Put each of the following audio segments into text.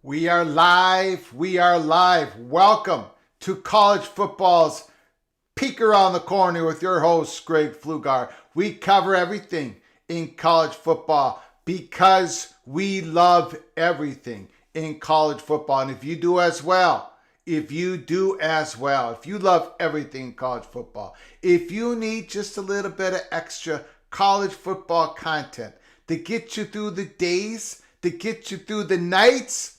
We are live. We are live. Welcome to college football's Peek Around the Corner with your host, Greg Flugar. We cover everything in college football because we love everything in college football. And if you do as well, if you love everything in college football, if you need just a little bit of extra college football content to get you through the days, to get you through the nights,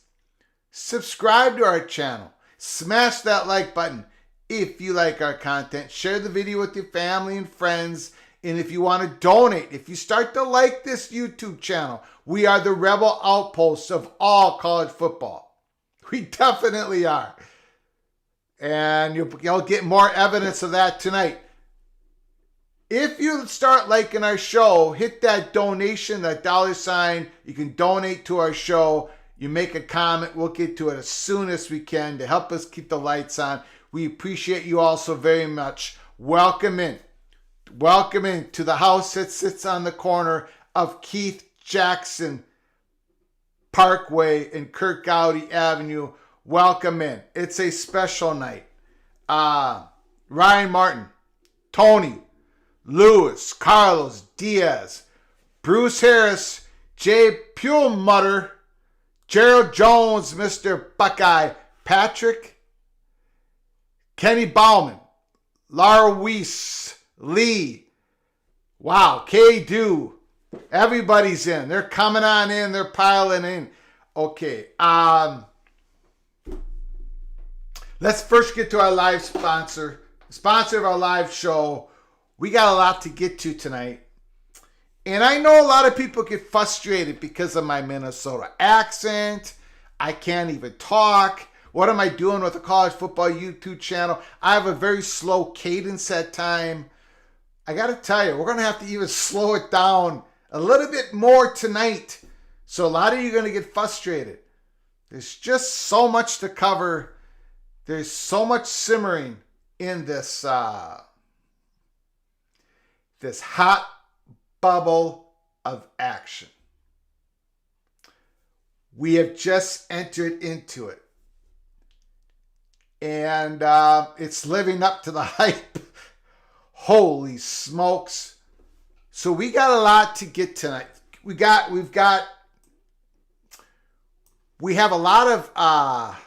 subscribe to our channel. Smash that like button if you like our content. Share the video with your family and friends. And if you want to donate, if you start to like this YouTube channel, we are the rebel outpost of all college football. We definitely are. And you'll get more evidence of that tonight. If you start liking our show, hit that donation, that $sign. You can donate to our show. You make a comment, we'll get to it as soon as we can to help us keep the lights on. We appreciate you all so very much. Welcome in. Welcome in to the house that sits on the corner of Keith Jackson Parkway and Kirk Gowdy Avenue. Welcome in. It's a special night. Ryan Martin, Tony, Lewis, Carlos, Diaz, Bruce Harris, Jay Perlmutter, Gerald Jones, Mr. Buckeye, Patrick, Kenny Bauman, Lara Weiss, Lee, wow, K-Do, everybody's in. They're coming on in. They're piling in. Okay, let's first get to our live sponsor of our live show. We got a lot to get to tonight. And I know a lot of people get frustrated because of my Minnesota accent. I can't even talk. What am I doing with the college football YouTube channel? I have a very slow cadence at time. I got to tell you, we're going to have to even slow it down a little bit more tonight. So a lot of you are going to get frustrated. There's just so much to cover. There's so much simmering in this hot bubble of action. We have just entered into it. And it's living up to the hype. Holy smokes. So we got a lot to get tonight. We have a lot of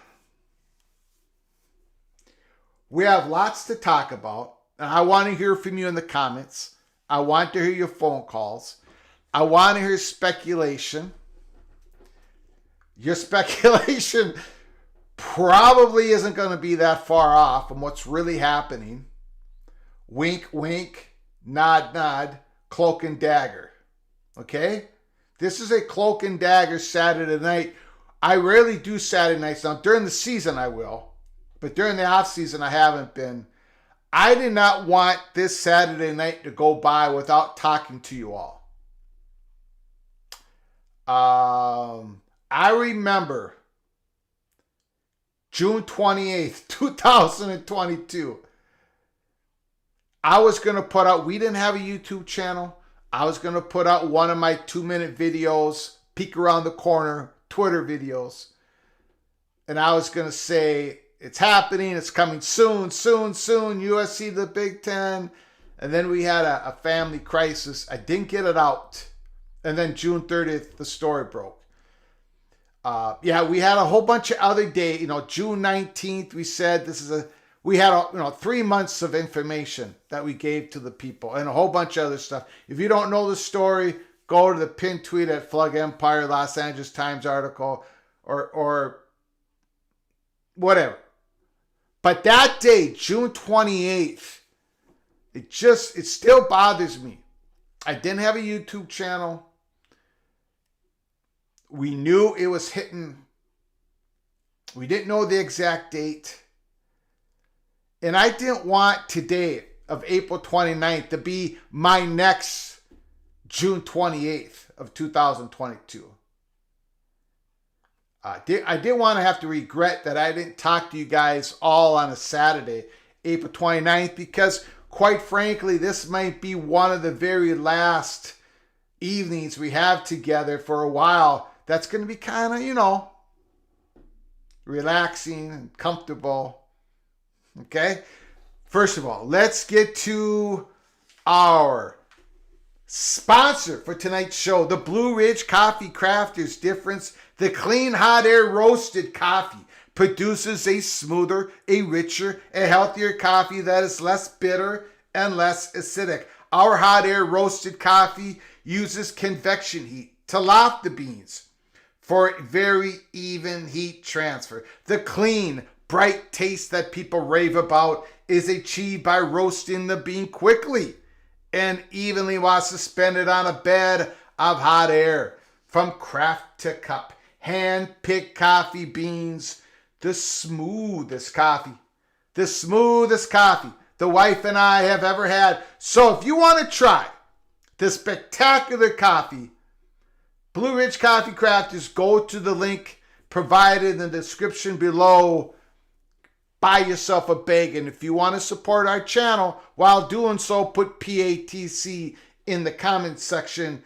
we have lots to talk about. And I want to hear from you in the comments. I want to hear your phone calls. I want to hear speculation. Your speculation probably isn't going to be that far off from what's really happening. Wink, wink, nod, nod, Cloak and Dagger. Okay? This is a Cloak and Dagger Saturday night. I rarely do Saturday nights. Now, during the season, I will. But during the off season, I haven't been. I did not want this Saturday night to go by without talking to you all. I remember June 28th, 2022. I was going to put out, we didn't have a YouTube channel. I was going to put out one of my 2-minute videos, peek around the corner, Twitter videos. And I was going to say, it's happening, it's coming soon, USC, the Big Ten. And then we had a family crisis. I didn't get it out. And then June 30th, the story broke. We had a whole bunch of other days. June 19th, we said we had 3 months of information that we gave to the people and a whole bunch of other stuff. If you don't know the story, go to the pinned tweet at Flug Empire, Los Angeles Times article, or whatever. But that day, June 28th, it still bothers me. I didn't have a YouTube channel. We knew it was hitting. We didn't know the exact date. And I didn't want today of April 29th to be my next June 28th of 2022. I didn't want to have to regret that I didn't talk to you guys all on a Saturday, April 29th, because quite frankly, this might be one of the very last evenings we have together for a while. That's going to be kind of, relaxing and comfortable. Okay? First of all, let's get to our sponsor for tonight's show, the Blue Ridge Coffee Crafters Difference. The clean hot air roasted coffee produces a smoother, a richer, a healthier coffee that is less bitter and less acidic. Our hot air roasted coffee uses convection heat to loft the beans for very even heat transfer. The clean, bright taste that people rave about is achieved by roasting the bean quickly and evenly while suspended on a bed of hot air. From craft to cup, hand-picked coffee beans, the smoothest coffee the wife and I have ever had. So if you want to try this spectacular coffee, Blue Ridge Coffee Crafters, go to the link provided in the description below. Buy yourself a bag. And if you want to support our channel, while doing so, put PATC in the comment section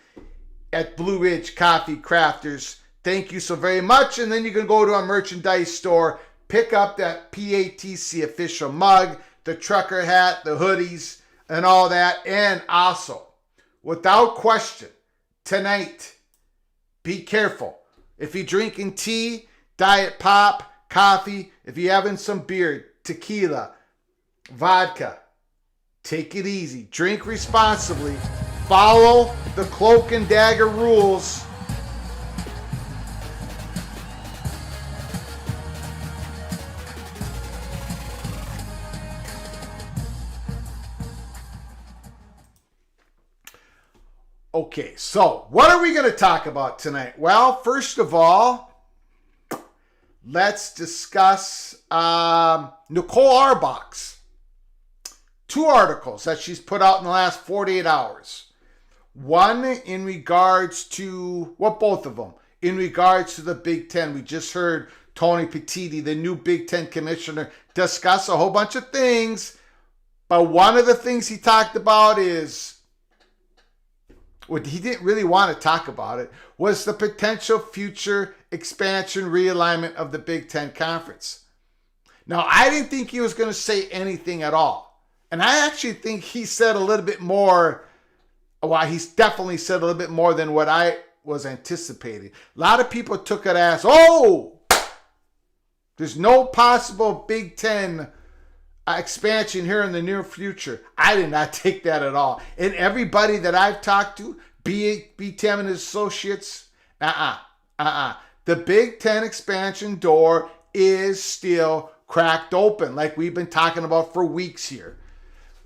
at Blue Ridge Coffee Crafters. Thank you so very much. And then you can go to our merchandise store, pick up that PATC official mug, the trucker hat, the hoodies, and all that. And also, without question, tonight, be careful. If you're drinking tea, diet pop, coffee, if you're having some beer, tequila, vodka, take it easy. Drink responsibly. Follow the Cloak and Dagger rules. Okay, so what are we going to talk about tonight? Well, first of all, let's discuss Nicole Auerbach's 2 articles that she's put out in the last 48 hours. One in regards to, both of them, in regards to the Big Ten. We just heard Tony Petitti, the new Big Ten commissioner, discuss a whole bunch of things. But one of the things he talked about is, what he didn't really want to talk about it, was the potential future expansion realignment of the Big Ten Conference. Now, I didn't think he was going to say anything at all. And I actually think he said a little bit more Well, he's definitely said a little bit more than what I was anticipating. A lot of people took it as, oh, there's no possible Big Ten expansion here in the near future. I did not take that at all. And everybody that I've talked to, B10 and his associates, the Big Ten expansion door is still cracked open, like we've been talking about for weeks here.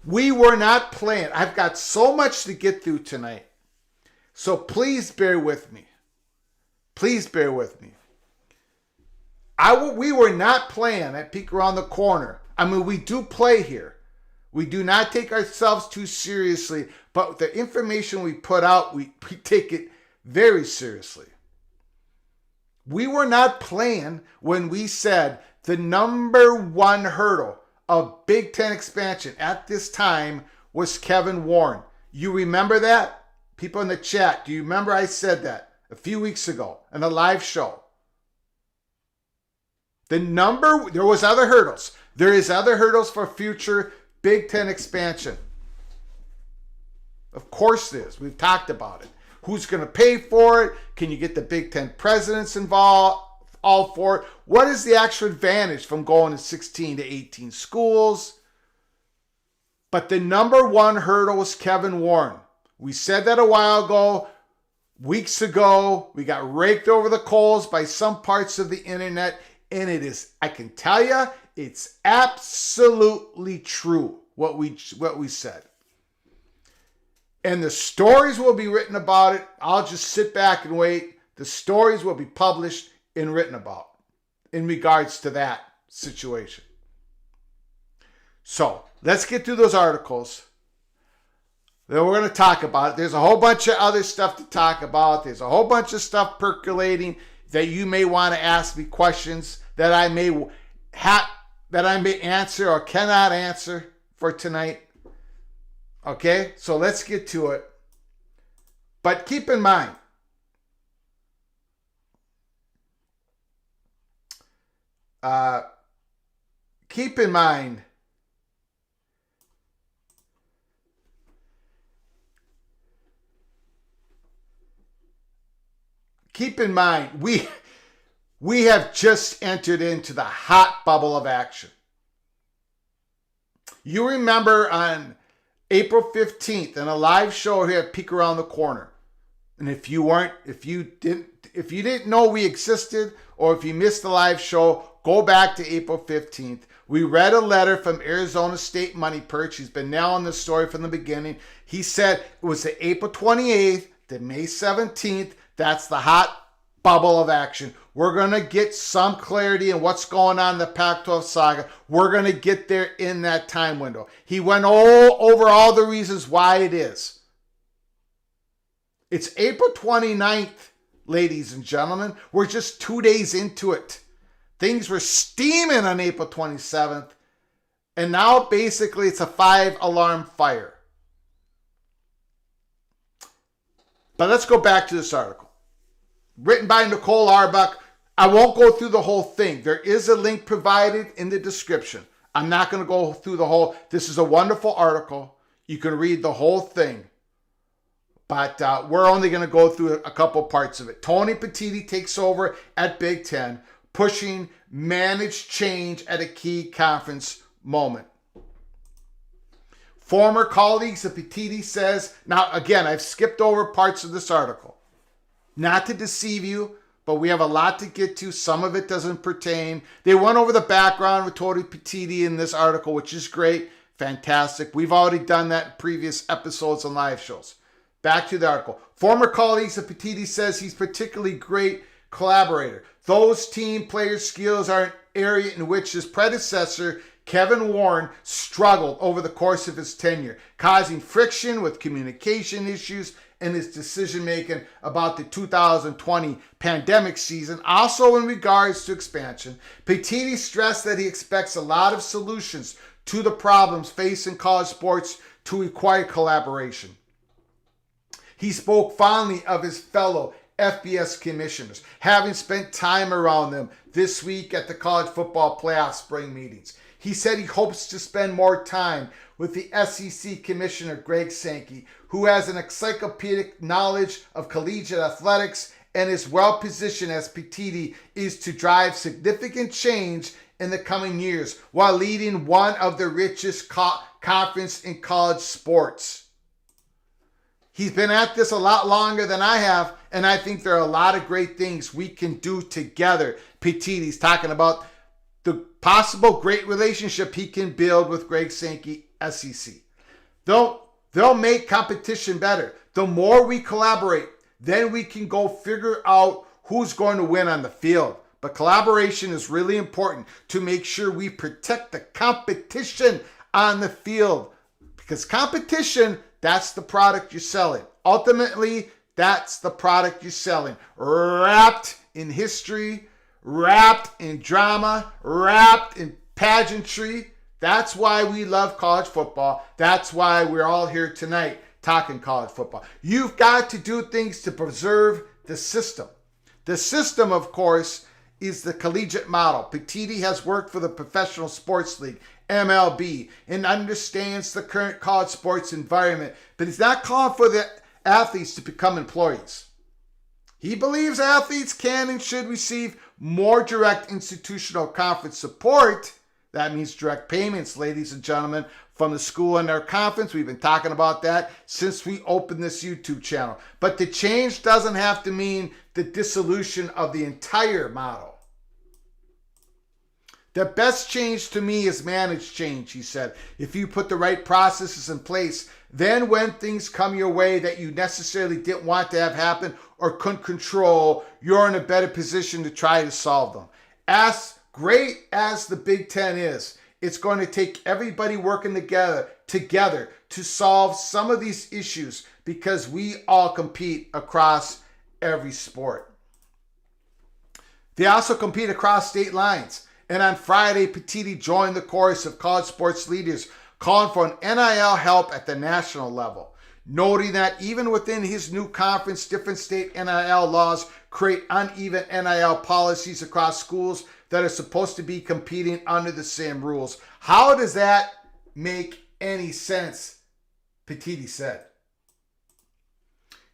We were not playing. I've got so much to get through tonight. So please bear with me. Please bear with me. We were not playing at Peek Around the Corner. I mean, we do play here. We do not take ourselves too seriously, but the information we put out, we take it very seriously. We were not playing when we said the number one hurdle of Big Ten expansion at this time was Kevin Warren. You remember that? People in the chat, do you remember I said that a few weeks ago in a live show? There was other hurdles. There is other hurdles for future Big Ten expansion. Of course there is. We've talked about it. Who's going to pay for it? Can you get the Big Ten presidents involved? All for it. What is the actual advantage from going to 16 to 18 schools? But the number one hurdle was Kevin Warren. We said that a while ago, weeks ago. We got raked over the coals by some parts of the internet. And it is, I can tell you, it's absolutely true what we said. And the stories will be written about it. I'll just sit back and wait. The stories will be published and written about in regards to that situation. So let's get through those articles. Then we're going to talk about it. There's a whole bunch of other stuff to talk about. There's a whole bunch of stuff percolating that you may want to ask me questions that I may answer or cannot answer for tonight. Okay, so let's get to it. But keep in mind, we have just entered into the hot bubble of action. You remember on April 15th in a live show here at Peek Around the Corner. And if you didn't know we existed, or if you missed the live show, go back to April 15th. We read a letter from Arizona State Money Perch. He's been nailing the story from the beginning. He said it was the April 28th to May 17th. That's the hot bubble of action. We're going to get some clarity in what's going on in the Pac-12 saga. We're going to get there in that time window. He went over all the reasons why it is. It's April 29th, ladies and gentlemen. We're just 2 days into it. Things were steaming on April 27th. And now basically it's a 5-alarm fire. But let's go back to this article. Written by Nicole Arbuck. I won't go through the whole thing. There is a link provided in the description. I'm not going to go through the whole. This is a wonderful article. You can read the whole thing. But we're only going to go through a couple parts of it. Tony Petitti takes over at Big Ten, pushing managed change at a key conference moment. Former colleagues of Petitti says, now again, I've skipped over parts of this article. Not to deceive you, but we have a lot to get to. Some of it doesn't pertain. They went over the background with Tony Petitti in this article, which is great. Fantastic. We've already done that in previous episodes and live shows. Back to the article. Former colleagues of Petitti says he's particularly great collaborator. Those team player skills are an area in which his predecessor, Kevin Warren, struggled over the course of his tenure, causing friction with communication issues in his decision-making about the 2020 pandemic season. Also in regards to expansion, Petitti stressed that he expects a lot of solutions to the problems facing college sports to require collaboration. He spoke fondly of his fellow FBS commissioners, having spent time around them this week at the college football playoff spring meetings. He said he hopes to spend more time with the SEC Commissioner Greg Sankey, who has an encyclopedic knowledge of collegiate athletics and is well positioned as PTD is to drive significant change in the coming years while leading one of the richest conference in college sports. He's been at this a lot longer than I have, and I think there are a lot of great things we can do together. PTD's talking about the possible great relationship he can build with Greg Sankey, SEC. They'll make competition better. The more we collaborate, then we can go figure out who's going to win on the field. But collaboration is really important to make sure we protect the competition on the field. Because competition, that's the product you're selling. Ultimately, that's the product you're selling. Wrapped in history, wrapped in drama, wrapped in pageantry. That's why we love college football. That's why we're all here tonight talking college football. You've got to do things to preserve the system. The system, of course, is the collegiate model. PTD has worked for the Professional Sports League, MLB, and understands the current college sports environment, but he's not calling for the athletes to become employees. He believes athletes can and should receive more direct institutional conference support. That means direct payments, ladies and gentlemen, from the school and their conference. We've been talking about that since we opened this YouTube channel. But the change doesn't have to mean the dissolution of the entire model. The best change to me is managed change, he said. If you put the right processes in place, then when things come your way that you necessarily didn't want to have happen or couldn't control, you're in a better position to try to solve them. As great as the Big Ten is, it's going to take everybody working together to solve some of these issues because we all compete across every sport. They also compete across state lines. And on Friday, Petiti joined the chorus of college sports leaders calling for an NIL help at the national level, noting that even within his new conference, different state NIL laws create uneven NIL policies across schools that are supposed to be competing under the same rules. How does that make any sense? Petiti said.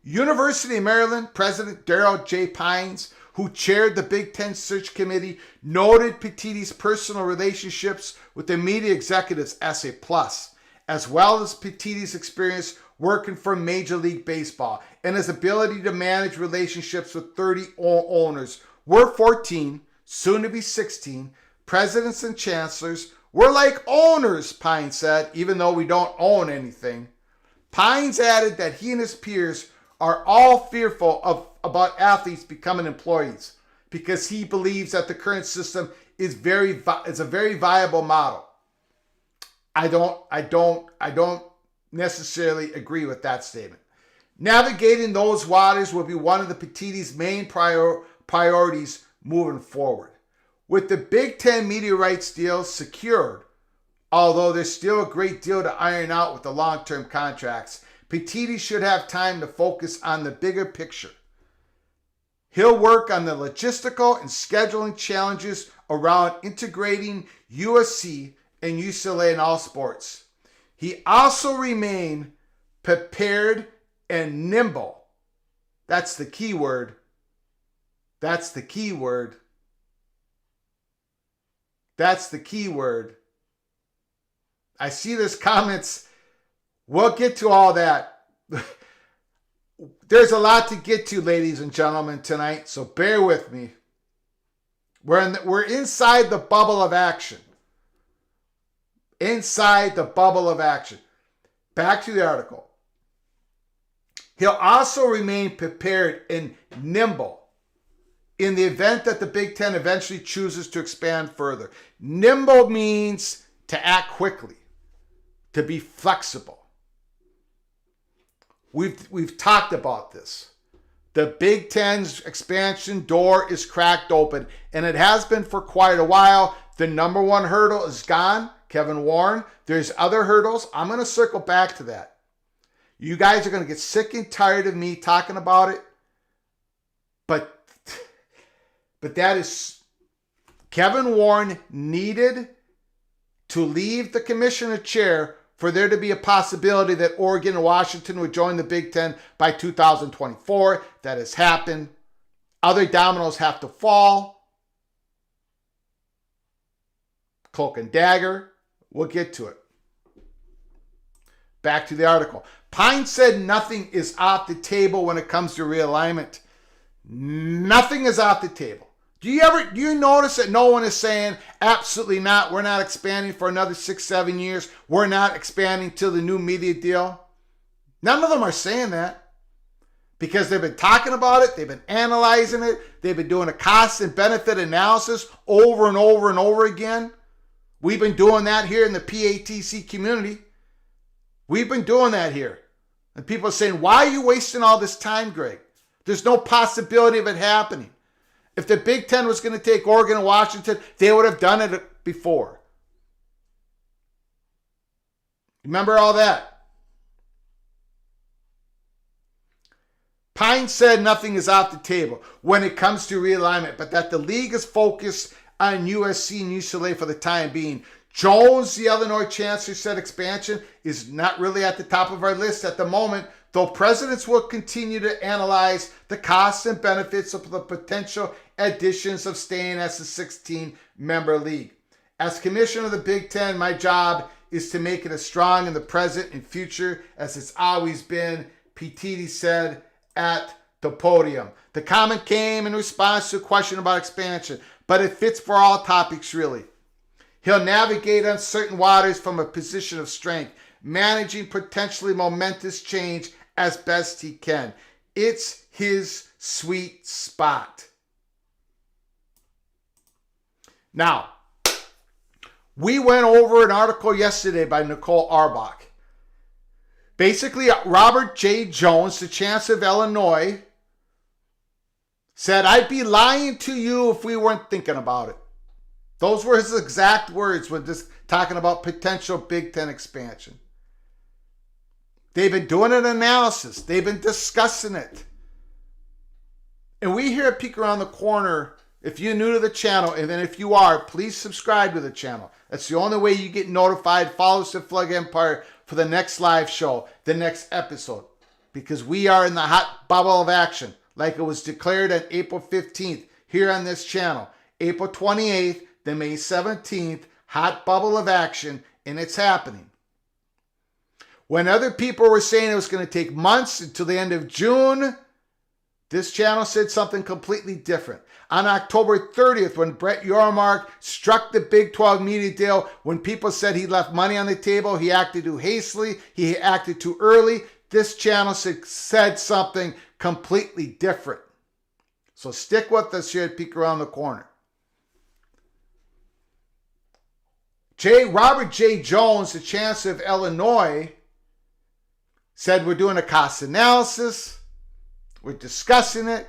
University of Maryland President Darrell J. Pines, who chaired the Big Ten Search Committee, noted Petiti's personal relationships with the media executives as a plus, as well as Petiti's experience working for Major League Baseball and his ability to manage relationships with 30 owners. We're 14, soon to be 16, presidents and chancellors. We're like owners, Pines said, even though we don't own anything. Pines added that he and his peers are all fearful about athletes becoming employees because he believes that the current system is a very viable model. I don't necessarily agree with that statement. Navigating those waters will be one of the Petiti's main priorities moving forward. With the Big Ten media rights deal secured, although there's still a great deal to iron out with the long-term contracts, Petiti should have time to focus on the bigger picture. He'll work on the logistical and scheduling challenges around integrating USC and UCLA in all sports. He also remained prepared and nimble. That's the key word. That's the key word. That's the key word. I see there's comments. We'll get to all that. There's a lot to get to, ladies and gentlemen, tonight, so bear with me. We're inside the bubble of action. Inside the bubble of action. Back to the article. He'll also remain prepared and nimble in the event that the Big Ten eventually chooses to expand further. Nimble means to act quickly, to be flexible. We've talked about this. The Big Ten's expansion door is cracked open, and it has been for quite a while. The number one hurdle is gone, Kevin Warren. There's other hurdles. I'm going to circle back to that. You guys are going to get sick and tired of me talking about it, but that is Kevin Warren needed to leave the commissioner chair for there to be a possibility that Oregon and Washington would join the Big Ten by 2024. That has happened. Other dominoes have to fall. Cloak and Dagger. We'll get to it. Back to the article. Pine said nothing is off the table when it comes to realignment. Nothing is off the table. Do you notice that no one is saying, absolutely not, we're not expanding for another 6-7 years, we're not expanding till the new media deal? None of them are saying that because they've been talking about it, they've been analyzing it, they've been doing a cost and benefit analysis over and over and over again. We've been doing that here in the PATC community. We've been doing that here. And people are saying, why are you wasting all this time, Greg? There's no possibility of it happening. If the Big Ten was going to take Oregon and Washington, they would have done it before. Remember all that? Pine said nothing is off the table when it comes to realignment, but that the league is focused on USC and UCLA for the time being. Jones, the Illinois chancellor, said expansion is not really at the top of our list at the moment, though presidents will continue to analyze the costs and benefits of the potential additions of staying as a 16-member league. As commissioner of the Big Ten, my job is to make it as strong in the present and future as it's always been, Petiti said at the podium. The comment came in response to a question about expansion, but it fits for all topics really. He'll navigate uncertain waters from a position of strength, managing potentially momentous change as best he can. It's his sweet spot. Now, we went over an article yesterday by Nicole Auerbach. Basically, Robert J. Jones, the chancellor of Illinois, said, I'd be lying to you if we weren't thinking about it. Those were his exact words when just talking about potential Big Ten expansion. They've been doing an analysis. They've been discussing it. And we here at Peek Around the Corner, if you're new to the channel, and then if you are, please subscribe to the channel. That's the only way you get notified. Follow us at Flug Empire for the next live show, the next episode. Because we are in the hot bubble of action, like it was declared on April 15th here on this channel. April 28th, then May 17th, hot bubble of action, and it's happening. When other people were saying it was going to take months until the end of June, this channel said something completely different. On October 30th, when Brett Yormark struck the Big 12 media deal, when people said he left money on the table, he acted too hastily, he acted too early, this channel said something completely different. So stick with us here at Peek Around the Corner. Robert J. Jones, the chancellor of Illinois, said we're doing a cost analysis. We're discussing it.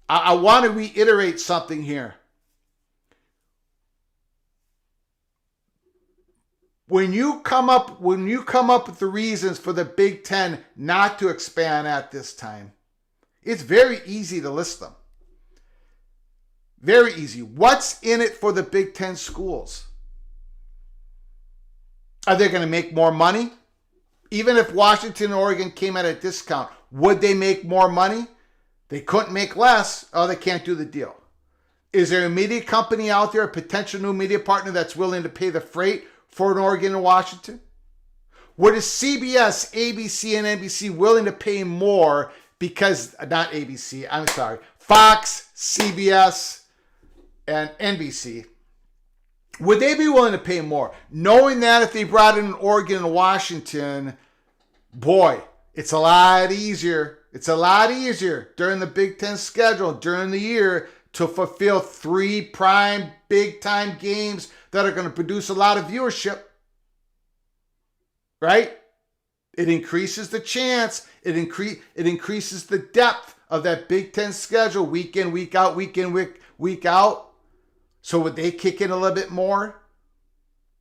I want to reiterate something here. When you come up with the reasons for the Big Ten not to expand at this time, it's very easy to list them. Very easy. What's in it for the Big Ten schools? Are they going to make more money? Even if Washington and Oregon came at a discount, would they make more money? They couldn't make less, or they can't do the deal. Is there a media company out there, a potential new media partner that's willing to pay the freight for an Oregon and Washington? What is CBS, ABC, and NBC willing to pay more because, not ABC, I'm sorry, Fox, CBS, and NBC, would they be willing to pay more? Knowing that if they brought in Oregon and Washington, boy, it's a lot easier. It's a lot easier during the Big Ten schedule, during the year, to fulfill 3 prime big-time games that are going to produce a lot of viewership. Right? It increases the chance. It increases the depth of that Big Ten schedule, week in, week out, week in, week out. So would they kick in a little bit more?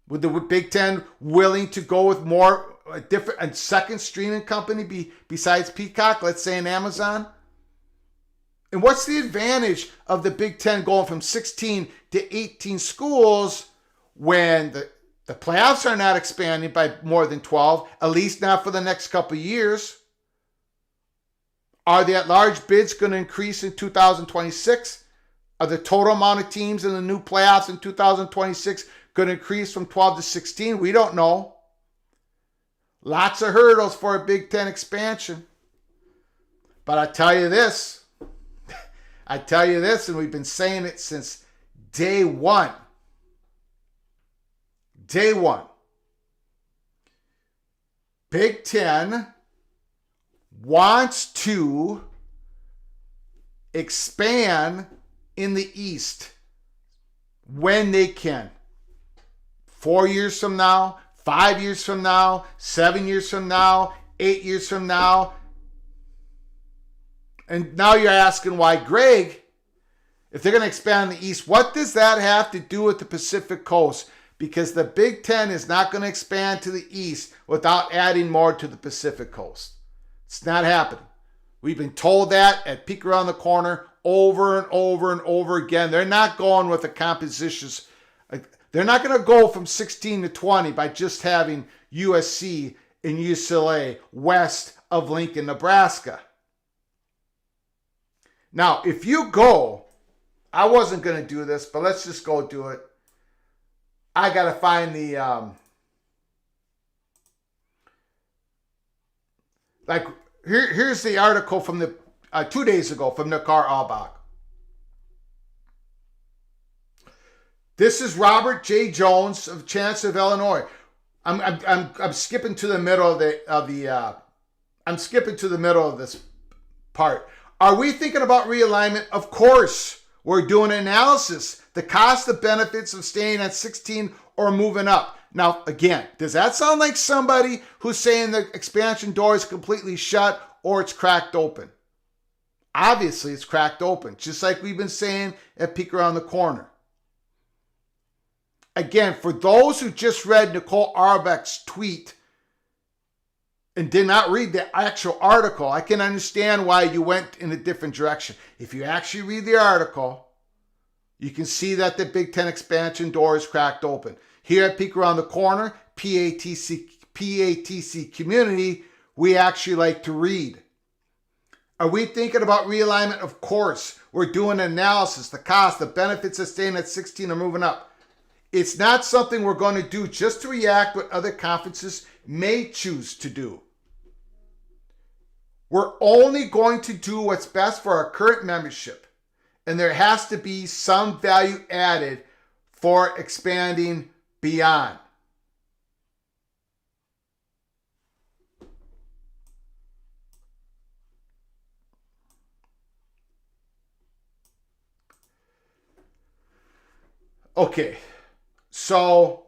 Would the Big Ten willing to go with more a second streaming company besides Peacock, let's say an Amazon? And what's the advantage of the Big Ten going from 16 to 18 schools when The playoffs are not expanding by more than 12, at least not for the next couple of years. Are the at-large bids going to increase in 2026? Are the total amount of teams in the new playoffs in 2026 going to increase from 12 to 16? We don't know. Lots of hurdles for a Big Ten expansion. But I tell you this, and we've been saying it since day one. Day one. Big Ten wants to expand in the East when they can. 4 years from now, 5 years from now, 7 years from now, 8 years from now. And now you're asking why, Greg, if they're going to expand in the East, what does that have to do with the Pacific Coast? Because the Big Ten is not going to expand to the East without adding more to the Pacific Coast. It's not happening. We've been told that at Peek Around the Corner over and over and over again. They're not going with the compositions. They're not going to go from 16 to 20 by just having USC and UCLA west of Lincoln, Nebraska. Now, if you go, I wasn't going to do this, but let's just go do it. I got to find the, here's the article from the 2 days ago from Nakar Albach. This is Robert J. Jones of Chancellor of Illinois. I'm skipping to the middle I'm skipping to the middle of this part. Are we thinking about realignment? Of course. We're doing an analysis. The cost of benefits of staying at 16 or moving up. Now, again, does that sound like somebody who's saying the expansion door is completely shut or it's cracked open? Obviously, it's cracked open, just like we've been saying at Peek Around the Corner. Again, for those who just read Nicole Auerbach's tweet and did not read the actual article, I can understand why you went in a different direction. If you actually read the article, you can see that the Big Ten expansion door is cracked open. Here at Peek Around the Corner, PATC community, we actually like to read. Are we thinking about realignment? Of course. We're doing an analysis, the cost, the benefits of staying at 16 or moving up. It's not something we're going to do just to react what other conferences may choose to do. We're only going to do what's best for our current membership. And there has to be some value added for expanding beyond. Okay, so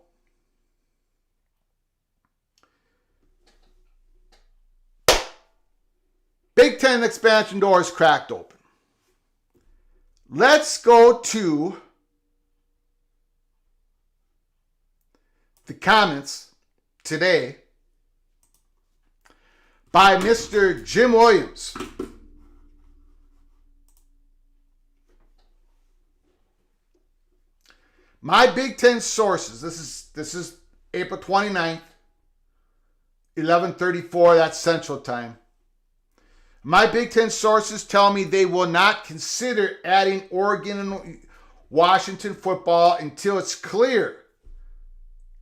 Big Ten expansion door is cracked open. Let's go to the comments today by Mr. Jim Williams. My Big Ten sources, this is April 29th, 11:34, that's Central Time. My Big Ten sources tell me they will not consider adding Oregon and Washington football until it's clear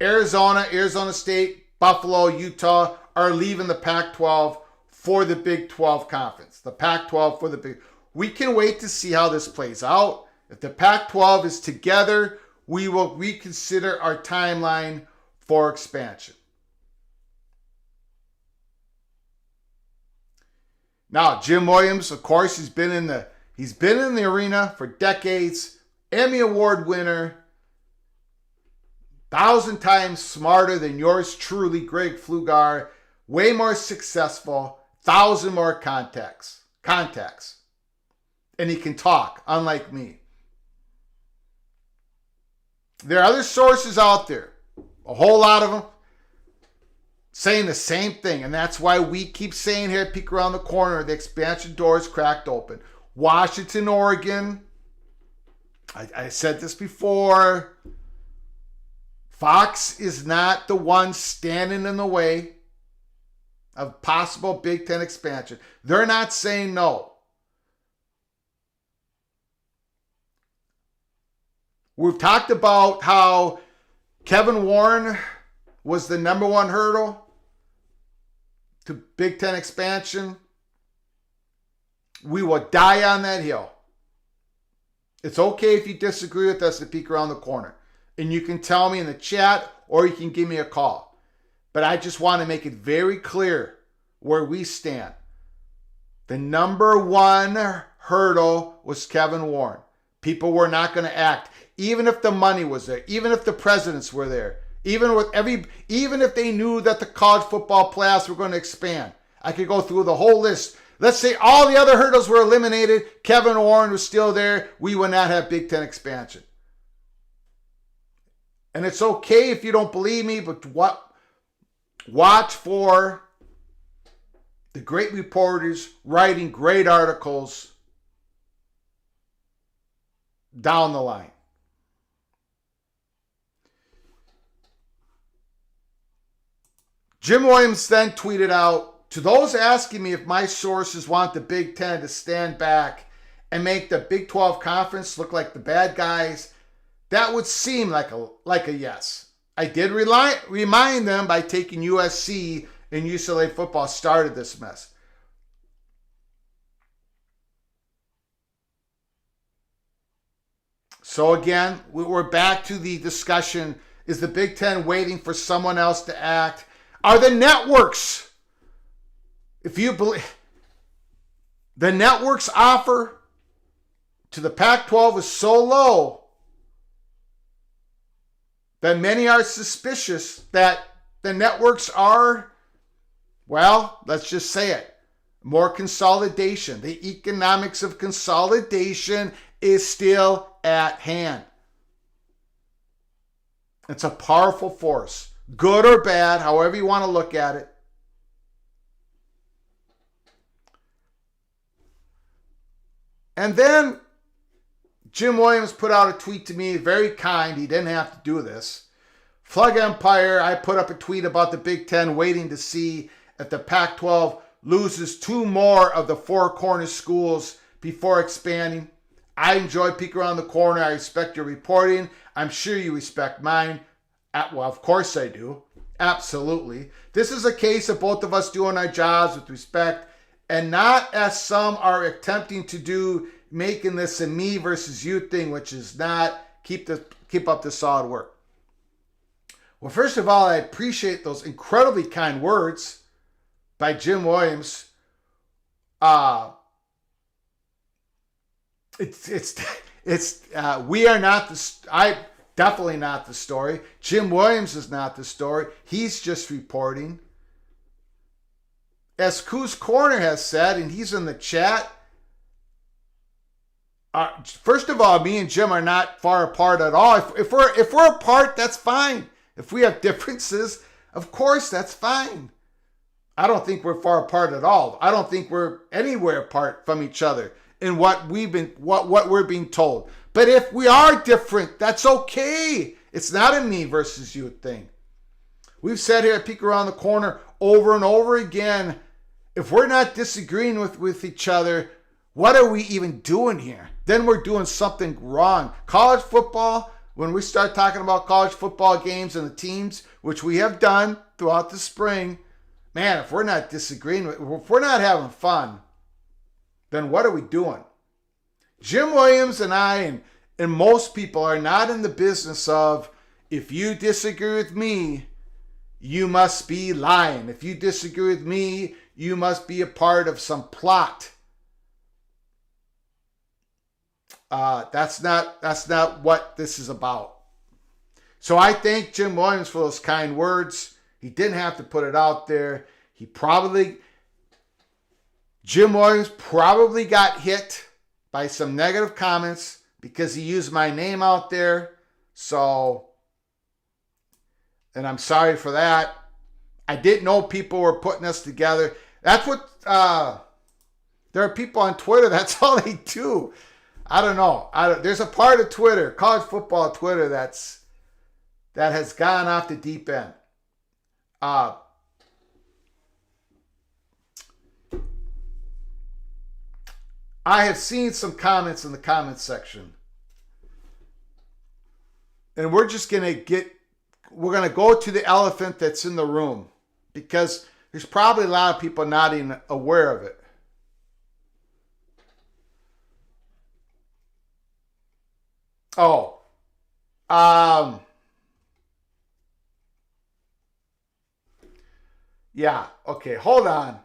Arizona, Arizona State, Buffalo, Utah are leaving the Pac-12 for the Big 12 conference. The Pac-12 for the Big. We can wait to see how this plays out. If the Pac-12 is together, we will reconsider our timeline for expansion. Now, Jim Williams, of course, he's been in the arena for decades. Emmy Award winner. 1,000 times smarter than yours truly, Greg Pflugar. Way more successful. 1,000 more contacts. And he can talk, unlike me. There are other sources out there, a whole lot of them, saying the same thing. And that's why we keep saying here at Peek Around the Corner, the expansion door is cracked open. Washington, Oregon, I said this before, Fox is not the one standing in the way of possible Big Ten expansion. They're not saying no. We've talked about how Kevin Warren was the number one hurdle to Big Ten expansion. We will die on that hill. It's okay if you disagree with us at Peek Around the Corner. And you can tell me in the chat or you can give me a call. But I just want to make it very clear where we stand. The number one hurdle was Kevin Warren. People were not going to act. Even if the money was there, even if the presidents were there, even if they knew that the college football playoffs were going to expand. I could go through the whole list. Let's say all the other hurdles were eliminated. Kevin Warren was still there. We would not have Big Ten expansion. And it's okay if you don't believe me, but watch for the great reporters writing great articles down the line. Jim Williams then tweeted out, to those asking me if my sources want the Big Ten to stand back and make the Big 12 conference look like the bad guys, that would seem like a yes. I did remind them by taking USC and UCLA football started this mess. So again, we're back to the discussion. Is the Big Ten waiting for someone else to act? Are the networks, if you believe, the networks' offer to the Pac-12 is so low that many are suspicious that the networks are, well, let's just say it, more consolidation. The economics of consolidation is still at hand. It's a powerful force. Good or bad, however you want to look at it. And then Jim Williams put out a tweet to me, very kind. He didn't have to do this. Flug Empire, I put up a tweet about the Big Ten waiting to see if the Pac-12 loses two more of the four corner schools before expanding. I enjoy Peek Around the Corner. I respect your reporting. I'm sure you respect mine. Well, of course I do. Absolutely. This is a case of both of us doing our jobs with respect and not as some are attempting to do, making this a me versus you thing, which is not keep up the solid work. Well, first of all, I appreciate those incredibly kind words by Jim Williams. We are not definitely not the story. Jim Williams is not the story. He's just reporting. As Coos Corner has said, and he's in the chat, first of all, me and Jim are not far apart at all. If we're apart, that's fine. If we have differences, of course, that's fine. I don't think we're far apart at all. I don't think we're anywhere apart from each other in what we're being told. But if we are different, that's okay. It's not a me versus you thing. We've said here at Peek Around the Corner over and over again, if we're not disagreeing with each other, what are we even doing here? Then we're doing something wrong. College football, when we start talking about college football games and the teams, which we have done throughout the spring, man, if we're not disagreeing, if we're not having fun, then what are we doing? Jim Williams and I and most people are not in the business of, if you disagree with me, you must be lying. If you disagree with me, you must be a part of some plot. That's not what this is about. So I thank Jim Williams for those kind words. He didn't have to put it out there. Jim Williams probably got hit by some negative comments because he used my name out there. So, and I'm sorry for that. I didn't know people were putting us together. That's what, there are people on Twitter, that's all they do. I don't know. There's a part of Twitter, college football Twitter, that's that has gone off the deep end. I have seen some comments in the comments section, and we're going to go to the elephant that's in the room, because there's probably a lot of people not even aware of it. Oh, yeah, okay, hold on.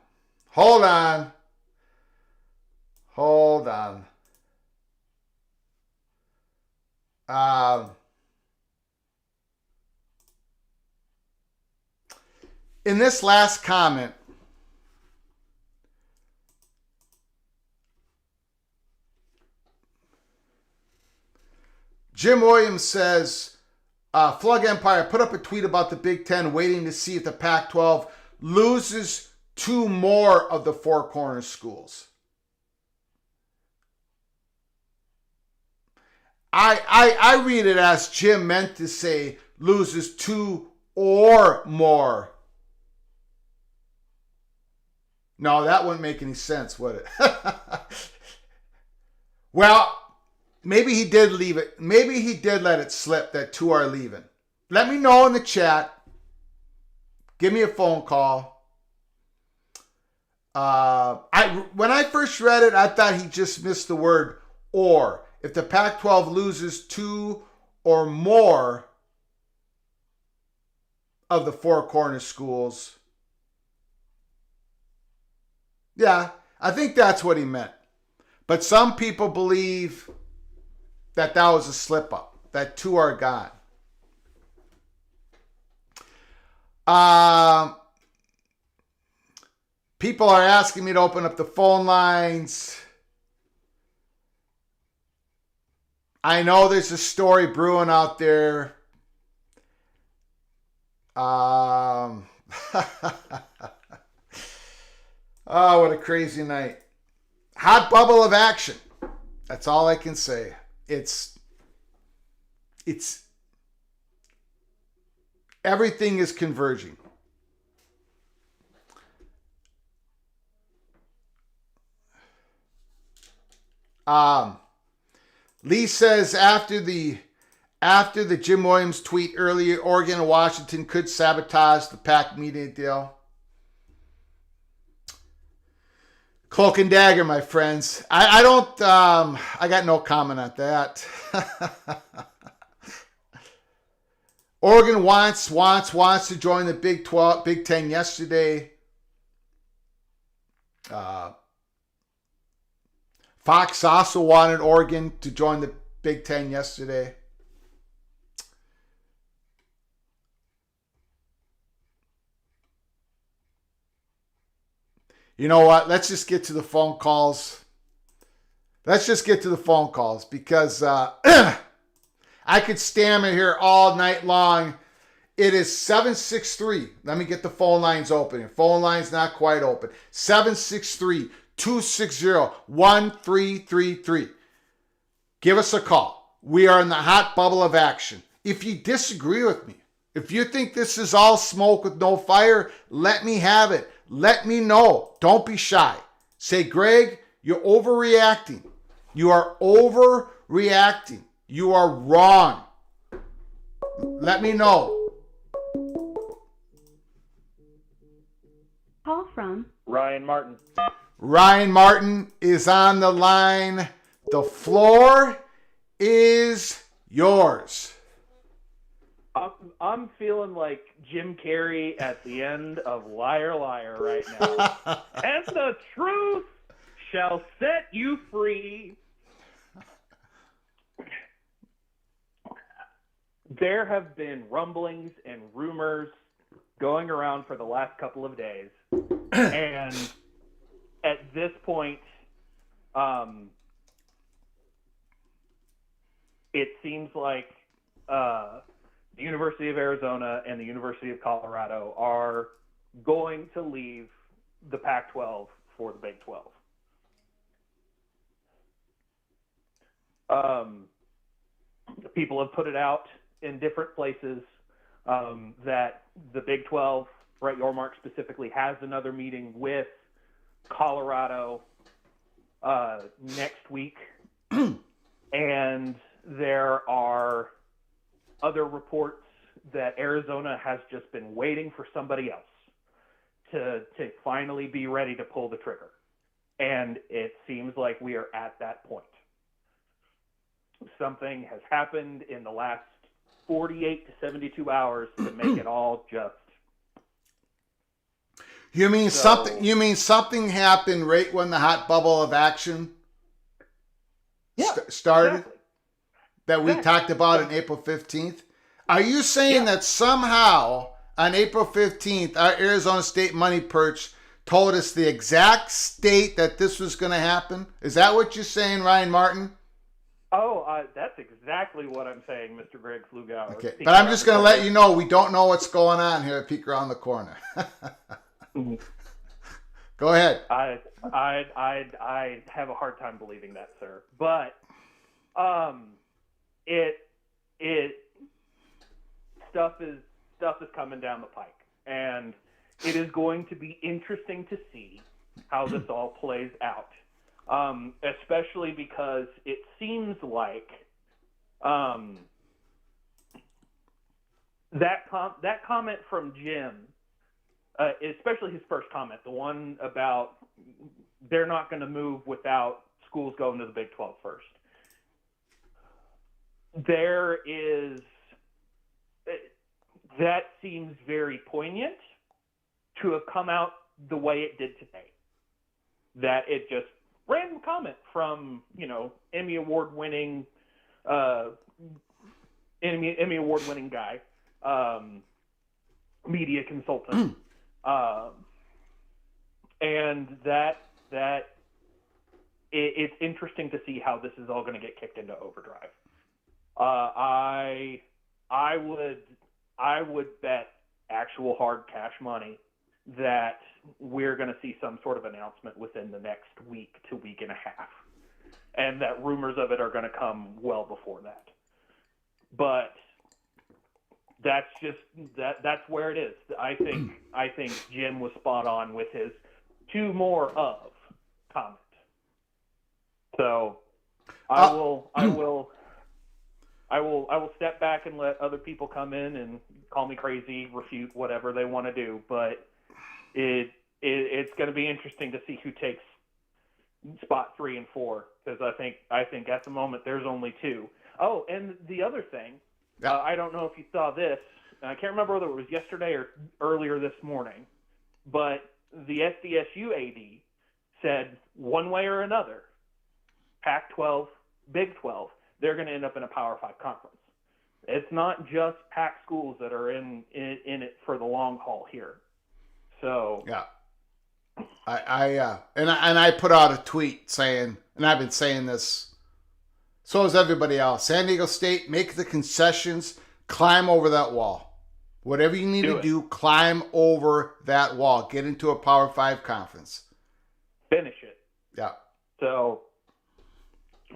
In this last comment, Jim Williams says, Flug Empire put up a tweet about the Big Ten waiting to see if the Pac-12 loses 2 more of the Four Corners schools. I read it as Jim meant to say loses 2 or more. No, that wouldn't make any sense, would it? Well, maybe he did leave it. Maybe he did let it slip that 2 are leaving. Let me know in the chat. Give me a phone call. When I first read it, I thought he just missed the word or. If the Pac-12 loses 2 or more of the Four Corners schools. Yeah, I think that's what he meant. But some people believe that was a slip up, that 2 are gone. People are asking me to open up the phone lines. I know there's a story brewing out there. Oh, what a crazy night. Hot bubble of action. That's all I can say. It's everything is converging. Lee says after the Jim Williams tweet earlier, Oregon and Washington could sabotage the Pac media deal. Cloak and Dagger, my friends. I got no comment on that. Oregon wants to join the Big Ten yesterday. Fox also wanted Oregon to join the Big Ten yesterday. You know what? Let's just get to the phone calls. Because I could stammer here all night long. It is 763. Let me get the phone lines open. Phone lines not quite open. 763-260-1333. Give us a call. We are in the hot bubble of action. If you disagree with me, if you think this is all smoke with no fire, let me have it. Let me know. Don't be shy. Say, Greg, you're overreacting. You are overreacting. You are wrong. Let me know. Call from Ryan Martin. Ryan Martin is on the line. The floor is yours. I'm feeling like Jim Carrey at the end of Liar Liar right now. And the truth shall set you free. There have been rumblings and rumors going around for the last couple of days. And at this point, it seems like the University of Arizona and the University of Colorado are going to leave the Pac-12 for the Big 12. People have put it out in different places. that the Big 12, Brett Yormark specifically, has another meeting with Colorado next week. And there are other reports that Arizona has just been waiting for somebody else to finally be ready to pull the trigger. And it seems like we are at that point. Something has happened in the last 48 to 72 hours to make it all just. You mean something happened right when the hot bubble of action started? Exactly. That we talked about on April 15th? Are you saying that somehow on April 15th, our Arizona State money perch told us the exact state that this was going to happen? Is that what you're saying, Ryan Martin? Oh, that's exactly what I'm saying, Mr. Greg Flugauer. Okay, but I'm just going to let you know we don't know what's going on here at Peek Around the Corner. Go ahead. I have a hard time believing that, sir. But it stuff is coming down the pike, and it is going to be interesting to see how this all plays out. Especially because it seems like that comment from Jim, especially his first comment, the one about they're not going to move without schools going to the Big 12 first. That seems very poignant to have come out the way it did today. That it just random comment from, Emmy Award winning guy, media consultant. And it's interesting to see how this is all going to get kicked into overdrive. I would bet actual hard cash money that we're going to see some sort of announcement within the next week to week and a half, and that rumors of it are going to come well before that. But that's where it is. I think Jim was spot on with his "to more of" comment. So I will step back and let other people come in and call me crazy, refute whatever they want to do, but it's going to be interesting to see who takes spot 3 and 4, because I think at the moment there's only 2. Oh, and the other thing, I don't know if you saw this. I can't remember whether it was yesterday or earlier this morning, but the SDSU AD said one way or another, Pac-12, Big 12, they're going to end up in a Power 5 conference. It's not just Pac schools that are in it for the long haul here. So yeah, I put out a tweet saying, and I've been saying this, so has everybody else. San Diego State, make the concessions, climb over that wall. Whatever you need to do, climb over that wall. Get into a Power 5 conference. Finish it. Yeah. So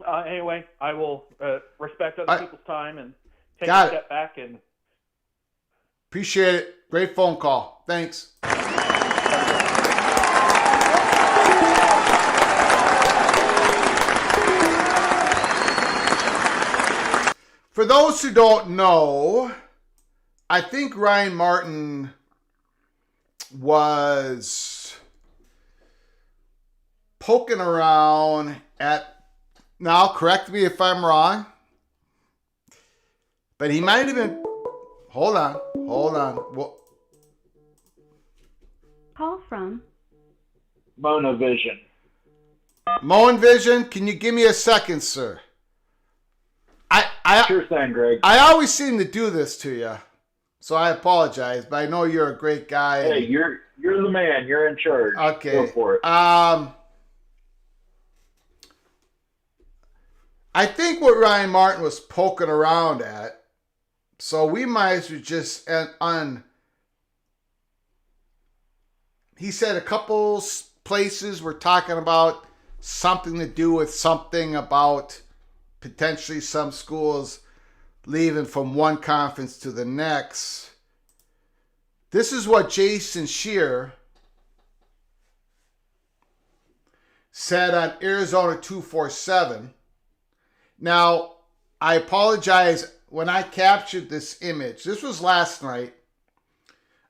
anyway, I will respect other people's time and take a step back and appreciate it. Great phone call. Thanks. For those who don't know, I think Ryan Martin was poking around at, now correct me if I'm wrong, but he might have been, hold on. Call from Mona Vision. Moen Vision, can you give me a second, sir? Sure thing, Greg. I always seem to do this to you, so I apologize, but I know you're a great guy. Hey, you're the man. You're in charge. Okay. Go for it. I think what Ryan Martin was poking around at, so we might as well just he said a couple places were talking about something to do with something about potentially some schools leaving from one conference to the next. This is what Jason Shear said on Arizona 247. Now, I apologize when I captured this image. This was last night.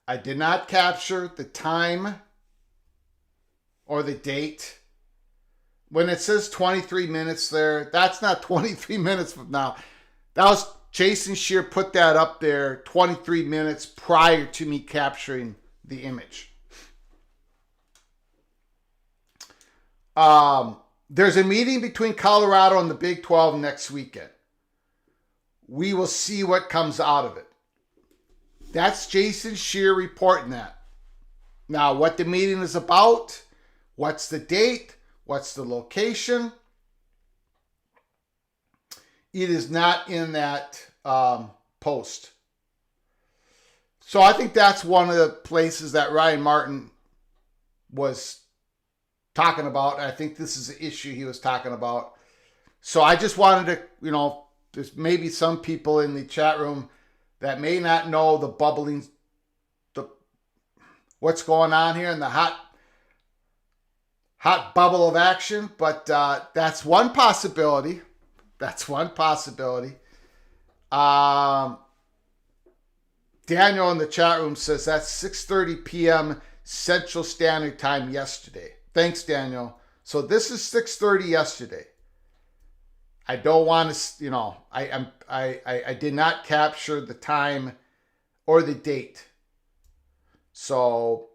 I did not capture the time or the date. When it says 23 minutes there, that's not 23 minutes from now. That was Jason Shear put that up there 23 minutes prior to me capturing the image. There's a meeting between Colorado and the Big 12 next weekend. We will see what comes out of it. That's Jason Shear reporting that. Now, what the meeting is about, what's the date, what's the location, it is not in that post. So I think that's one of the places that Ryan Martin was talking about. I think this is the issue he was talking about. So I just wanted to, there's maybe some people in the chat room that may not know the bubbling, what's going on here in the hot bubble of action. But that's one possibility. That's one possibility. Daniel in the chat room says that's 6:30 p.m. Central Standard Time yesterday. Thanks, Daniel. So this is 6:30 yesterday. I don't want to, I did not capture the time or the date. So,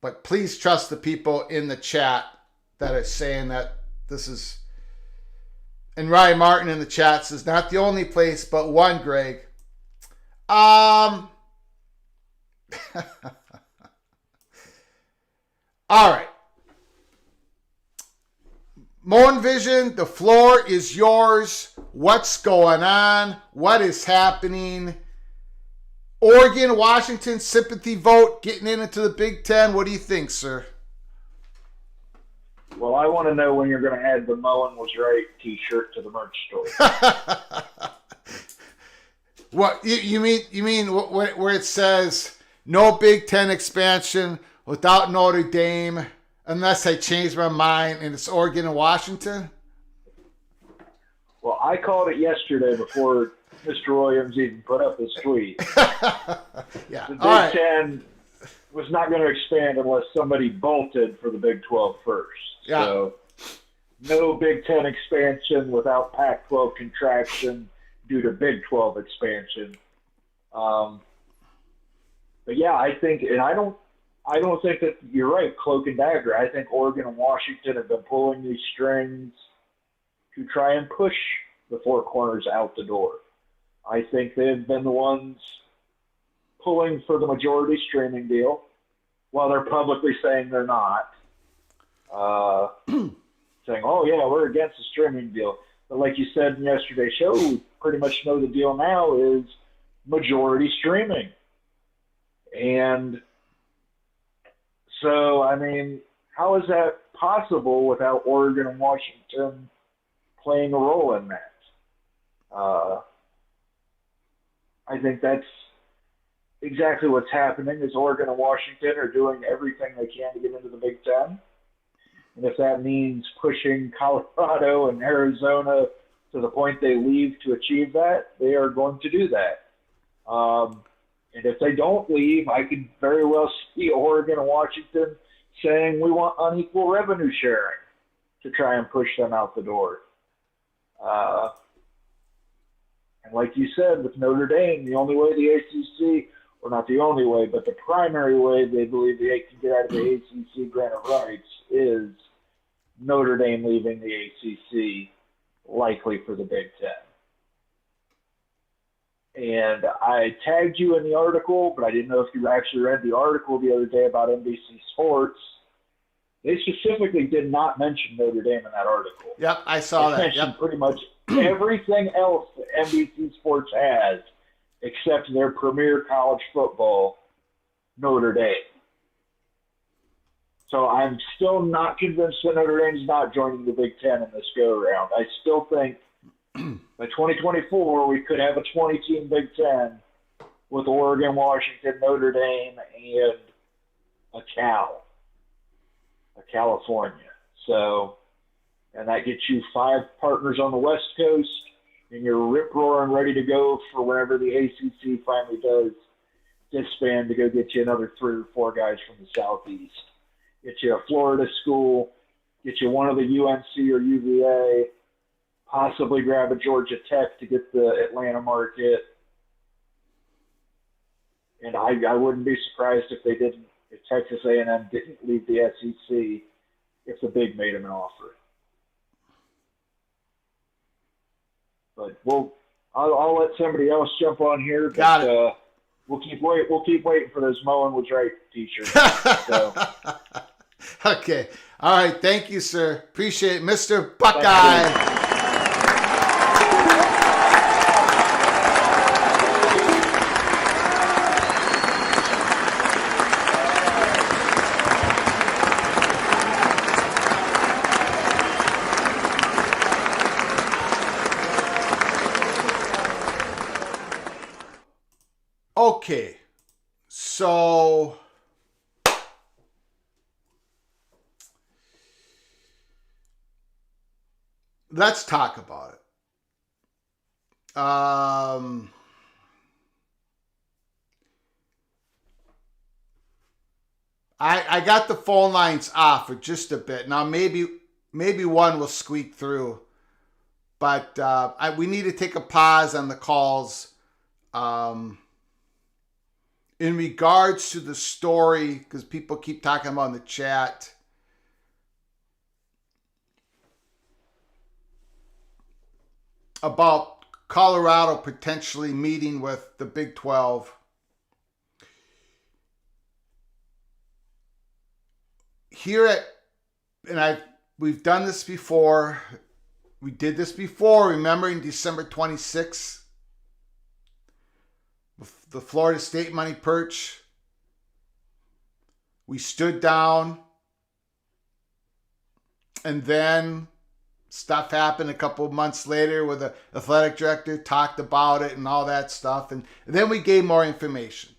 but please trust the people in the chat that are saying that this is. And Ryan Martin in the chat says, not the only place, but one, Greg. All right. Moen Vision, the floor is yours. What's going on? What is happening? Oregon, Washington, sympathy vote, getting into the Big Ten. What do you think, sir? Well, I want to know when you're going to add the Moen was right T-shirt to the merch store. What you mean where it says no Big Ten expansion without Notre Dame unless I change my mind and it's Oregon and Washington? Well, I called it yesterday before Mr. Williams even put up his tweet. Yeah. The Big All right. Ten was not going to expand unless somebody bolted for the Big 12 first. Yeah. So no Big Ten expansion without Pac-12 contraction due to Big 12 expansion. But yeah, I think, and I don't think that you're right, Cloak and Dagger. I think Oregon and Washington have been pulling these strings to try and push the Four Corners out the door. I think they've been the ones pulling for the majority streaming deal, while they're publicly saying they're not. Saying, oh, yeah, we're against the streaming deal. But like you said in yesterday's show, we pretty much know the deal now is majority streaming. And so, I mean, how is that possible without Oregon and Washington playing a role in that? I think that's exactly what's happening is Oregon and Washington are doing everything they can to get into the Big Ten. And if that means pushing Colorado and Arizona to the point they leave to achieve that, they are going to do that. And if they don't leave, I could very well see Oregon and Washington saying we want unequal revenue sharing to try and push them out the door. And like you said, with Notre Dame, the only way the ACC, or not the only way, but the primary way they believe they can get out of the ACC granted rights is Notre Dame leaving the ACC, likely for the Big Ten. And I tagged you in the article, but I didn't know if you actually read the article the other day about NBC Sports. They specifically did not mention Notre Dame in that article. Yep, I saw They that. mentioned Yep. pretty much everything else that NBC Sports has except their premier college football, Notre Dame. So I'm still not convinced that Notre Dame's not joining the Big Ten in this go-around. I still think by 2024 we could have a 20-team Big Ten with Oregon, Washington, Notre Dame, and a California. So, and that gets you 5 partners on the West Coast, and you're rip-roaring ready to go for whenever the ACC finally does disband to go get you another 3 or 4 guys from the Southeast. Get you a Florida school, get you one of the UNC or UVA, possibly grab a Georgia Tech to get the Atlanta market. And I wouldn't be surprised if Texas A&M didn't leave the SEC if the Big made him an offer. But I'll let somebody else jump on here. Got it. We'll keep waiting for those Moen was right t-shirts. So. Okay. All right. Thank you, sir. Appreciate it. Mr. Buckeye. Okay. So let's talk about it. I got the phone lines off for just a bit. Now maybe one will squeak through, but we need to take a pause on the calls. In regards to the story, because people keep talking about in the chat, about Colorado potentially meeting with the Big 12. We've done this before. We did this before, remember, in December 26th? The Florida State money perch. We stood down, and then stuff happened a couple of months later where the athletic director talked about it and all that stuff, and then we gave more information.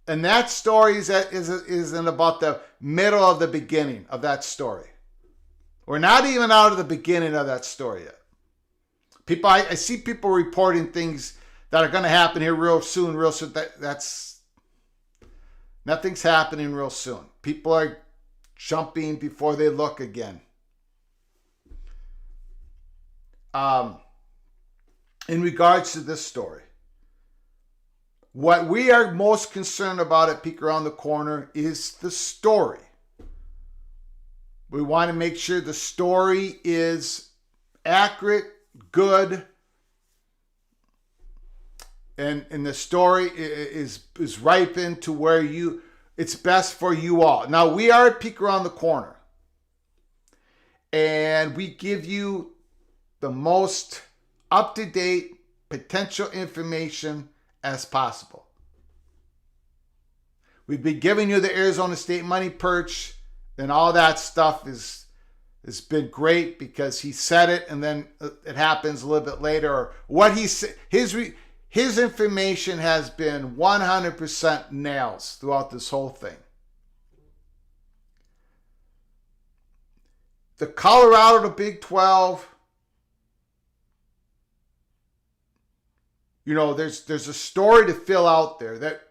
And that story isn't about the middle of the beginning of that story. We're not even out of the beginning of that story yet. I see people reporting things that are going to happen here real soon. That's nothing's happening real soon. People are jumping before they look again. In regards to this story, what we are most concerned about at Peek Around the Corner is the story. We want to make sure the story is accurate, good, and the story is ripened to where it's best for you all. Now, we are at Peek Around the Corner, and we give you the most up-to-date potential information as possible. We've been giving you the Arizona State money perch, and all that stuff has been great because he said it, and then it happens a little bit later. Or what he said, his information has been 100% nails throughout this whole thing. The Colorado to Big 12, there's a story to fill out there that,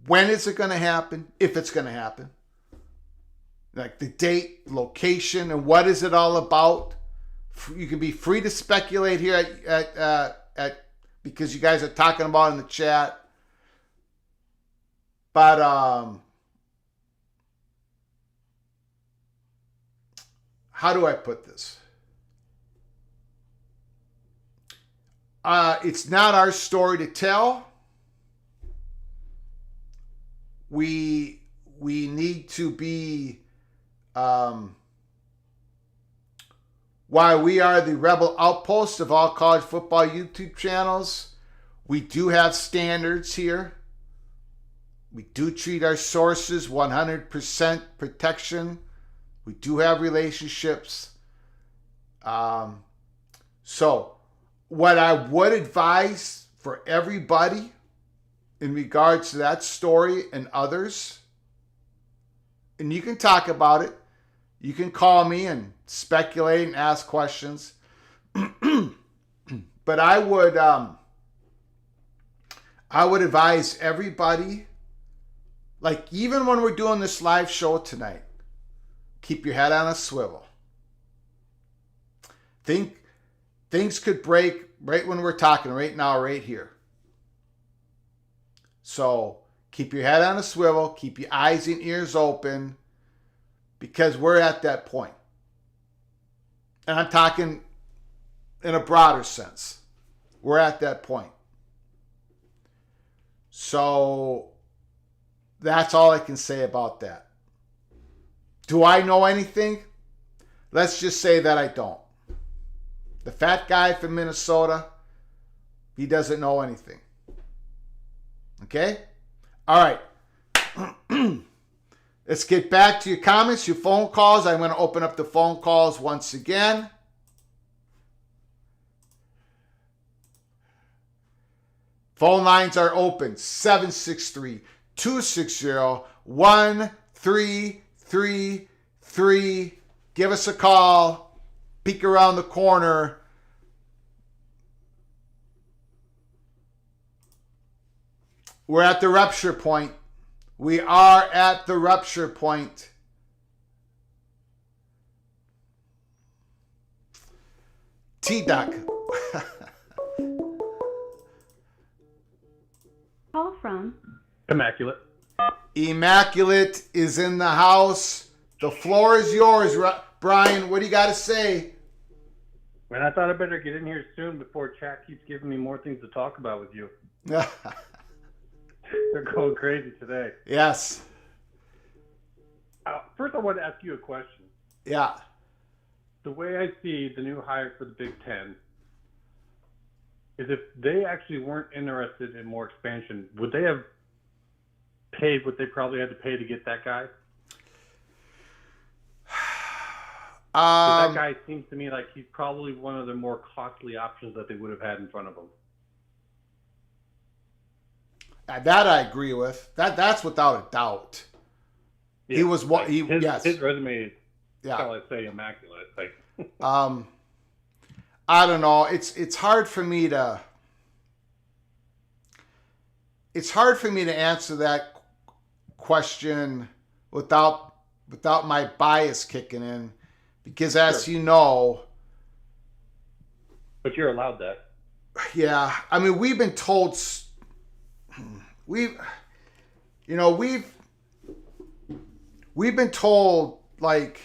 when is it going to happen? If it's going to happen. Like the date, location, and what is it all about? You can be free to speculate here at because you guys are talking about it in the chat. But how do I put this? It's not our story to tell. We need to be, while we are the rebel outpost of all college football YouTube channels, we do have standards here. We do treat our sources 100% protection. We do have relationships. So what I would advise for everybody in regards to that story and others, and you can talk about it. You can call me and speculate and ask questions. But I would advise everybody, like even when we're doing this live show tonight, keep your head on a swivel. Things could break right when we're talking right now, right here. So keep your head on a swivel, keep your eyes and ears open, because we're at that point. And I'm talking in a broader sense. We're at that point. So that's all I can say about that. Do I know anything? Let's just say that I don't. The fat guy from Minnesota, he doesn't know anything. Okay? All right. Let's get back to your comments, your phone calls. I'm going to open up the phone calls once again. Phone lines are open. 763-260-1333. Give us a call. Peek around the corner. We're at the rupture point. We are at the rupture point. T-Duck. Call from Immaculate. Immaculate is in the house. The floor is yours, Brian. What do you got to say? Man, I thought I better get in here soon before chat keeps giving me more things to talk about with you. They're going crazy today. Yes. First, I want to ask you a question. Yeah. The way I see the new hire for the Big Ten is if they actually weren't interested in more expansion, would they have paid what they probably had to pay to get that guy? That guy seems to me like he's probably one of the more costly options that they would have had in front of them. That I agree with. That's without a doubt. Yeah, He was what he his resume is, yeah. shall I say, immaculate. Like, I don't know. It's hard for me to answer that question without my bias kicking in, because as you know, but you're allowed that. yeah. I mean, we've been told we've been told, like,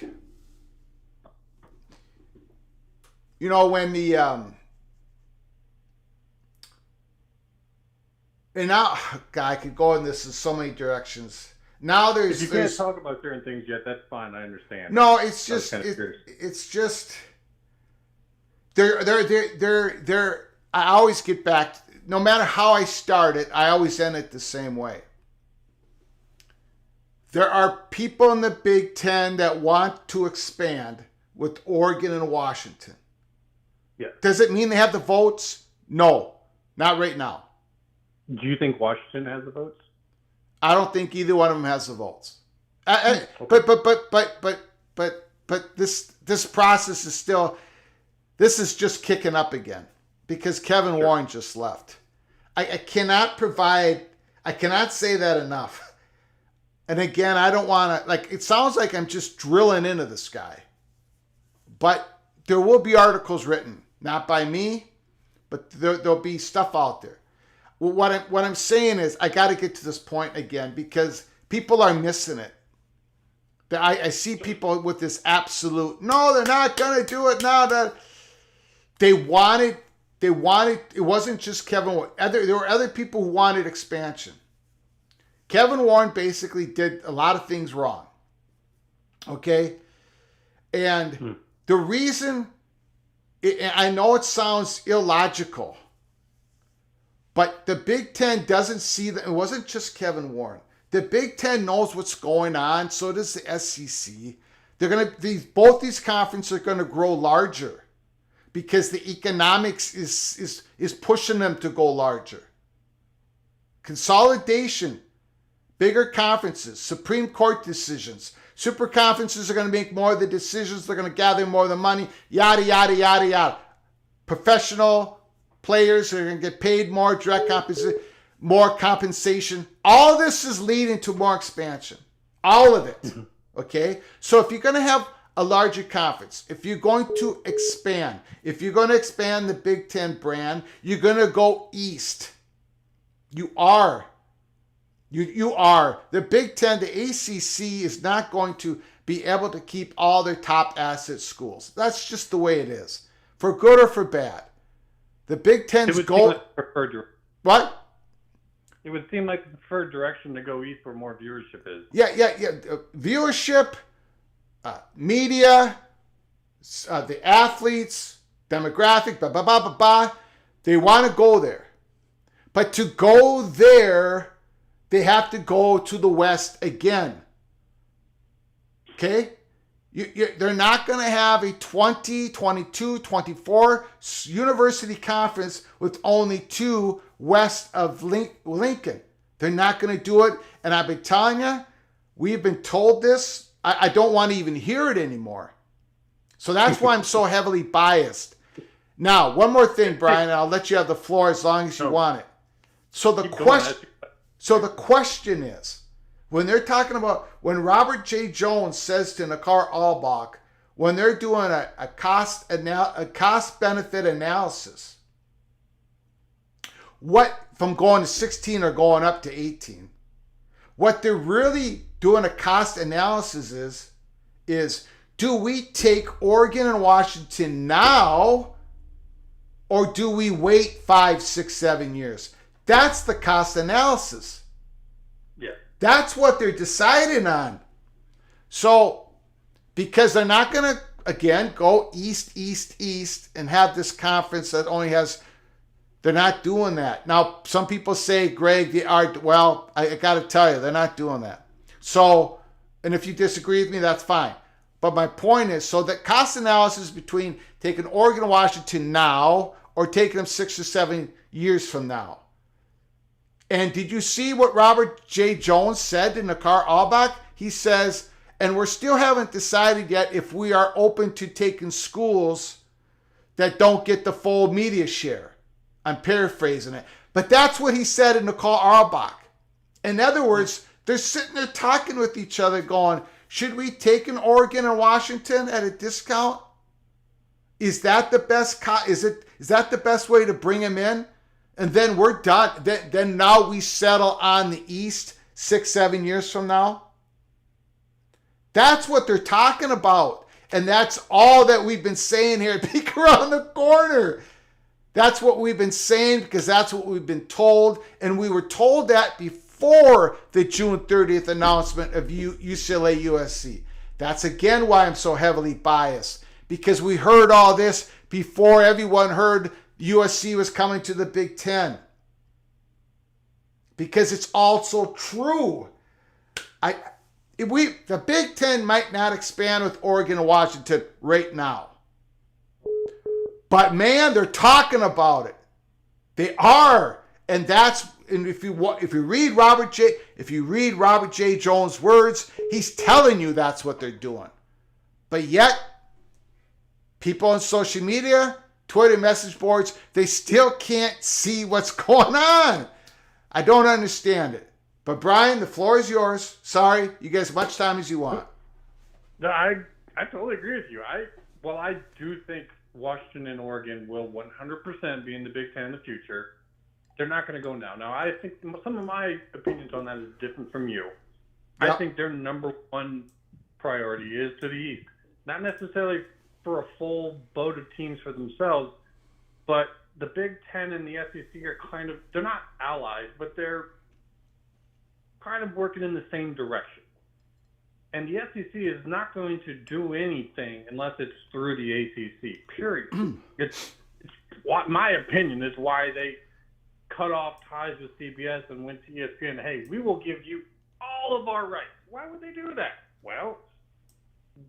when the and now, God, I could go in this in so many directions. Now If you can't talk about certain things yet, that's fine. I understand. No, it's just they're I always get back. No matter how I start it, I always end it the same way. There are people in the Big Ten that want to expand with Oregon and Washington. Yeah. Does it mean they have the votes? No, not right now. Do you think Washington has the votes? I don't think either one of them has the votes. Okay. But this process is still. This is just kicking up again because Kevin Warren just left. I cannot say that enough. And again, I don't want to, it sounds like I'm just drilling into this guy. But there will be articles written, not by me, but there'll be stuff out there. Well, what I'm saying is I got to get to this point again because people are missing it. I see people with this absolute, no, they're not going to do it now. That they wanted, it wasn't just Kevin Warren. There were other people who wanted expansion. Kevin Warren basically did a lot of things wrong. Okay? And the reason, I know it sounds illogical, but the Big Ten doesn't see that. It wasn't just Kevin Warren. The Big Ten knows what's going on. So does the SEC. Both these conferences are going to grow larger because the economics is pushing them to go larger. consolidation, bigger conferences, Supreme Court decisions. Super conferences are going to make more of the decisions. They're going to gather more of the money, yada, yada, yada, yada. Professional players are going to get paid more, direct compensation, more compensation. All this is leading to more expansion. All of it. Okay? So if you're going to have a larger conference, if you're going to expand, if you're going to expand the Big Ten brand, you're going to go east. You are. You are. The Big Ten, the ACC is not going to be able to keep all their top asset schools. That's just the way it is. For good or for bad. The Big Ten's goal... What? It would seem like the preferred direction to go east where more viewership is. Yeah. Viewership, media, the athletes, demographic, blah, blah, blah, blah, blah. They want to go there. But to go there, they have to go to the West again. Okay? They're not going to have a 20, 22, 24 university conference with only 2 west of Lincoln. They're not going to do it. And I've been telling you, we've been told this. I don't want to even hear it anymore. So that's why I'm so heavily biased. Now, one more thing, Brian, and I'll let you have the floor as long as you want it. So the question is, when they're talking about, when Robert J. Jones says to Nakar Albach, when they're doing a cost-benefit analysis, what from going to 16 or going up to 18, what they're really doing a cost analysis is do we take Oregon and Washington now, or do we wait 5, 6, 7 years? That's the cost analysis. Yeah. That's what they're deciding on. So, because they're not going to, again, go east, and have this conference that only has, they're not doing that. Now, some people say, Greg, they are, well, I got to tell you, they're not doing that. So, and if you disagree with me, that's fine. But my point is, so that cost analysis between taking Oregon and Washington now or taking them 6 or 7 years from now. And did you see what Robert J. Jones said in Nakar Albach? He says, and we still haven't decided yet if we are open to taking schools that don't get the full media share. I'm paraphrasing it. But that's what he said in Nakar Albach. In other words, they're sitting there talking with each other going, should we take an Oregon and Washington at a discount? Is that the best? Is that the best way to bring them in? And then we're done. Then now we settle on the East 6, 7 years from now. That's what they're talking about. And that's all that we've been saying here at Peek Around the Corner. That's what we've been saying because that's what we've been told. And we were told that before the June 30th announcement of UCLA USC. That's again why I'm so heavily biased. Because we heard all this before everyone heard USC was coming to the Big Ten. Because it's also true. The Big Ten might not expand with Oregon and Washington right now. But man, they're talking about it. They are. And if you read Robert J. Jones' words, he's telling you that's what they're doing. But yet, people on social media, Twitter message boards, they still can't see what's going on. I don't understand it. But Brian, the floor is yours. Sorry, you get as much time as you want. No, I totally agree with you. I do think Washington and Oregon will 100% be in the Big Ten in the future. They're not going to go now. Now, I think some of my opinions on that is different from you. Yep. I think their number one priority is to the East. Not necessarily for a full boat of teams for themselves, but the Big Ten and the SEC are they're not allies, but they're kind of working in the same direction. And the SEC is not going to do anything unless it's through the ACC, period. It's my opinion is why they cut off ties with CBS and went to ESPN. Hey, we will give you all of our rights. Why would they do that? Well,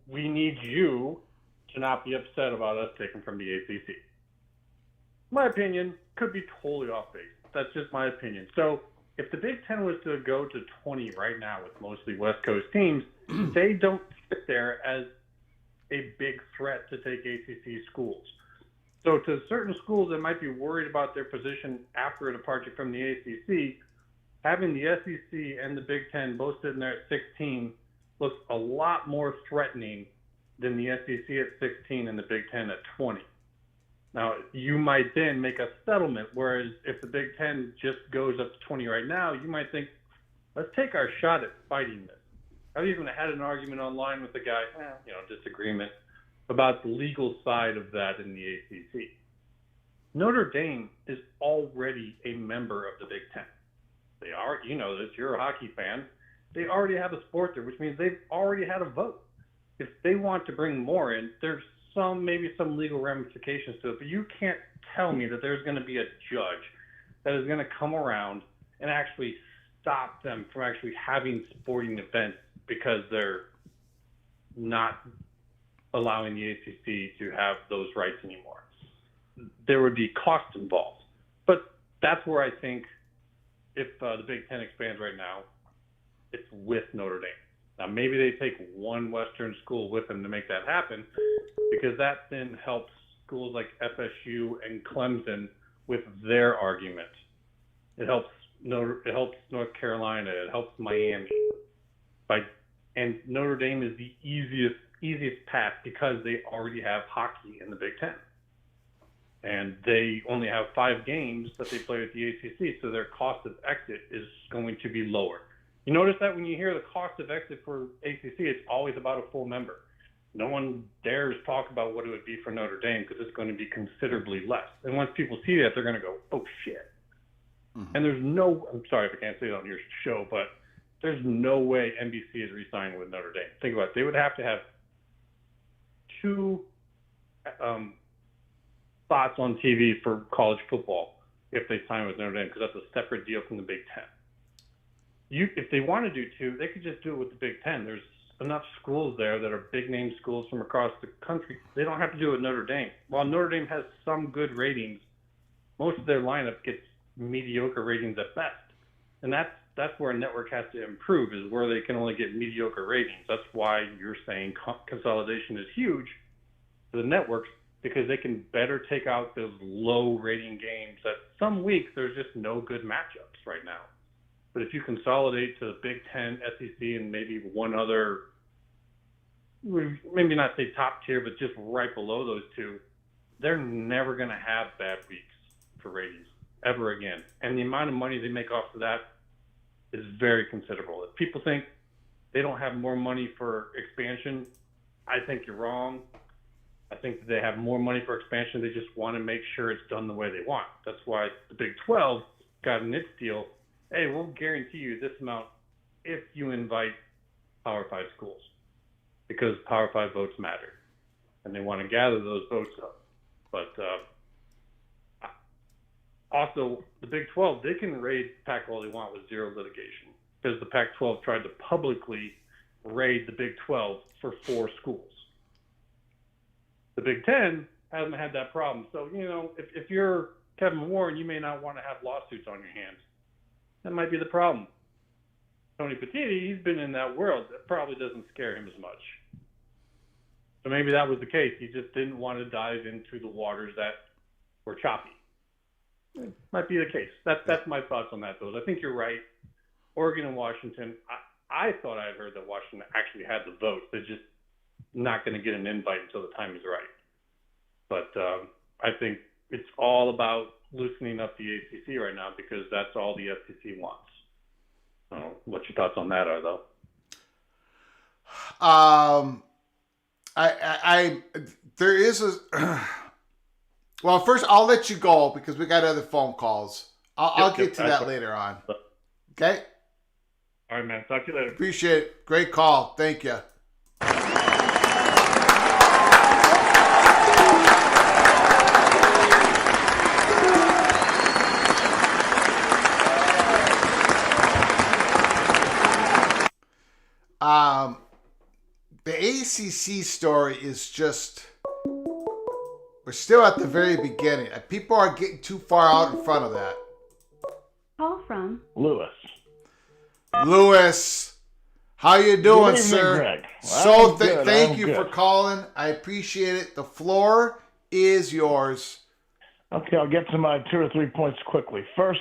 we need you to not be upset about us taking from the ACC. My opinion could be totally off base. That's just my opinion. So if the Big Ten was to go to 20 right now with mostly West Coast teams, they don't sit there as a big threat to take ACC schools. So to certain schools that might be worried about their position after a departure from the ACC, having the SEC and the Big Ten both sitting there at 16 looks a lot more threatening than the SEC at 16 and the Big Ten at 20. Now, you might then make a settlement, whereas if the Big Ten just goes up to 20 right now, you might think, let's take our shot at fighting this. I've even had an argument online with the guy, disagreement, about the legal side of that in the ACC. Notre Dame is already a member of the Big Ten. They are, you know this, you're a hockey fan. They already have a sport there, which means they've already had a vote. If they want to bring more in, there's maybe some legal ramifications to it, but you can't tell me that there's going to be a judge that is going to come around and actually stop them from actually having sporting events because they're not allowing the ACC to have those rights anymore. There would be cost involved. But that's where I think if the Big Ten expands right now, it's with Notre Dame. Now, maybe they take one Western school with them to make that happen, because that then helps schools like FSU and Clemson with their argument. It helps North Carolina. It helps Miami. And Notre Dame is the easiest path because they already have hockey in the Big Ten. And they only have 5 games that they play with the ACC, so their cost of exit is going to be lower. You notice that when you hear the cost of exit for ACC, it's always about a full member. No one dares talk about what it would be for Notre Dame because it's going to be considerably less. And once people see that, they're going to go, oh, shit. Mm-hmm. And I'm sorry if I can't say it on your show, but there's no way NBC is re-signing with Notre Dame. Think about it. They would have to have 2 spots on TV for college football if they sign with Notre Dame, because that's a separate deal from the Big Ten. If they want to do 2, they could just do it with the Big Ten. There's enough schools there that are big-name schools from across the country. They don't have to do it with Notre Dame. While Notre Dame has some good ratings, most of their lineup gets mediocre ratings at best. And that's where a network has to improve, is where they can only get mediocre ratings. That's why you're saying consolidation is huge for the networks, because they can better take out those low-rating games that some weeks there's just no good matchups right now. But if you consolidate to the Big Ten, SEC, and maybe one other, maybe not say top tier, but just right below those 2, they're never going to have bad weeks for ratings ever again. And the amount of money they make off of that is very considerable. If people think they don't have more money for expansion, I think you're wrong. I think that they have more money for expansion. They just want to make sure it's done the way they want. That's why the Big 12 got in its deal. Hey, we'll guarantee you this amount if you invite Power 5 schools, because Power 5 votes matter, and they want to gather those votes up. But also, the Big 12, they can raid Pac all they want with zero litigation, because the Pac-12 tried to publicly raid the Big 12 for 4 schools. The Big 10 hasn't had that problem. So, if you're Kevin Warren, you may not want to have lawsuits on your hands. That might be the problem. Tony Petitti, he's been in that world. That probably doesn't scare him as much. So maybe that was the case. He just didn't want to dive into the waters that were choppy. It might be the case. That's my thoughts on that, though. I think you're right. Oregon and Washington, I thought I had heard that Washington actually had the votes. They're just not going to get an invite until the time is right. But I think it's all about loosening up the ACC right now, because that's all the FCC wants. I don't know what your thoughts on that are, though. There is a. Well, first I'll let you go because we got other phone calls. I'll get to that later on. Okay. All right, man. Talk to you later. Appreciate it. Great call. Thank you. The ACC story is just, we're still at the very beginning. People are getting too far out in front of that. Call from Lewis. Lewis. How you doing, Good evening, sir? Greg. So I'm good. thank I'm you good. for calling. I appreciate it. The floor is yours. Okay, I'll get to my 2 or 3 points quickly. First,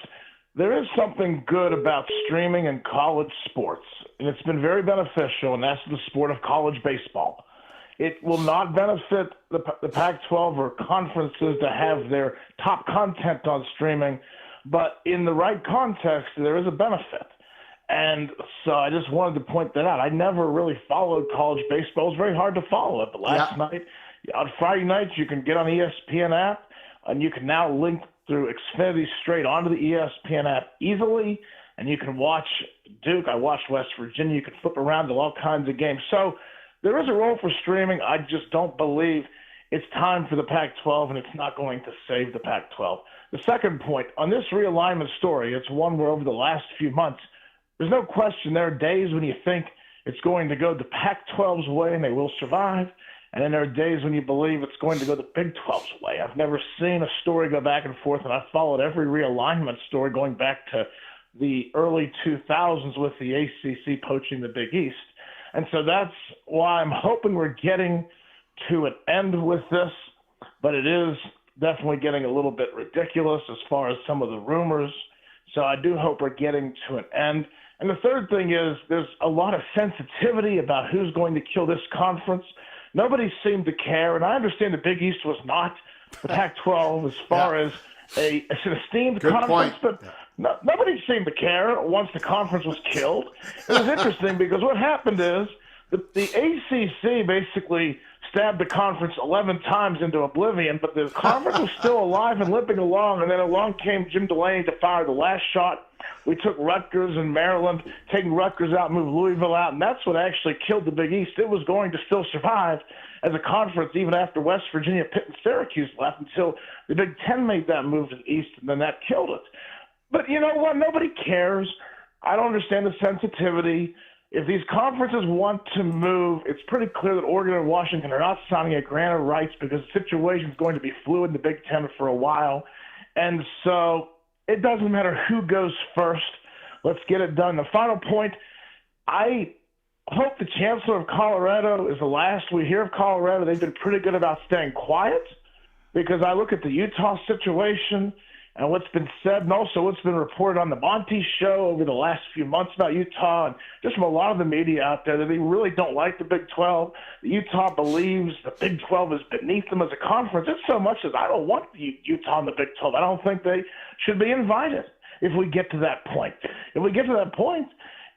there is something good about streaming in college sports, and it's been very beneficial, and that's the sport of college baseball. It will not benefit the Pac-12 or conferences to have their top content on streaming, but in the right context, there is a benefit. And so I just wanted to point that out. I never really followed college baseball. It was very hard to follow it. But last night, on Friday nights, you can get on the ESPN app, and you can now link through Xfinity straight onto the ESPN app easily, and you can watch Duke. I watched West Virginia. You can flip around to all kinds of games. So there is a role for streaming. I just don't believe it's time for the Pac-12, and it's not going to save the Pac-12. The second point, on this realignment story, it's one where over the last few months, there's no question there are days when you think it's going to go the Pac-12's way and they will survive, and then there are days when you believe it's going to go the Big 12's way. I've never seen a story go back and forth, and I've followed every realignment story going back to the early 2000s with the ACC poaching the Big East. And so that's why I'm hoping we're getting to an end with this, but it is definitely getting a little bit ridiculous as far as some of the rumors. So I do hope we're getting to an end. And the third thing is there's a lot of sensitivity about who's going to kill this conference. Nobody seemed to care, and I understand the Big East was not the Pac-12 as far as it's an esteemed Good conference, point. but nobody seemed to care once the conference was killed. It was interesting because what happened is the ACC basically stabbed the conference 11 times into oblivion, but the conference was still alive and limping along, and then along came Jim Delaney to fire the last shot. We took Rutgers and Maryland, taking Rutgers out, moved Louisville out, and that's what actually killed the Big East. It was going to still survive as a conference even after West Virginia, Pitt, and Syracuse left until the Big Ten made that move to the East, and then that killed it. But you know what? Nobody cares. I don't understand the sensitivity. If these conferences want to move, it's pretty clear that Oregon and Washington are not signing a grant of rights because the situation is going to be fluid in the Big Ten for a while. And so it doesn't matter who goes first. Let's get it done. The final point, I hope the Chancellor of Colorado is the last we hear of Colorado. They've been pretty good about staying quiet because I look at the Utah situation and what's been said, and also what's been reported on the Monty show over the last few months about Utah, and just from a lot of the media out there, that they really don't like the Big 12. Utah believes the Big 12 is beneath them as a conference. It's so much that I don't want Utah in the Big 12. I don't think they should be invited if we get to that point. If we get to that point,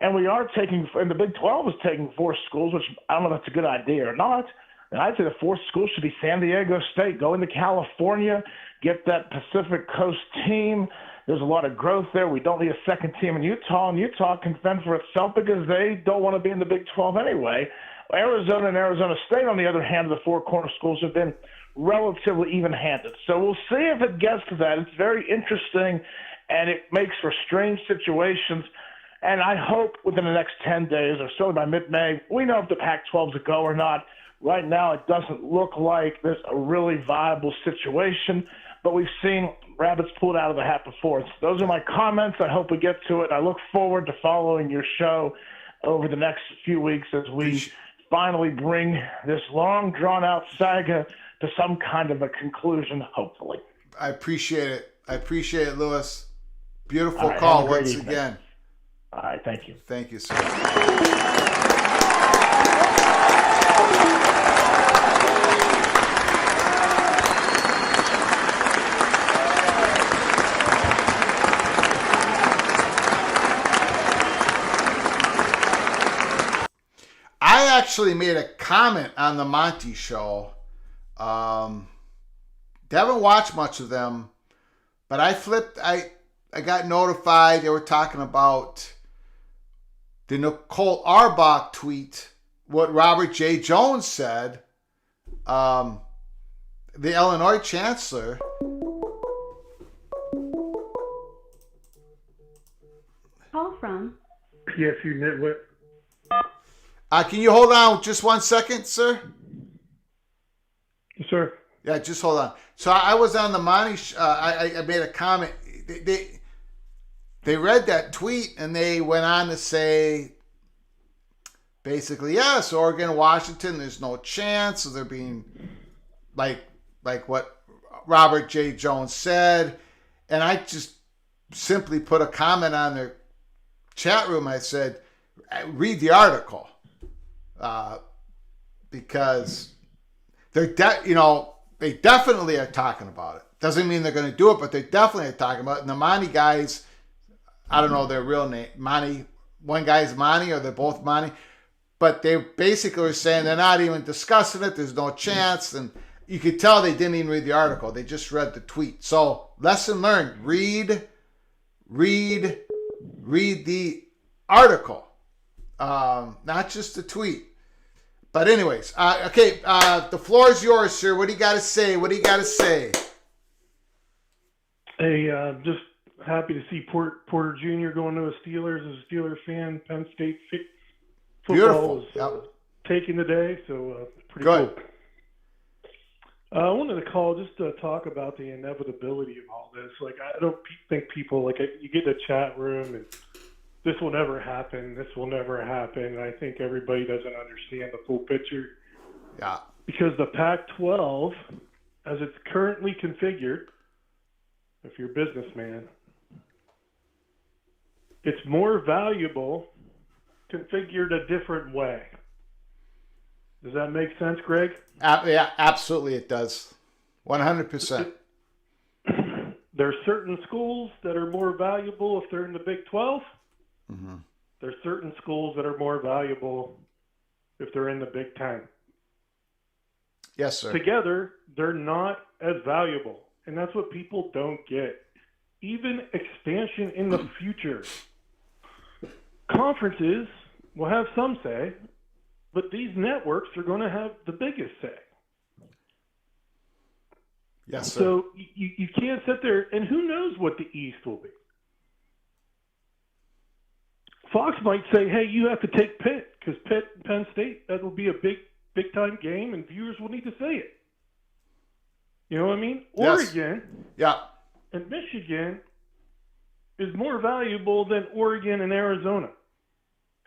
and we are taking, and the Big 12 is taking 4 schools, which I don't know if that's a good idea or not, and I'd say the 4th school should be San Diego State. Go into California, get that Pacific Coast team. There's a lot of growth there. We don't need a second team in Utah, and Utah can fend for itself because they don't want to be in the Big 12 anyway. Arizona and Arizona State, on the other hand, the 4 corner schools have been relatively even-handed. So we'll see if it gets to that. It's very interesting, and it makes for strange situations. And I hope within the next 10 days, or certainly by mid-May, we know if the Pac-12 is a go or not. Right now, it doesn't look like there's a really viable situation, but we've seen rabbits pulled out of the hat before. So those are my comments. I hope we get to it. I look forward to following your show over the next few weeks as we finally bring this long, drawn-out saga to some kind of a conclusion, hopefully. I appreciate it. I appreciate it, Lewis. Beautiful All right, call have a great once evening. again. All right, thank you. Thank you, sir. I actually made a comment on the Monty show. Haven't watched much of them, but I got notified they were talking about the Nicole Auerbach tweet, what Robert J. Jones said, the Illinois chancellor. Call from PSU nitwit. Can you hold on just 1 second, sir? Yes, sir. Yeah, just hold on. So I was on the Monty. I made a comment. they read that tweet and they went on to say, basically, yes, Oregon, Washington, there's no chance. So they're being like what Robert J. Jones said. And I just simply put a comment on their chat room. I said, read the article. Because they definitely are talking about it. Doesn't mean they're going to do it, but they definitely are talking about it. And the Monty guys, I don't know their real name. Monty, one guy's Monty, or they're both Monty. But they basically were saying they're not even discussing it. There's no chance. And you could tell they didn't even read the article. They just read the tweet. So lesson learned. Read the article. Not just the tweet. But anyways, okay, the floor is yours, sir. What do you got to say? Hey, just happy to see Porter Jr. going to the Steelers as a Steelers fan. Penn State football is taking the day, so pretty good. Cool. I wanted to call just to talk about the inevitability of all this. Like, I don't think people, like, you get in a chat room and this will never happen. This will never happen. I think everybody doesn't understand the full picture. Yeah. Because the Pac-12, as it's currently configured, if you're a businessman, it's more valuable configured a different way. Does that make sense, Greg? Yeah, absolutely it does. 100%. There are certain schools that are more valuable if they're in the Big 12. Mm-hmm. There's certain schools that are more valuable if they're in the Big 10. Yes, sir. Together, they're not as valuable. And that's what people don't get. Even expansion in the future. Conferences will have some say, but these networks are going to have the biggest say. Yes, sir. So you can't sit there, and who knows what the East will be. Fox might say, hey, you have to take Pitt, because Pitt and Penn State, that will be a big-time game, and viewers will need to see it. You know what I mean? Yes. Oregon and Michigan is more valuable than Oregon and Arizona.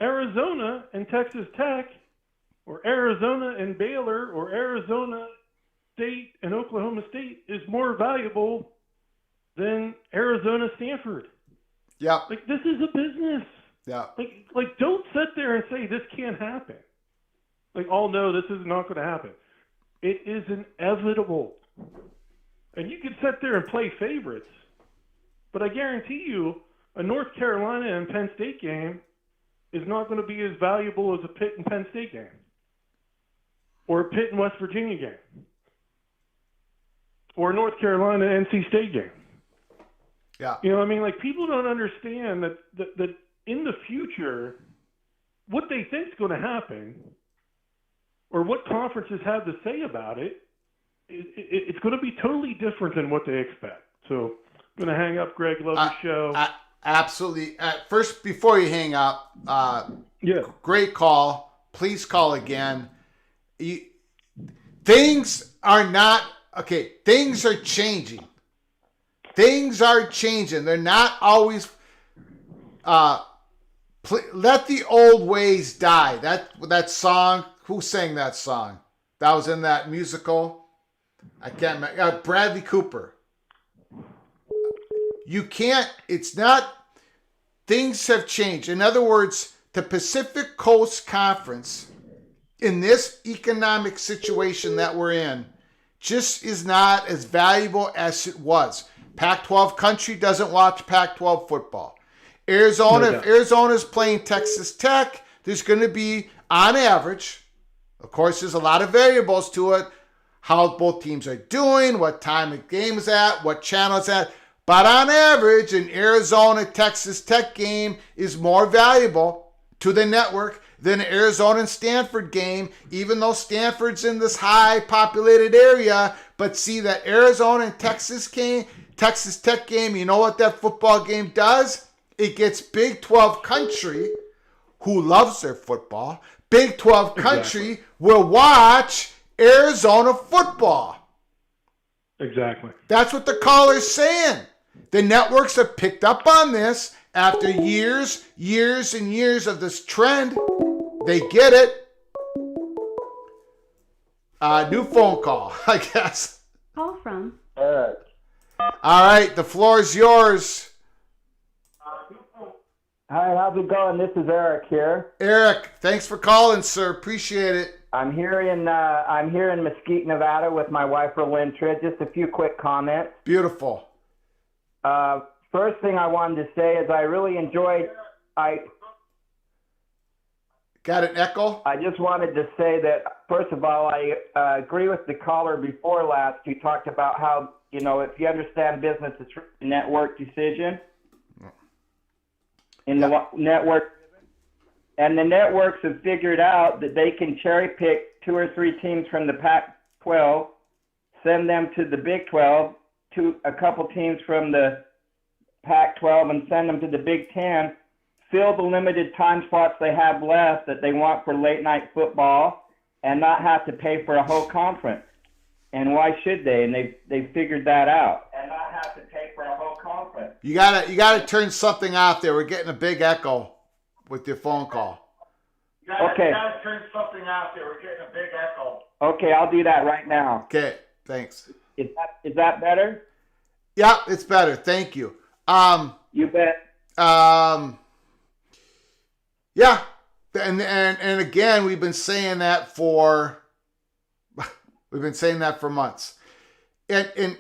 Arizona and Texas Tech, or Arizona and Baylor, or Arizona State and Oklahoma State is more valuable than Arizona Stanford. Yeah. Like, this is a business. Yeah. Like, don't sit there and say this can't happen. Like, oh no, this is not going to happen. It is inevitable. And you can sit there and play favorites, but I guarantee you a North Carolina and Penn State game is not going to be as valuable as a Pitt and Penn State game, or a Pitt and West Virginia game, or a North Carolina NC State game. Yeah. You know what I mean? Like, people don't understand that in the future, what they think is going to happen, or what conferences have to say about it, it's going to be totally different than what they expect. So I'm going to hang up, Greg. Love your show. Absolutely. First, before you hang up, great call. Please call again. Things are not, okay, things are changing. Things are changing. They're not always, let the old ways die. That song, who sang that song? That was in that musical. I can't remember. Bradley Cooper. You can't, it's not, things have changed. In other words, the Pacific Coast Conference, in this economic situation that we're in, just is not as valuable as it was. Pac-12 country doesn't watch Pac-12 football. Arizona, if Arizona's playing Texas Tech, there's going to be, on average, of course, there's a lot of variables to it, how both teams are doing, what time the game is at, what channel it's at. But on average, an Arizona-Texas Tech game is more valuable to the network than an Arizona and Stanford game, even though Stanford's in this high-populated area. But see, that Arizona and Texas Tech game, you know what that football game does? It gets Big 12 country, who loves their football, Big 12 country will watch Arizona football. Exactly. That's what the caller's saying. The networks have picked up on this. After years and years of this trend, they get it. New phone call, I guess. Call from Eric. All right, the floor is yours. Hi, how's it going? This is Eric here. Eric, thanks for calling, sir. Appreciate it. I'm here in Mesquite, Nevada, with my wife, Rolyn Tritt. Just a few quick comments. Beautiful. First thing I wanted to say is I really enjoyed. Got an echo? I just wanted to say that first of all, I agree with the caller before last who talked about how if you understand business, it's a network decision. In the network, and the networks have figured out that they can cherry pick 2 or 3 teams from the Pac-12, send them to the Big 12, to a couple teams from the Pac-12, and send them to the Big 10, fill the limited time slots they have left that they want for late night football, and not have to pay for a whole conference. And why should they? And they figured that out. And not have to pay for a whole conference. You gotta turn something off there. We're getting a big echo with your phone call. Okay. You gotta turn something off there. We're getting a big echo. Okay, I'll do that right now. Okay, thanks. Is that better? Yeah, it's better. Thank you. You bet. Yeah, and again, we've been saying that for months, and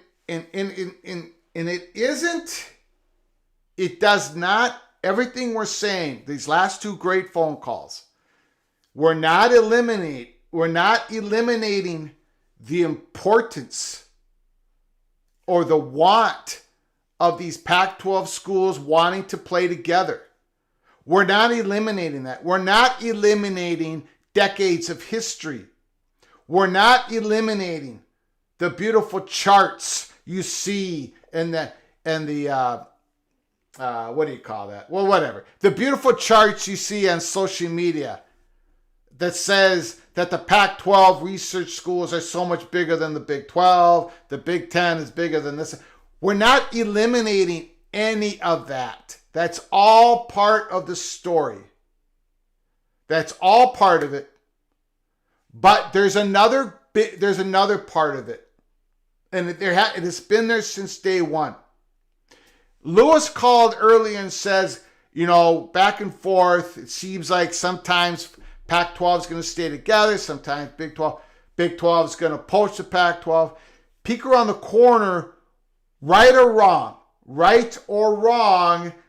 it does not. Everything we're saying, these last 2 great phone calls, we're not eliminating the importance or the want of these Pac-12 schools wanting to play together. We're not eliminating that. We're not eliminating decades of history. We're not eliminating the beautiful charts you see in the what do you call that? Well, whatever. The beautiful charts you see on social media that says that the Pac-12 research schools are so much bigger than the Big 12. The Big 10 is bigger than this. We're not eliminating any of that. That's all part of the story. That's all part of it. But there's another part of it. And it has been there since day one. Lewis called earlier and says, back and forth, it seems like sometimes Pac-12 is going to stay together, sometimes Big 12 is going to poach the Pac-12. Peek around the corner, right or wrong,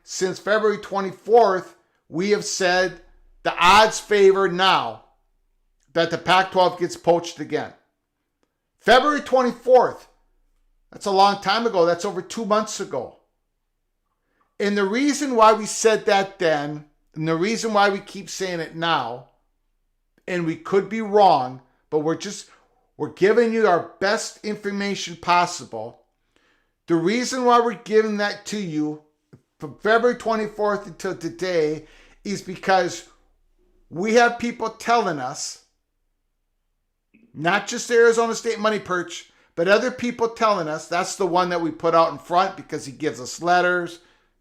since February 24th, we have said the odds favor now that the Pac-12 gets poached again. February 24th, that's a long time ago. That's over 2 months ago. And the reason why we said that then, and the reason why we keep saying it now, and we could be wrong, but we're giving you our best information possible. The reason why we're giving that to you from February 24th until today is because we have people telling us, not just the Arizona State Money Perch, but other people telling us, that's the one that we put out in front because he gives us letters,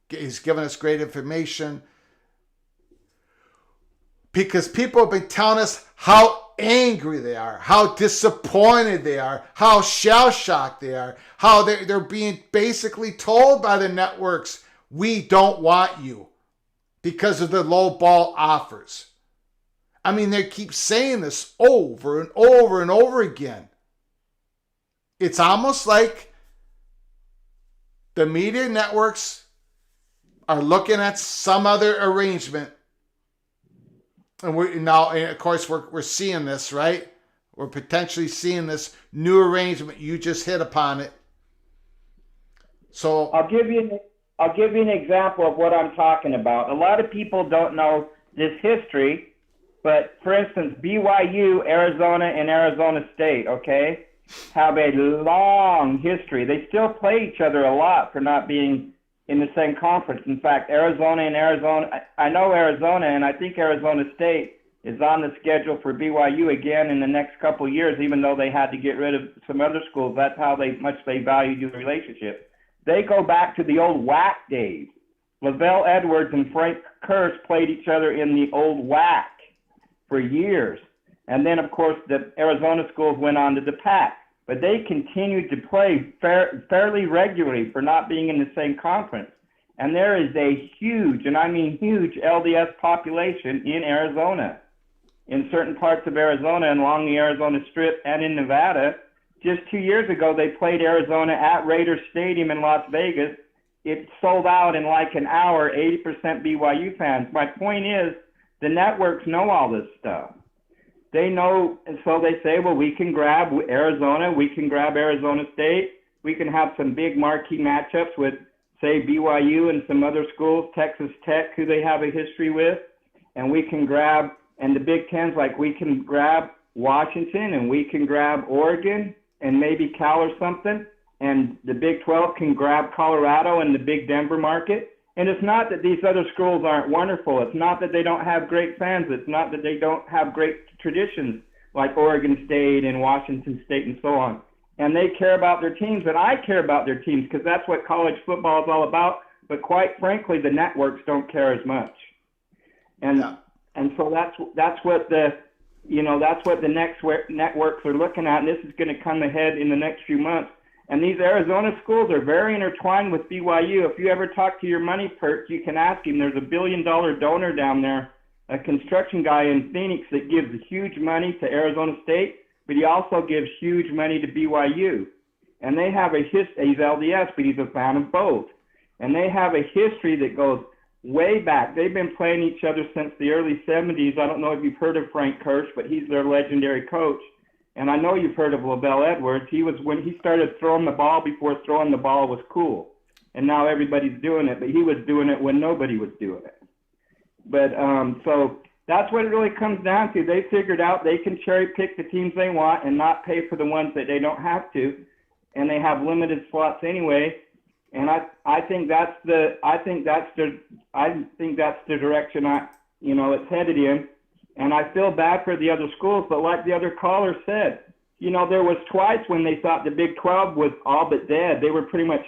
he's giving us great information. Because people have been telling us how angry they are, how disappointed they are, how shell-shocked they are, how they're being basically told by the networks, we don't want you because of the low ball offers. I mean, they keep saying this over and over and over again. It's almost like the media networks are looking at some other arrangement. And of course, we're seeing this, right? We're potentially seeing this new arrangement. You just hit upon it. So I'll give you an example of what I'm talking about. A lot of people don't know this history, but for instance, BYU, Arizona, and Arizona State, okay, have a long history. They still play each other a lot for not being in the same conference. In fact, Arizona, I know Arizona, and I think Arizona State is on the schedule for BYU again in the next couple of years, even though they had to get rid of some other schools. That's how much they value the relationship. They go back to the old WAC days, Lavelle Edwards and Frank Kirsch played each other in the old WAC for years. And then, of course, the Arizona schools went on to the PAC. But they continued to play fairly regularly for not being in the same conference. And there is a huge, and I mean huge, LDS population in Arizona. In certain parts of Arizona and along the Arizona Strip and in Nevada. Just 2 years ago, they played Arizona at Raiders Stadium in Las Vegas. It sold out in like an hour, 80% BYU fans. My point is, the networks know all this stuff. They know, and so they say, well, we can grab Arizona, we can grab Arizona State, we can have some big marquee matchups with, say, BYU and some other schools, Texas Tech, who they have a history with, and we can grab, and the Big Ten's like, we can grab Washington and we can grab Oregon and maybe Cal or something, and the Big 12 can grab Colorado and the big Denver market. And it's not that these other schools aren't wonderful. It's not that they don't have great fans. It's not that they don't have great traditions like Oregon State and Washington State and so on. And they care about their teams, and I care about their teams because that's what college football is all about. But quite frankly, the networks don't care as much. And so that's what the networks are looking at, and this is going to come ahead in the next few months. And these Arizona schools are very intertwined with BYU. If you ever talk to your money perch, you can ask him. There's $1 billion donor down there, a construction guy in Phoenix that gives huge money to Arizona State, but he also gives huge money to BYU. And they have a history. He's LDS, but he's a fan of both. And they have a history that goes way back. They've been playing each other since the early 70s. I don't know if you've heard of Frank Kirsch, but he's their legendary coach. And I know you've heard of Lavelle Edwards. He was when he started throwing the ball before throwing the ball was cool. And now everybody's doing it, but he was doing it when nobody was doing it. But so that's what it really comes down to. They figured out they can cherry pick the teams they want and not pay for the ones that they don't have to. And they have limited slots anyway. And I think that's the direction it's headed in. And I feel bad for the other schools, but like the other caller said, there was twice when they thought the Big 12 was all but dead. They were pretty much,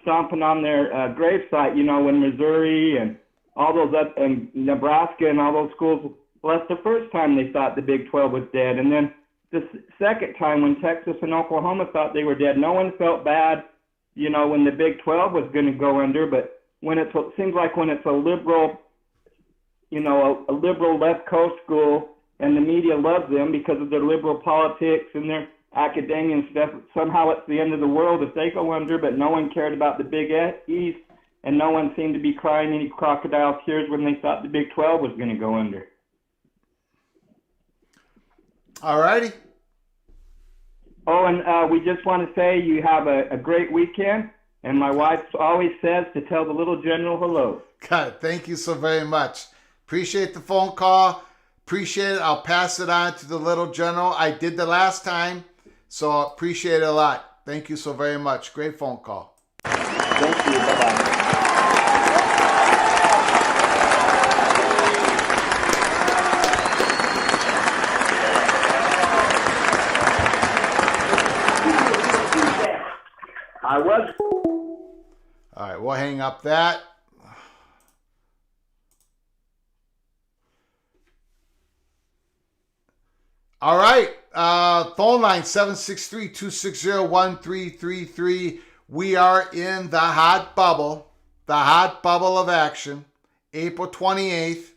stomping on their gravesite, when Missouri and all those and Nebraska and all those schools. Well, that's the first time they thought the Big 12 was dead. And then the second time when Texas and Oklahoma thought they were dead, no one felt bad, when the Big 12 was going to go under. But when it seems like when it's a liberal, a liberal left coast school and the media loves them because of their liberal politics and their academia and stuff, somehow it's the end of the world if they go under, but no one cared about the Big East and no one seemed to be crying any crocodile tears when they thought the Big 12 was going to go under. All righty. Oh, and we just want to say you have a great weekend, and my wife always says to tell the little general hello. God, thank you so very much. Appreciate the phone call. Appreciate it. I'll pass it on to the little general. I did the last time, so appreciate it a lot. Thank you so very much. Great phone call. Thank you. Bye-bye. I was. All right, we'll hang up that. All right, phone line 763-260-1333. We are in the hot bubble of action, April 28th.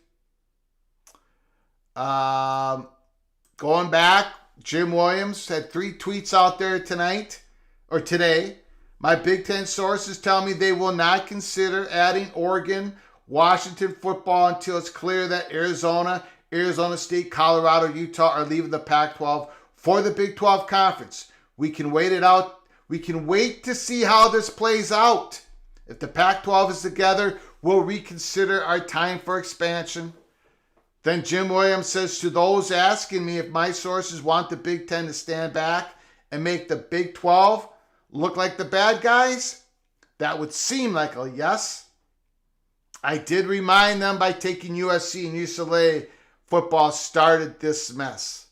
Going back, Jim Williams had 3 tweets out there today. My Big Ten sources tell me they will not consider adding Oregon, Washington football until it's clear that Arizona State, Colorado, Utah are leaving the Pac-12 for the Big 12 Conference. We can wait it out. We can wait to see how this plays out. If the Pac-12 is together, we'll reconsider our time for expansion. Then Jim Williams says to those asking me if my sources want the Big Ten to stand back and make the Big 12 look like the bad guys, that would seem like a yes. I did remind them by taking USC and UCLA football started this mess.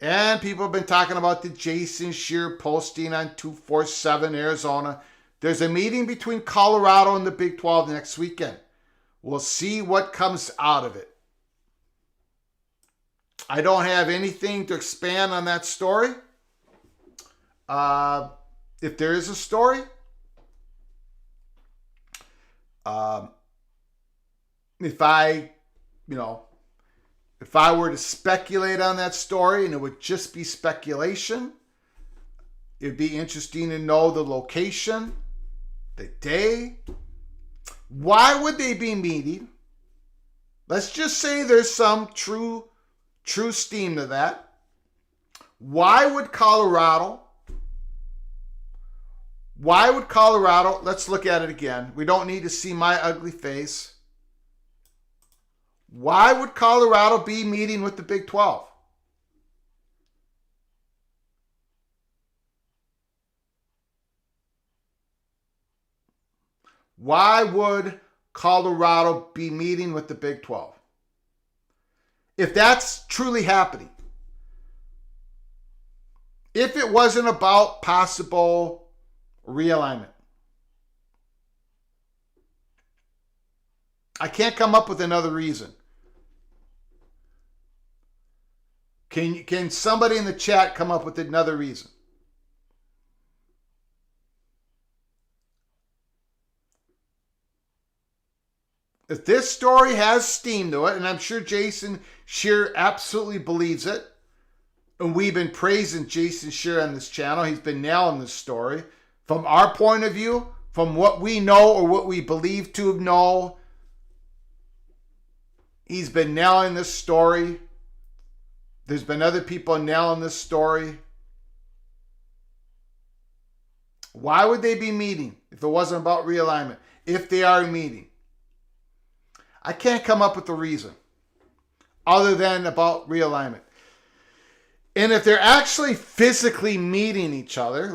And people have been talking about the Jason Shear posting on 247 Arizona There's a meeting between Colorado and the Big 12 next weekend. We'll see what comes out of it. I don't have anything to expand on that story. If there is a story, if I were to speculate on that story, and it would just be speculation, it'd be interesting to know the location, the day. Why would they be meeting? Let's just say there's some true steam to that. Why would Colorado, let's look at it again. We don't need to see my ugly face. Why would Colorado be meeting with the Big 12? Why would Colorado be meeting with the Big 12? If that's truly happening. If it wasn't about possible realignment. I can't come up with another reason. Can somebody in the chat come up with another reason? If this story has steam to it, and I'm sure Jason Scheer absolutely believes it, and we've been praising Jason Scheer on this channel, he's been nailing this story. From our point of view, from what we know or what we believe to know, he's been nailing this story. There's been other people nailing this story. Why would they be meeting if it wasn't about realignment? If they are meeting. I can't come up with a reason other than about realignment. And if they're actually physically meeting each other,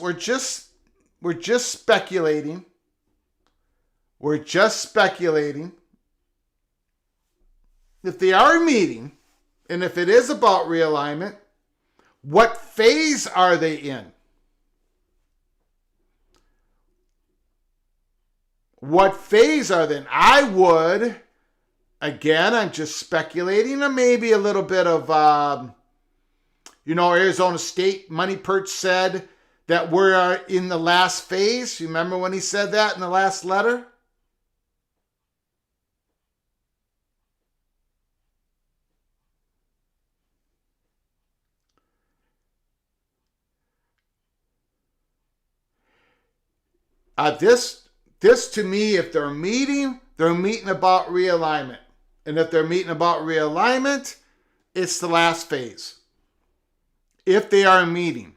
we're just speculating. We're just speculating. If they are meeting, and if it is about realignment, what phase are they in? What phase are they in? I would, again, I'm just speculating, and maybe a little bit of, Arizona State, Money Perch said that we're in the last phase. You remember when he said that in the last letter? This to me, if they're meeting about realignment. And if they're meeting about realignment, it's the last phase. If they are meeting.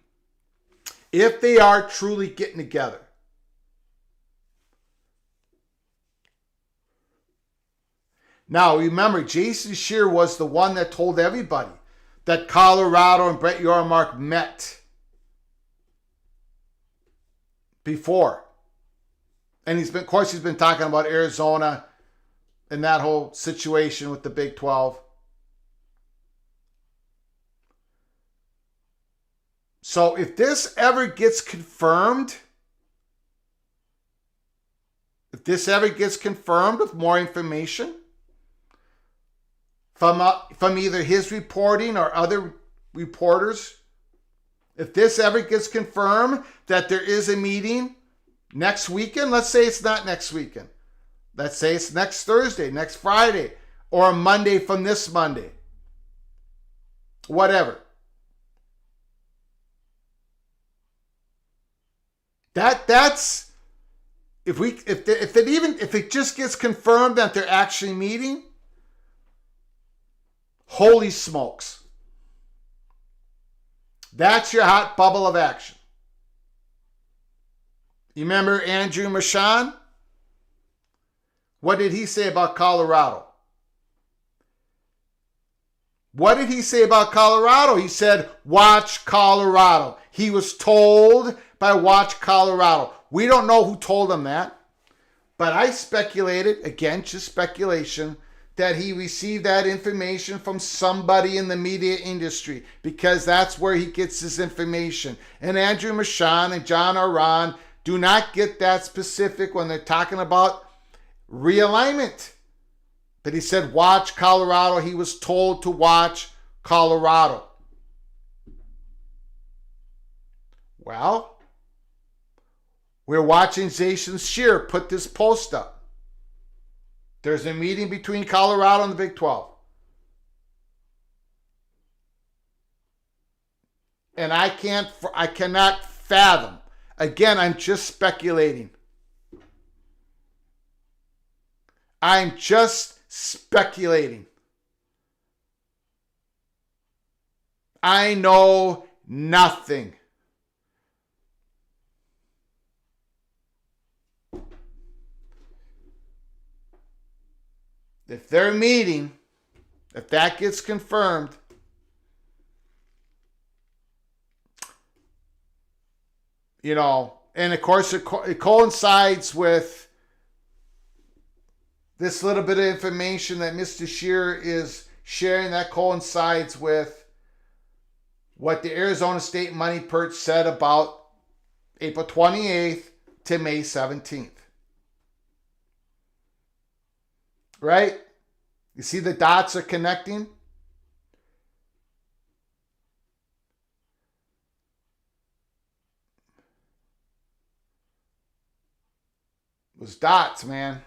If they are truly getting together. Now, remember, Jason Scheer was the one that told everybody that Colorado and Brett Yormark met before. And he's been talking about Arizona and that whole situation with the Big 12. So if this ever gets confirmed, with more information from either his reporting or other reporters, if this ever gets confirmed that there is a meeting next weekend, let's say it's not next weekend. Let's say it's next Thursday, next Friday, or a Monday from this Monday. Whatever. That's if it just gets confirmed that they're actually meeting, holy smokes. That's your hot bubble of action. You remember Andrew Michon? What did he say about Colorado? What did he say about Colorado? He said, watch Colorado. He was told by Watch Colorado. We don't know who told him that, but I speculated, again, just speculation, that he received that information from somebody in the media industry because that's where he gets his information. And Andrew Michon and John Aran do not get that specific when they're talking about realignment. But he said, watch Colorado. He was told to watch Colorado. Well, we're watching Jason Scheer put this post up. There's a meeting between Colorado and the Big 12. And I cannot fathom. Again, I'm just speculating. I'm just speculating. I know nothing. If they're meeting, if that gets confirmed, you know, and of course it coincides with this little bit of information that Mr. Scheer is sharing, that coincides with what the Arizona State Money Perch said about April 28th to May 17th. Right? You see the dots are connecting? Those dots, man.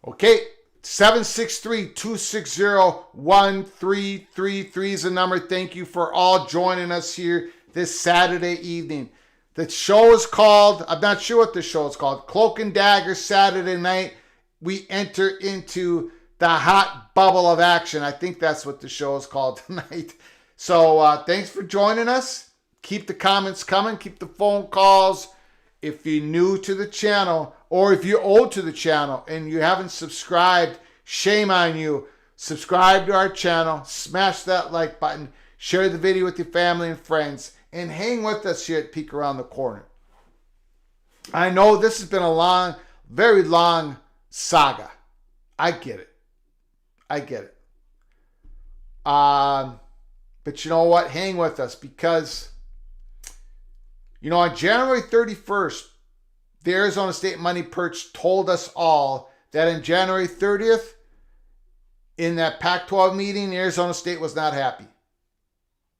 Okay, 763-260-1333 is the number. Thank you for all joining us here this Saturday evening. The show is called, I'm not sure what the show is called, Cloak and Dagger Saturday Night. We enter into the hot bubble of action. I think that's what the show is called tonight. So thanks for joining us. Keep the comments coming. Keep the phone calls. If you're new to the channel, or if you're old to the channel and you haven't subscribed, shame on you. Subscribe to our channel. Smash that like button. Share the video with your family and friends. And hang with us here at Peek Around the Corner. I know this has been a long, very long saga. I get it. But you know what? Hang with us because, you know, on January 31st, the Arizona State Money Perch told us all that on January 30th, in that Pac-12 meeting, Arizona State was not happy.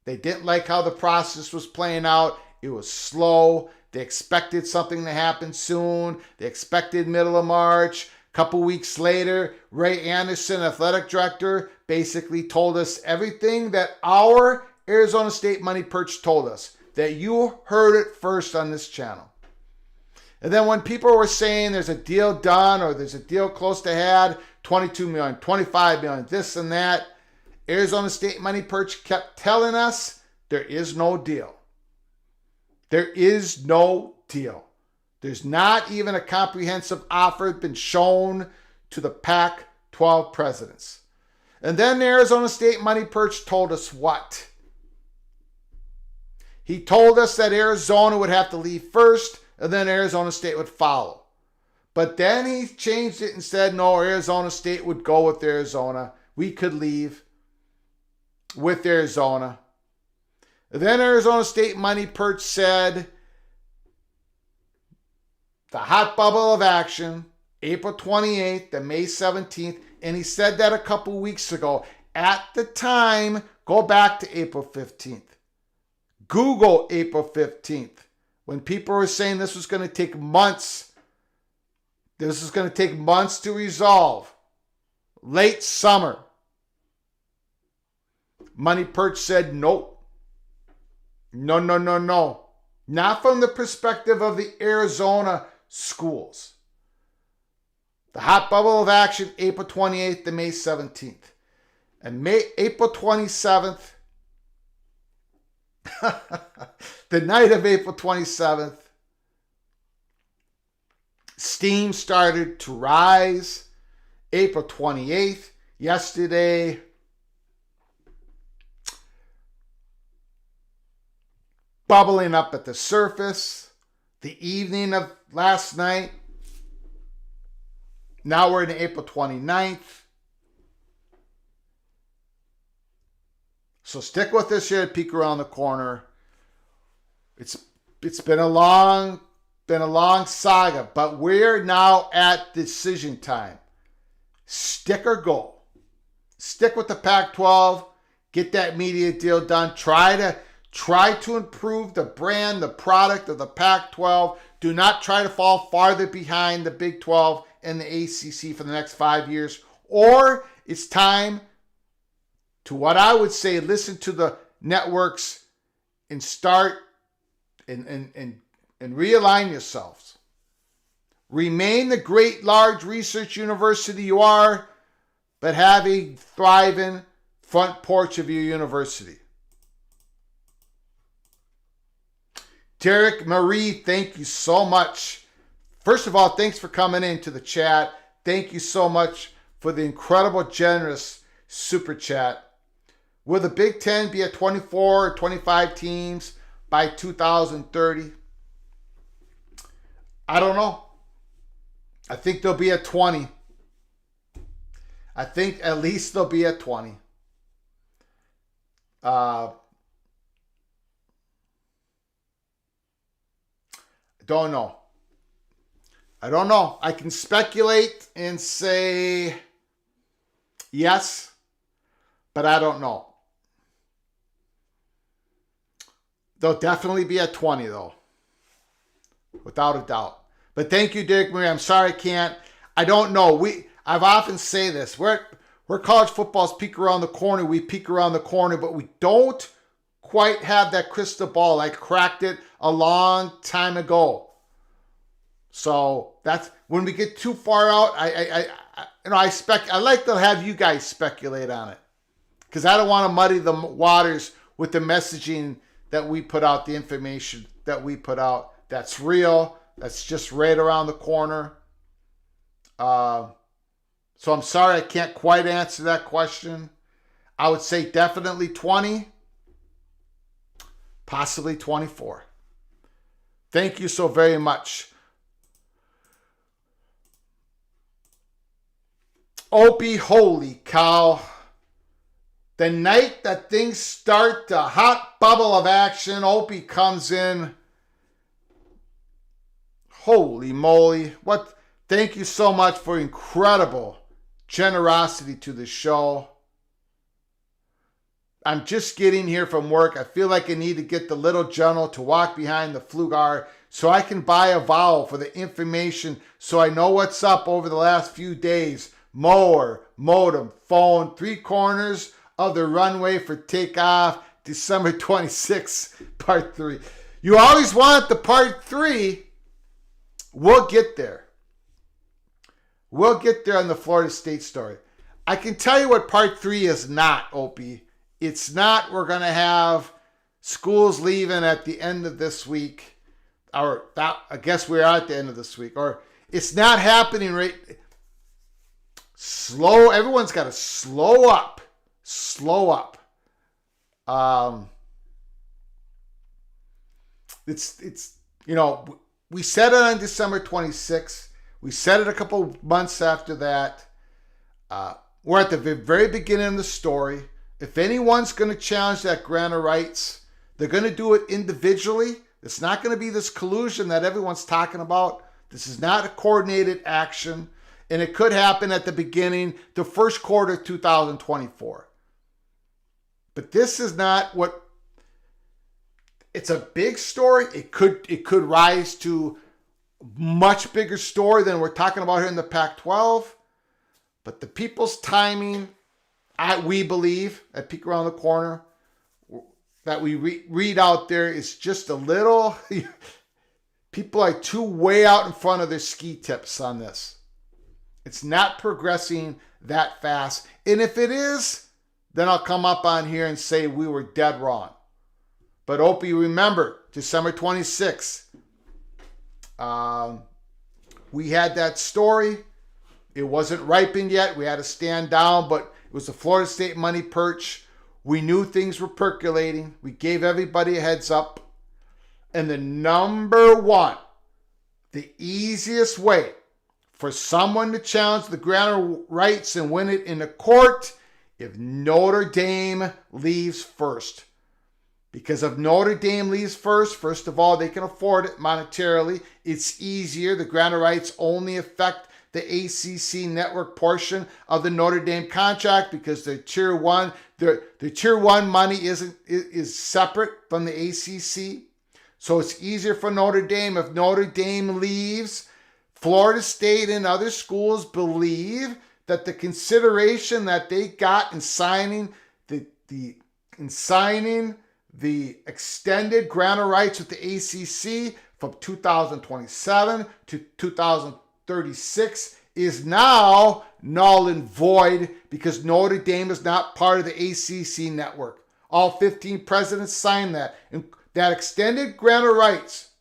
They didn't like how the process was playing out. It was slow. They expected something to happen soon. They expected middle of March. A couple weeks later, Ray Anderson, athletic director, basically told us everything that our Arizona State Money Perch told us, that you heard it first on this channel. And then when people were saying there's a deal done or there's a deal close to had, 22 million, 25 million, this and that, Arizona State Money Perch kept telling us there is no deal. There is no deal. There's not even a comprehensive offer been shown to the Pac-12 presidents. And then the Arizona State Money Perch told us what? He told us that Arizona would have to leave first and then Arizona State would follow. But then he changed it and said, no, Arizona State would go with Arizona. We could leave with Arizona. Then Arizona State Money Perch said the hot bubble of action, April 28th to May 17th, and he said that a couple weeks ago. At the time, go back to April 15th. Google April 15th. When people were saying this was going to take months, this is going to take months to resolve. Late summer. Money Perch said nope. No. Not from the perspective of the Arizona schools. The hot bubble of action, April 28th to May 17th. And April 27th, the night of April 27th, steam started to rise. April 28th, yesterday, bubbling up at the surface. The evening of last night. Now we're in April 29th. So stick with us here at Peek Around the Corner. It's been a long saga, but we're now at decision time. Stick or go. Stick with the Pac-12. Get that media deal done. Try to improve the brand, the product of the Pac-12. Do not try to fall farther behind the Big 12 and the ACC for the next 5 years. Or it's time to, what I would say, listen to the networks and start and realign yourselves. Remain the great large research university you are, but have a thriving front porch of your university. Derek Marie, thank you so much. First of all, thanks for coming into the chat. Thank you so much for the incredible, generous super chat. Will the Big Ten be at 24 or 25 teams by 2030? I don't know. I think they'll be at 20. I think at least they'll be at 20. Don't know. I don't know. I can speculate and say yes, but I don't know. They'll definitely be at 20 though, without a doubt. But thank you, Derek Marie. I'm sorry I can't. I don't know. I've often say this. We're college football's peek around the corner. We peek around the corner, but we don't quite have that crystal ball. I cracked it a long time ago. So that's when we get too far out. I like to have you guys speculate on it because I don't want to muddy the waters with the messaging that we put out, the information that we put out. That's real. That's just right around the corner. So I'm sorry I can't quite answer that question. I would say definitely 20, possibly 24. Thank you so very much. Opie, holy cow. The night that things start, the hot bubble of action, Opie comes in. Holy moly. Thank you so much for incredible generosity to the show. I'm just getting here from work. I feel like I need to get the little general to walk behind the Flugar so I can buy a vowel for the information so I know what's up over the last few days. Mower, modem, phone, 3 corners of the runway for takeoff, December 26th, part 3. You always want the part 3. We'll get there. We'll get there on the Florida State story. I can tell you what part 3 is not, Opie. It's not we're going to have schools leaving at the end of this week. I guess we're at the end of this week. Or it's not happening right. Slow. Everyone's got to slow up. Slow up. We said it on December 26th. We said it a couple months after that. We're at the very beginning of the story. If anyone's going to challenge that grant of rights, they're going to do it individually. It's not going to be this collusion that everyone's talking about. This is not a coordinated action. And it could happen at the beginning, the first quarter of 2024. But this is not what... It's a big story. It could rise to much bigger story than we're talking about here in the Pac-12. But the people's timing, we believe, at Peek Around the Corner, that we read out there is just a little... People are too way out in front of their ski tips on this. It's not progressing that fast. And if it is, then I'll come up on here and say we were dead wrong. But Opie, remember, December 26th, we had that story. It wasn't ripened yet. We had to stand down, but it was the Florida State money perch. We knew things were percolating. We gave everybody a heads up. And the number one, the easiest way for someone to challenge the grant of rights and win it in a court if Notre Dame leaves first. Because if Notre Dame leaves first of all, they can afford it monetarily. It's easier. The grant of rights only affect the ACC network portion of the Notre Dame contract because the tier one money is separate from the ACC. So it's easier for Notre Dame. If Notre Dame leaves, Florida State and other schools believe that the consideration that they got in signing the extended grant of rights with the ACC from 2027 to 2036 is now null and void because Notre Dame is not part of the ACC network. All 15 presidents signed that. And that extended grant of rights,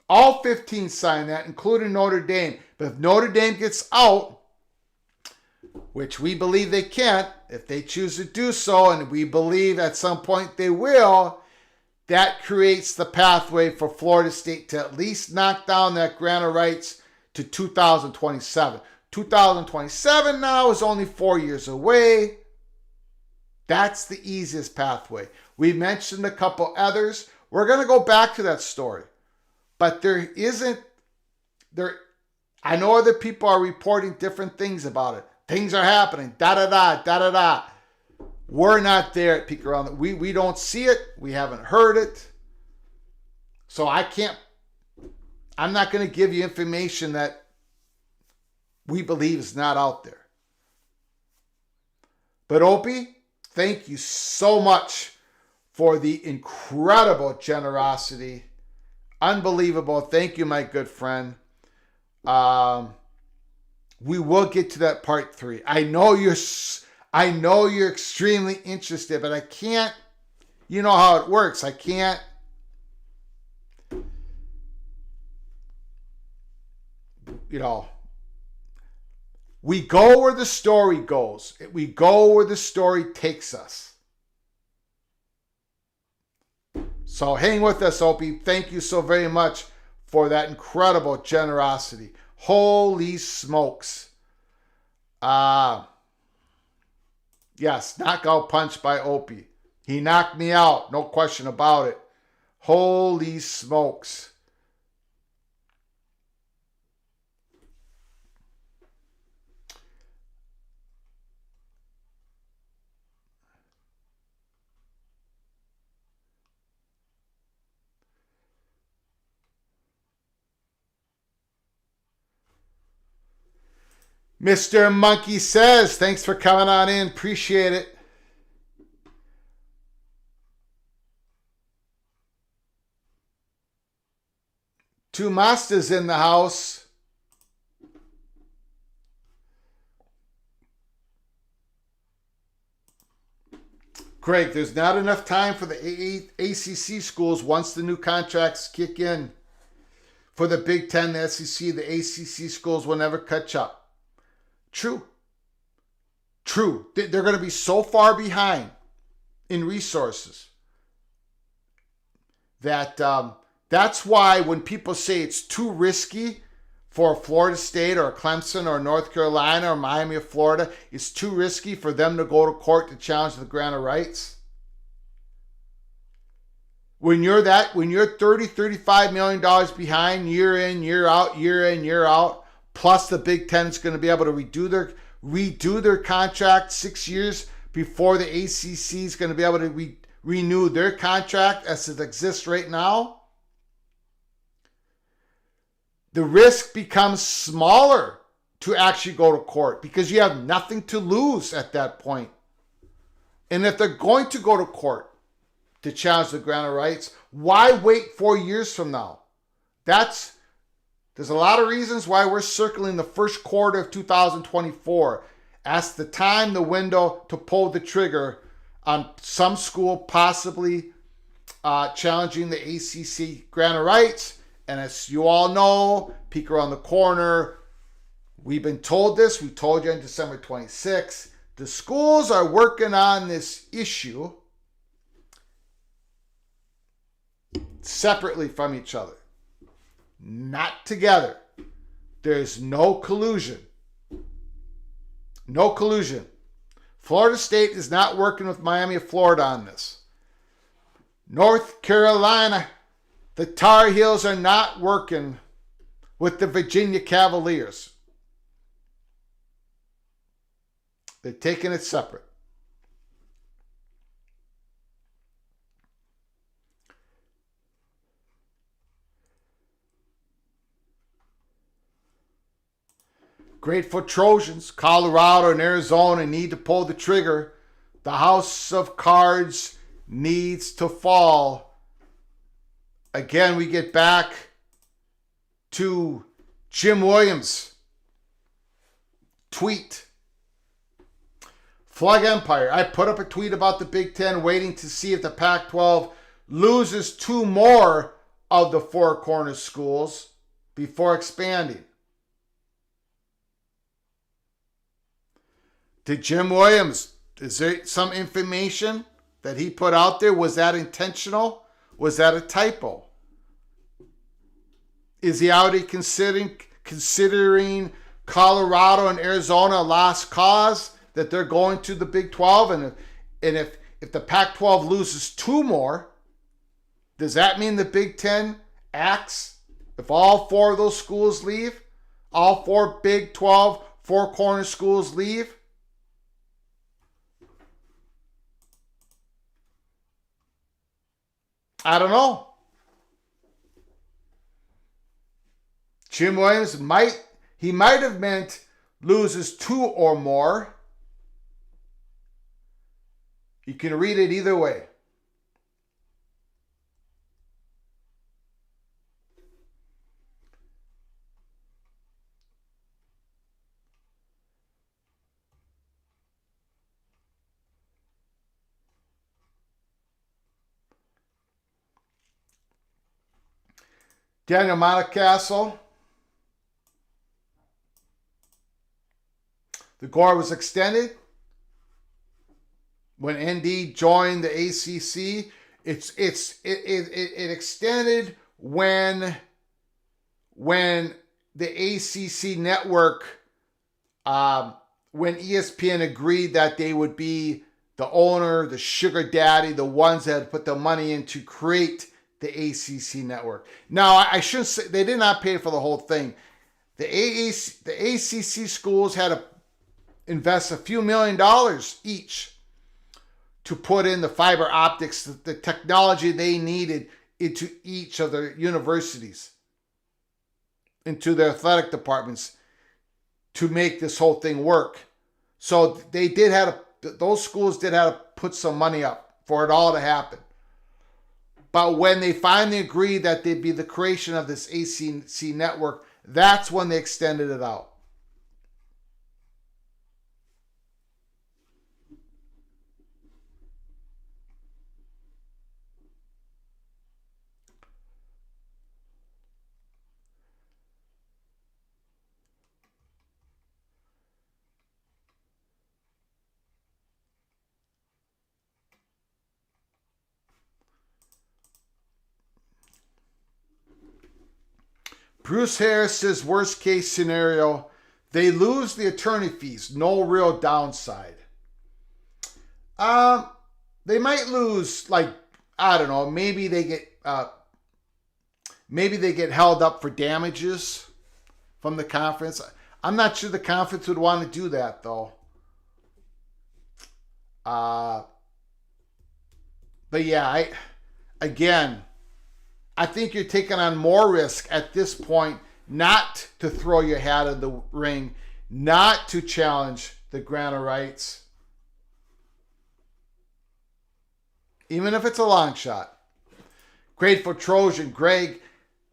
all 15 signed that, including Notre Dame. But if Notre Dame gets out, which we believe they can't, if they choose to do so, and we believe at some point they will, that creates the pathway for Florida State to at least knock down that grant of rights to 2027. 2027 now is only 4 years away. That's the easiest pathway. We mentioned a couple others. We're going to go back to that story. But I know other people are reporting different things about it. Things are happening, da-da-da. We're not there at Peek Around. We don't see it. We haven't heard it. So I'm not going to give you information that we believe is not out there. But Opie, thank you so much for the incredible generosity. Unbelievable. Thank you, my good friend. We will get to that part 3. I know you're extremely interested, but I can't, you know how it works. I can't, we go where the story goes. We go where the story takes us. So hang with us, Opie. Thank you so very much for that incredible generosity. Holy smokes. Yes, knockout punch by Opie. He knocked me out, no question about it. Holy smokes. Mr. Monkey says, thanks for coming on in. Appreciate it. Two Masters in the house. Greg, there's not enough time for the ACC schools once the new contracts kick in. For the Big Ten, the SEC, the ACC schools will never catch up. True. They're going to be so far behind in resources that that's why when people say it's too risky for Florida State or Clemson or North Carolina or Miami or Florida, it's too risky for them to go to court to challenge the grant of rights. When you're $30, $35 million behind year in, year out, plus the Big Ten is going to be able to redo their contract 6 years before the ACC is going to be able to renew their contract as it exists right now. The risk becomes smaller to actually go to court because you have nothing to lose at that point. And if they're going to go to court to challenge the grant of rights, why wait 4 years from now? There's a lot of reasons why we're circling the first quarter of 2024 as the time, the window to pull the trigger on some school possibly challenging the ACC grant of rights. And as you all know, peek around the corner, we've been told this. We told you on December 26th. The schools are working on this issue separately from each other. Not together. There's no collusion. No collusion. Florida State is not working with Miami of Florida on this. North Carolina, the Tar Heels are not working with the Virginia Cavaliers. They're taking it separate. Grateful Trojans, Colorado and Arizona need to pull the trigger. The house of cards needs to fall. Again, we get back to Jim Williams' tweet. Flug Empire. I put up a tweet about the Big Ten waiting to see if the Pac-12 loses 2 more of the Four Corners schools before expanding. Did Jim Williams, is there some information that he put out there? Was that intentional? Was that a typo? Is he already considering Colorado and Arizona a lost cause, that they're going to the Big 12? And if the Pac-12 loses 2 more, does that mean the Big Ten acts? If all 4 of those schools leave, all 4 Big 12 Four Corner schools leave? I don't know. Jim Williams might have meant loses 2 or more. You can read it either way. Daniel Mountcastle. The gore was extended when ND joined the ACC. It extended when the ACC network, when ESPN agreed that they would be the owner, the sugar daddy, the ones that had put the money in to create the ACC network. Now, I shouldn't say they did not pay for the whole thing. The ACC schools had to invest a few $1 million each to put in the fiber optics, the technology they needed into each of their universities, into their athletic departments to make this whole thing work. So those schools did have to put some money up for it all to happen. But when they finally agreed that they'd be the creation of this ACC network, that's when they extended it out. Bruce Harris says worst case scenario, they lose the attorney fees, no real downside. They might lose, like, I don't know, maybe they get held up for damages from the conference. I'm not sure the conference would want to do that though. But yeah, I think you're taking on more risk at this point not to throw your hat in the ring, not to challenge the grant of rights, even if it's a long shot. Grateful Trojan, Greg,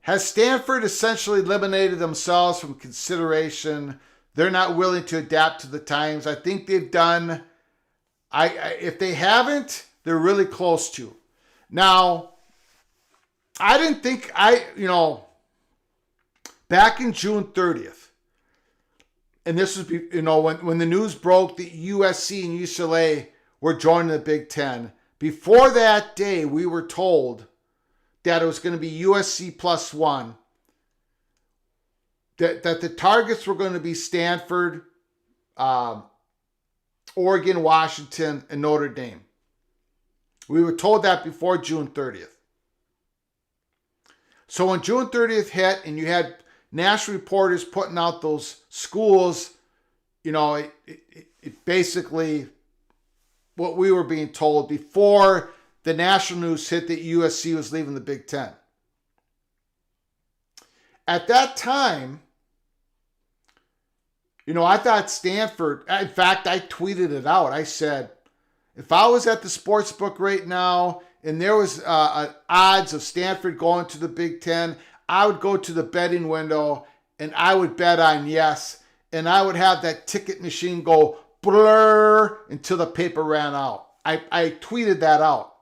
has Stanford essentially eliminated themselves from consideration? They're not willing to adapt to the times. I think they've done. If they haven't, they're really close to. Now, I didn't think back in June 30th, and this was, when the news broke that USC and UCLA were joining the Big Ten. Before that day, we were told that it was going to be USC +1, that the targets were going to be Stanford, Oregon, Washington, and Notre Dame. We were told that before June 30th. So when June 30th hit and you had national reporters putting out those schools, it basically what we were being told before the national news hit that USC was leaving the Big Ten. At that time, I thought Stanford, in fact, I tweeted it out. I said, if I was at the sports book right now and there was odds of Stanford going to the Big Ten, I would go to the betting window and I would bet on yes. And I would have that ticket machine go blur until the paper ran out. I tweeted that out.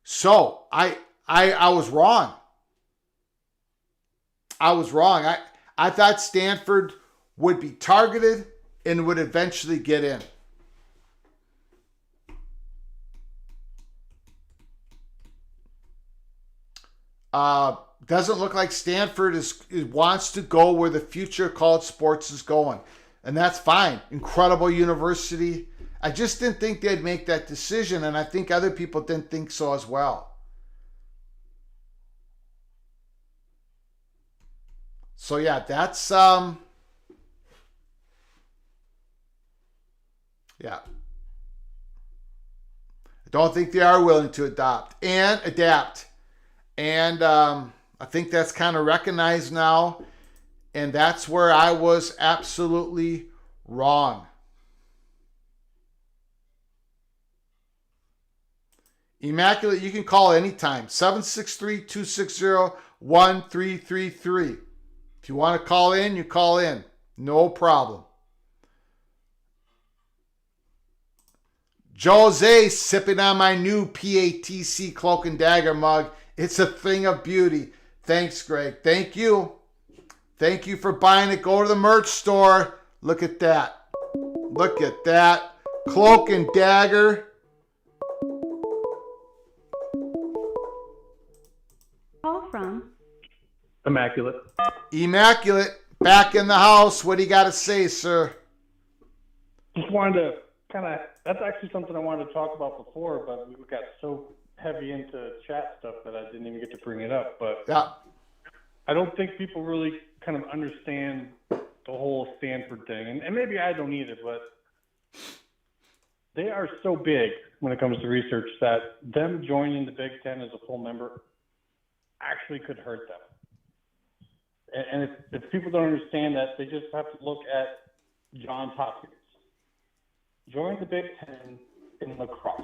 So I was wrong. I was wrong. I thought Stanford would be targeted and would eventually get in. Doesn't look like Stanford wants to go where the future of college sports is going. And that's fine. Incredible university. I just didn't think they'd make that decision, and I think other people didn't think so as well. So yeah, that's yeah. I don't think they are willing to adapt. And I think that's kind of recognized now. And that's where I was absolutely wrong. Immaculate, you can call anytime. 763-260-1333. If you want to call in, you call in. No problem. Jose sipping on my new PATC Cloak and Dagger mug. It's a thing of beauty. Thanks, Greg. Thank you. Thank you for buying it. Go to the merch store. Look at that. Look at that. Cloak and Dagger. Call from Immaculate. Immaculate. Back in the house. What do you got to say, sir? Just wanted to that's actually something I wanted to talk about before, but we got so heavy into chat stuff that I didn't even get to bring it up. But yeah. I don't think people really kind of understand the whole Stanford thing. And maybe I don't either, but they are so big when it comes to research that them joining the Big Ten as a full member actually could hurt them. And if people don't understand that, they just have to look at Johns Hopkins. Join the Big Ten in lacrosse.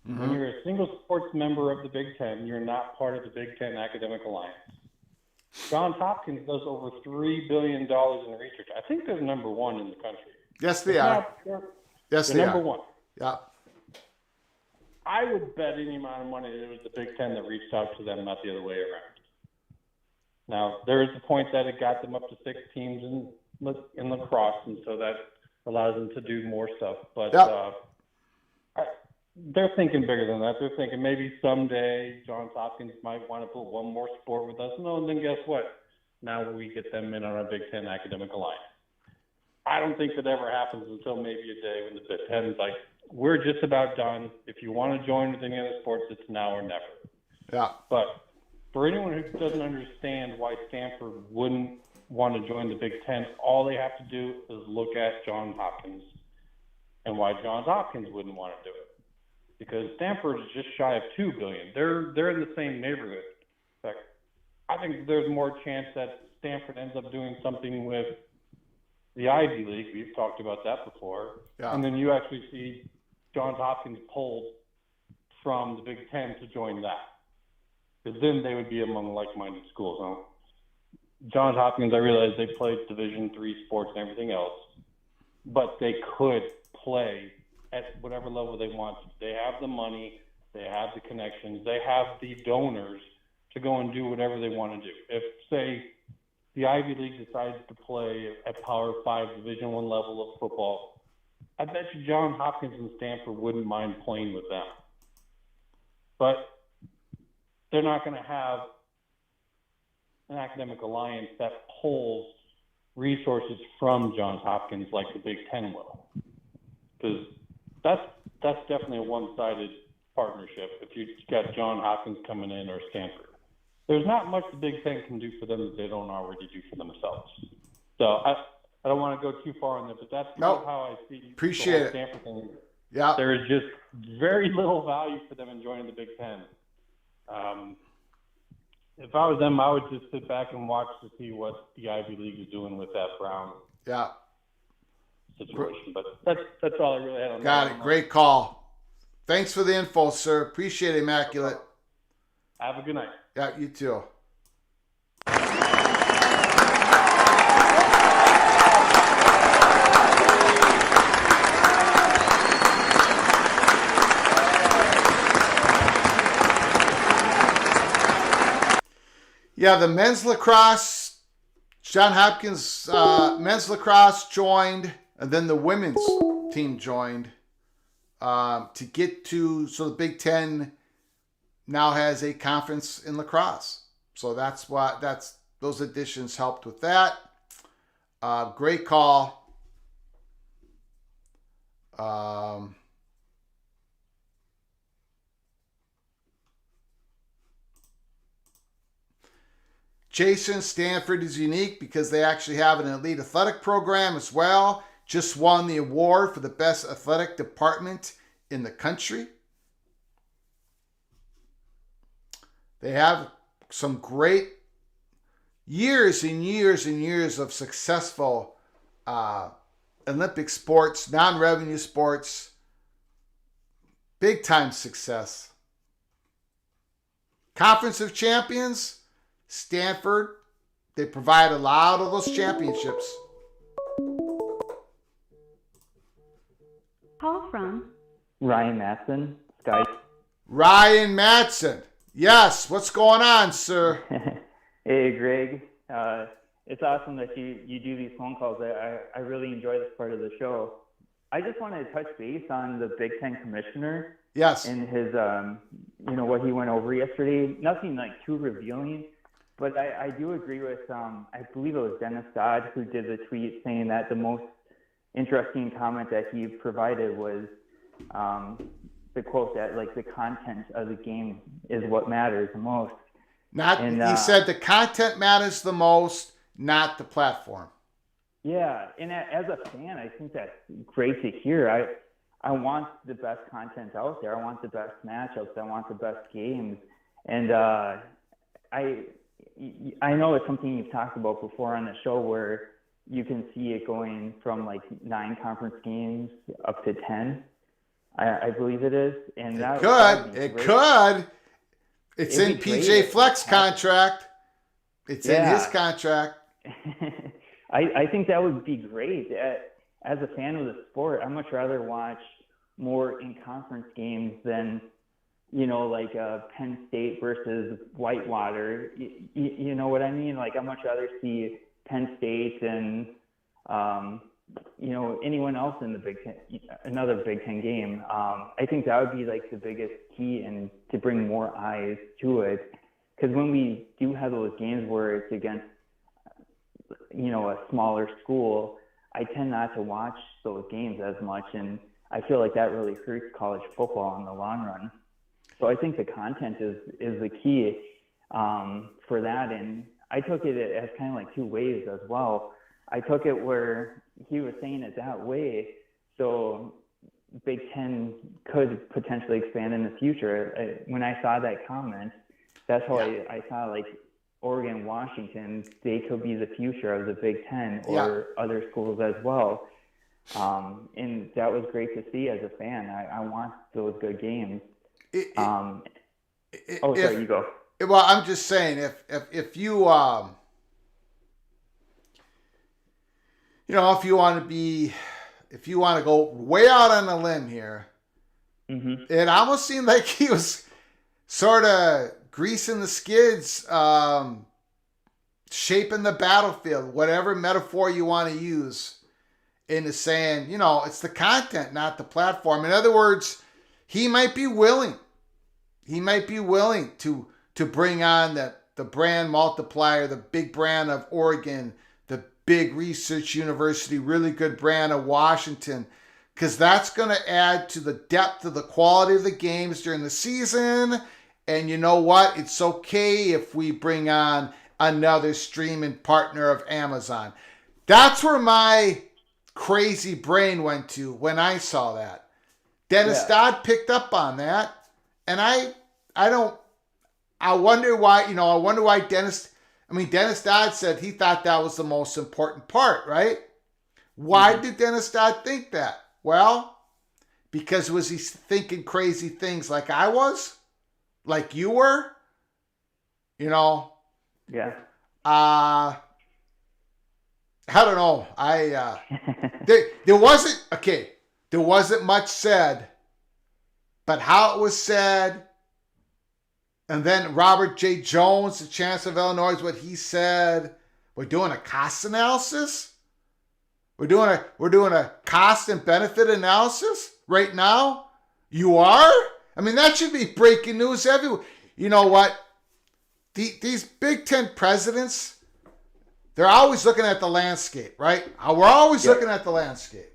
Mm-hmm. When you're a single sports member of the Big Ten, you're not part of the Big Ten Academic Alliance. Johns Hopkins does over $3 billion in research. I think they're number one in the country. Yes, they are. Yes, they are. Number one. Yeah. I would bet any amount of money that it was the Big Ten that reached out to them, not the other way around. Now, there is a point that it got them up to 6 teams in lacrosse, and so that allows them to do more stuff. But they're thinking bigger than that. They're thinking maybe someday Johns Hopkins might want to put one more sport with us. No, and then guess what? Now we get them in on our Big Ten Academic Alliance. I don't think that ever happens until maybe a day when the Big Ten's like, we're just about done. If you want to join with any other sports, it's now or never. Yeah. But for anyone who doesn't understand why Stanford wouldn't want to join the Big Ten, all they have to do is look at Johns Hopkins and why Johns Hopkins wouldn't want to do it. Because Stanford is just shy of $2 billion. They're in the same neighborhood. In fact, I think there's more chance that Stanford ends up doing something with the Ivy League. We've talked about that before. Yeah. And then you actually see Johns Hopkins pulled from the Big Ten to join that. Because then they would be among like-minded schools. Huh? Johns Hopkins, I realize they played Division III sports and everything else, but they could play at whatever level they want. They have the money, they have the connections, they have the donors to go and do whatever they want to do. If, say, the Ivy League decides to play at Power 5 Division I level of football, I bet you Johns Hopkins and Stanford wouldn't mind playing with them. But they're not going to have an academic alliance that pulls resources from Johns Hopkins like the Big Ten will, because that's definitely a one-sided partnership. If you got Johns Hopkins coming in or Stanford, there's not much the Big Ten can do for them that they don't already do for themselves. So I don't want to go too far on that, but that's kind of how I see Appreciate the whole it. Stanford thing. Yeah. There is just very little value for them in joining the Big Ten. If I was them, I would just sit back and watch to see what the Ivy League is doing with that Brown situation. But that's all I really had on that. Got it. Great call. Thanks for the info, sir. Appreciate it, Immaculate. Have a good night. Yeah, you too. Yeah, the men's lacrosse, John Hopkins men's lacrosse joined, and then the women's team joined to get to, so the Big Ten now has a conference in lacrosse. So those additions helped with that. Great call. Jason, Stanford is unique because they actually have an elite athletic program as well. Just won the award for the best athletic department in the country. They have some great years and years and years of successful Olympic sports, non-revenue sports, big time success. Conference of Champions, Stanford, they provide a lot of those championships. Call from Ryan Matson, Sky. Ryan Matson. Yes, what's going on, sir? Hey, Greg. It's awesome that you do these phone calls. I really enjoy this part of the show. I just wanted to touch base on the Big Ten commissioner. Yes. And his, what he went over yesterday. Nothing like too revealing, but I do agree with, I believe it was Dennis Dodd who did the tweet saying that the most interesting comment that he provided was the quote that like the content of the game is what matters the most. He said the content matters the most, not the platform. Yeah, and as a fan, I think that's great to hear. I want the best content out there. I want the best matchups. I want the best games. And I know it's something you've talked about before on the show where you can see it going from like 9 conference games up to 10. I believe it is. And that could. It's in PJ Fleck's contract. It's in his contract. I think that would be great. As a fan of the sport, I'd much rather watch more in-conference games than, like Penn State versus Whitewater. You know what I mean? Like, I'd much rather see Penn State and, anyone else in the Big Ten, another Big Ten game. I think that would be like the biggest key and to bring more eyes to it. Because when we do have those games where it's against, a smaller school, I tend not to watch those games as much. And I feel like that really hurts college football in the long run. So I think the content is the key for that. And I took it as kind of like two ways as well. I took it where he was saying it that way, so Big Ten could potentially expand in the future. When I saw that comment, that's how I saw like Oregon, Washington, they could be the future of the Big Ten or other schools as well. And that was great to see as a fan. I want those good games. Sorry, you go. Well, I'm just saying, if you if you want to go way out on a limb here, it almost seemed like he was sort of greasing the skids, shaping the battlefield, whatever metaphor you want to use, into saying, it's the content, not the platform. In other words, he might be willing to bring on the brand multiplier, the big brand of Oregon, the big research university, really good brand of Washington, because that's going to add to the depth of the quality of the games during the season. And you know what? It's okay if we bring on another streaming partner of Amazon. That's where my crazy brain went to when I saw that. Dennis Dodd picked up on that. And I wonder why Dennis Dodd said he thought that was the most important part, right? Why did Dennis Dodd think that? Well, because was he thinking crazy things like I was? Like you were? You know? Yeah. I don't know. There wasn't much said, but how it was said, and then Robert J. Jones, the Chancellor of Illinois, what he said. We're doing a cost analysis. We're doing a cost and benefit analysis right now. You are? I mean, that should be breaking news everywhere. You know what? These Big Ten presidents, they're always looking at the landscape, right? We're always looking at the landscape.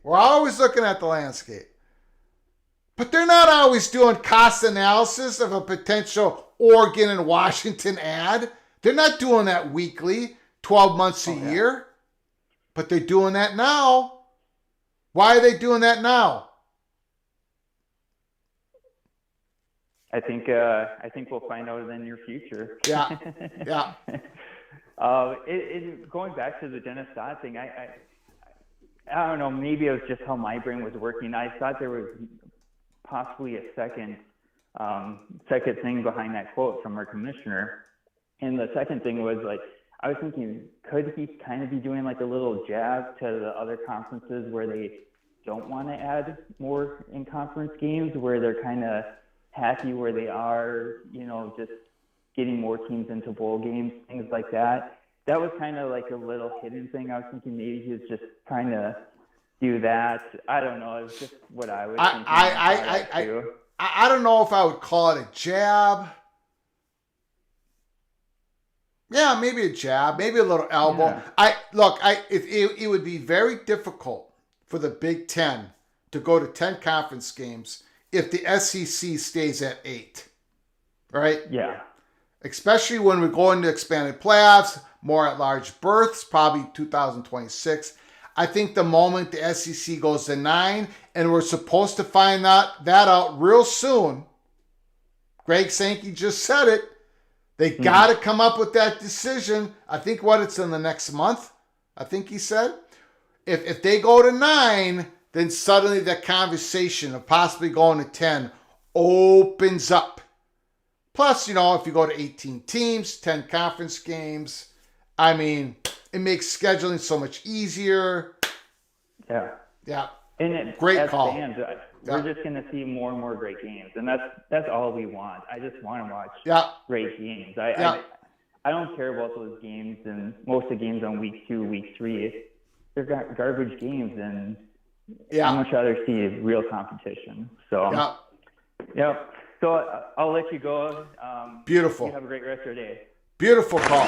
But they're not always doing cost analysis of a potential Oregon and Washington ad. They're not doing that weekly, 12 months a year. But they're doing that now. Why are they doing that now? I think we'll find out in the near future. Yeah. Going back to the Dennis Dodd thing, I don't know. Maybe it was just how my brain was working. I thought there was possibly a second thing behind that quote from our commissioner, and the second thing was like, I was thinking, could he kind of be doing like a little jab to the other conferences where they don't want to add more in conference games, where they're kind of happy where they are, just getting more teams into bowl games, things like that. That was kind of like a little hidden thing. I was thinking maybe he was just trying to do that. I don't know. It was just what I was thinking. I don't know if I would call it a jab. Yeah, maybe a jab, maybe a little elbow. Yeah. It would be very difficult for the Big Ten to go to 10 conference games if the SEC stays at 8, right? Yeah. Especially when we go into expanded playoffs, more at-large berths, probably 2026. I think the moment the SEC goes to 9, and we're supposed to find that out real soon, Greg Sankey just said it, they got to come up with that decision. I think it's in the next month, I think he said. If they go to 9, then suddenly that conversation of possibly going to 10 opens up. Plus, if you go to 18 teams, 10 conference games, I mean, it makes scheduling so much easier. Yeah. And great call. Fans, we're just going to see more and more great games, and that's all we want. I just want to watch great games. I don't care about those games, and most of the games on week 2, week 3, they're garbage games, and I'd much rather see real competition. So, So I'll let you go. Beautiful. You have a great rest of your day. Beautiful call.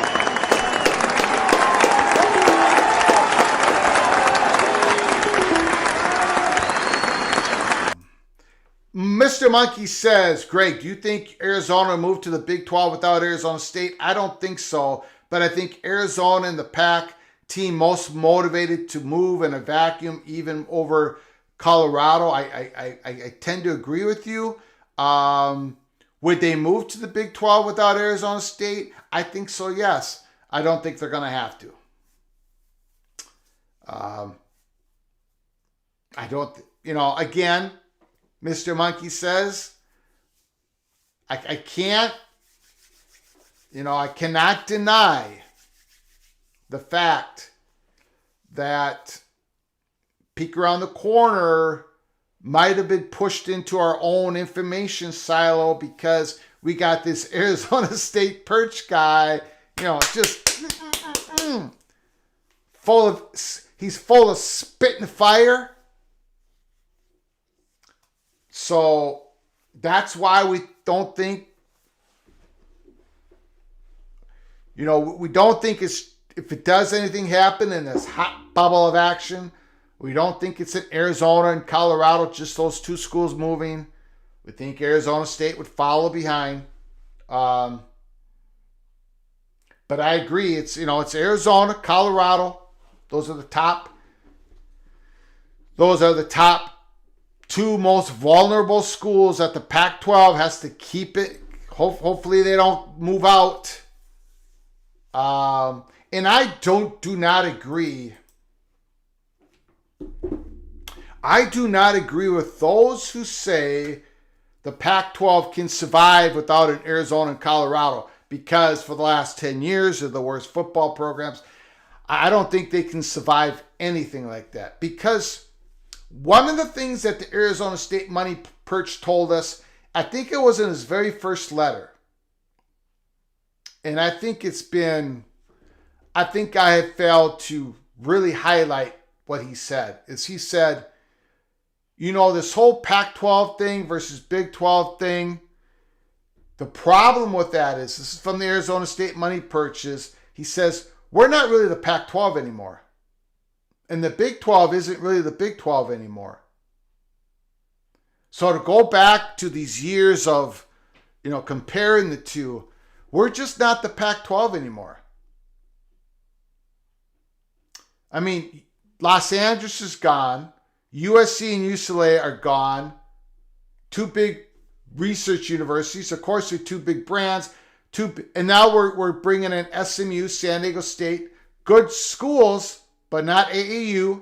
Mr. Monkey says, Greg, do you think Arizona will move to the Big 12 without Arizona State? I don't think so, but I think Arizona and the Pac team most motivated to move in a vacuum, even over Colorado. I tend to agree with you. Would they move to the Big 12 without Arizona State? I think so, yes. I don't think they're going to have to. I don't, again, Mr. Monkey says, I can't, I cannot deny the fact that Peek Around the Corner might have been pushed into our own information silo because we got this Arizona State perch guy, just he's full of spit and fire. So that's why we don't think, we don't think if it does anything happen in this hot bubble of action, we don't think it's in Arizona and Colorado, just those two schools moving. We think Arizona State would follow behind. But I agree. It's Arizona, Colorado. Those are the top two most vulnerable schools that the Pac-12 has to keep it. Hopefully they don't move out. And I do not agree. I do not agree with those who say the Pac-12 can survive without an Arizona and Colorado because for the last 10 years they're the worst football programs. I don't think they can survive anything like that because one of the things that the Arizona State Money Perch told us, I think it was in his very first letter, and I think I have failed to really highlight what he said, is he said, this whole Pac-12 thing versus Big 12 thing, the problem with that is, this is from the Arizona State Money Purchase, he says, we're not really the Pac-12 anymore. And the Big 12 isn't really the Big 12 anymore. So to go back to these years of, comparing the two, we're just not the Pac-12 anymore. I mean, Los Angeles is gone. USC and UCLA are gone. Two big research universities. Of course, they're two big brands. And now we're bringing in SMU, San Diego State. Good schools, but not AAU.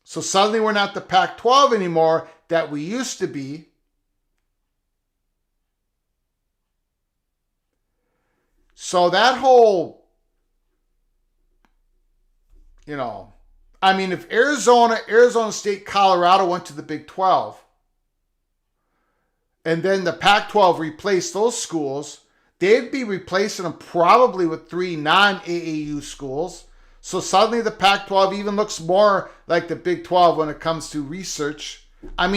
So suddenly we're not the Pac-12 anymore that we used to be. So that whole, if Arizona State, Colorado went to the Big 12, and then the Pac-12 replaced those schools, they'd be replacing them probably with 3 non-AAU schools. So suddenly the Pac-12 even looks more like the Big 12 when it comes to research. I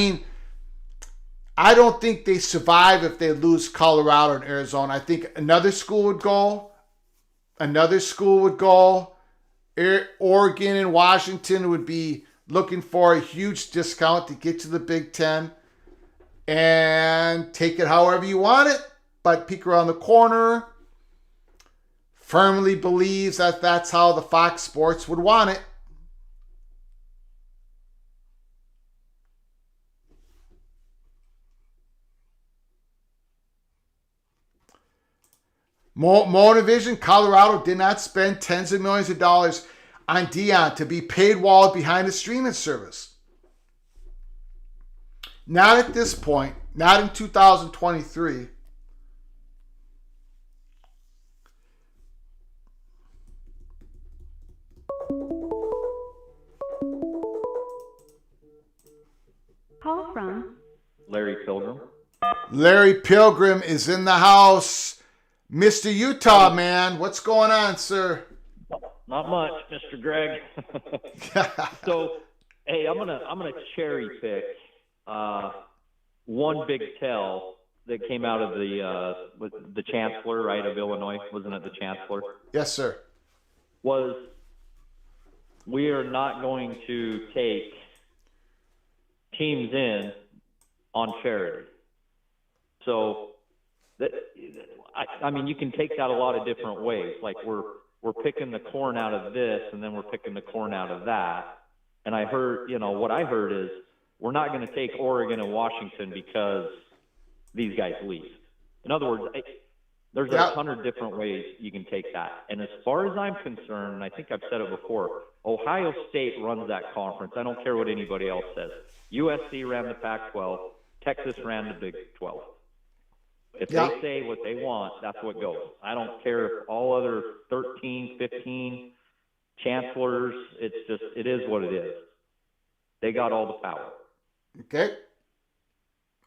don't think they survive if they lose Colorado and Arizona. I think another school would go. Oregon and Washington would be looking for a huge discount to get to the Big Ten and take it however you want it. But peek around the corner firmly believes that that's how the Fox Sports would want it. Motivision, Colorado did not spend tens of millions of dollars on Dion to be paid walled behind a streaming service. Not at this point, not in 2023. Call from Larry Pilgrim. Larry Pilgrim is in the house. Mr. Utah, man, what's going on, sir? Not much, Mr. Greg. So, hey, I'm gonna cherry pick one big tell that came out of the chancellor, right, of Illinois. Wasn't it the chancellor? Yes, sir. Was we are not going to take teams in on charity. So you can take that a lot of different ways. Like we're picking the corn out of this, and then we're picking the corn out of that. And I heard, what I heard is we're not going to take Oregon and Washington because these guys leave. In other words, there's a ton of different ways you can take that. And as far as I'm concerned, and I think I've said it before, Ohio State runs that conference. I don't care what anybody else says. USC ran the Pac-12. Texas ran the Big 12. If they say what they want, that's what goes. I don't care if all other 13, 15 chancellors, it is what it is. They got all the power. Okay.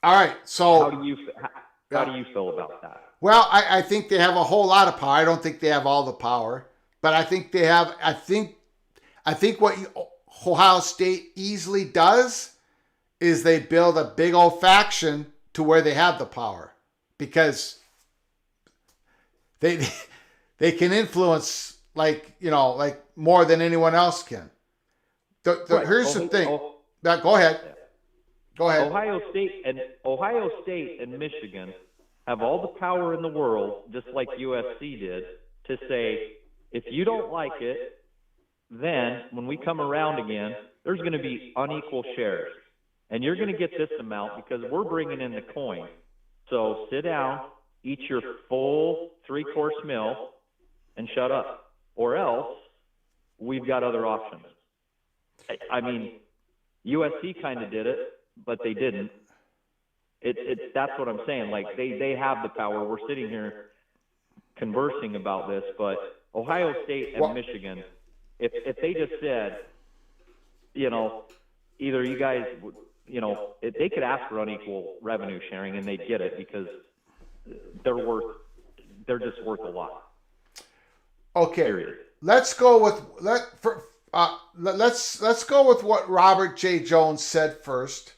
All right. So how do you feel about that? Well, I think they have a whole lot of power. I don't think they have all the power, but I think they have. I think what Ohio State easily does is they build a big old faction to where they have the power, because They can influence like more than anyone else can. Right. Here's the thing. Go ahead. Go ahead. Ohio State and Michigan have all the power in the world, just like USC did, to say, if you don't like it, then when we come around again, there's going to be unequal shares. And you're going to get this amount because we're bringing in the coin. So sit down, eat your full 3-course meal, and shut up. Or else, we've got other options. I mean, USC kind of did it, but they didn't. That's what I'm saying. Like, they have the power. We're sitting here conversing about this, but Ohio State and Michigan, if they just said, either you guys would, they could ask for unequal revenue sharing and they'd get it because they're just worth a lot. Okay. Period. Let's go with let's go with what Robert J. Jones said first.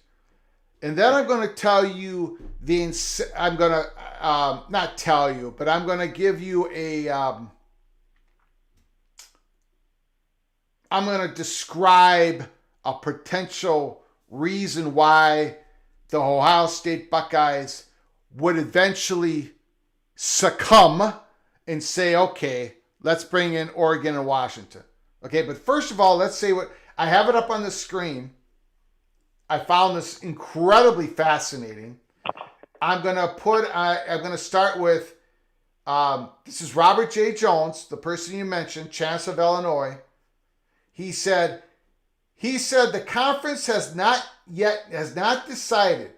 And then I'm going to tell you I'm going to not tell you, but I'm going to give you I'm going to describe a potential reason why the Ohio State Buckeyes would eventually succumb and say, okay, let's bring in Oregon and Washington. Okay, but first of all, let's say what I have it up on the screen. I found this incredibly fascinating. I'm going to start with, this is Robert J. Jones, the person you mentioned, Chancellor of Illinois. He said the conference has not decided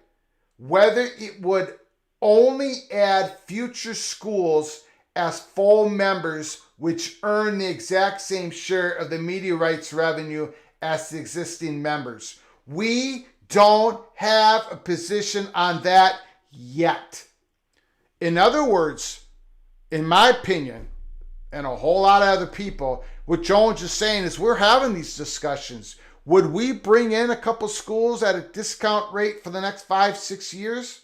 whether it would only add future schools as full members which earn the exact same share of the media rights revenue as the existing members. We don't have a position on that yet. In other words, in my opinion, and a whole lot of other people, what Jones is saying is we're having these discussions. Would we bring in a couple schools at a discount rate for the next 5-6 years?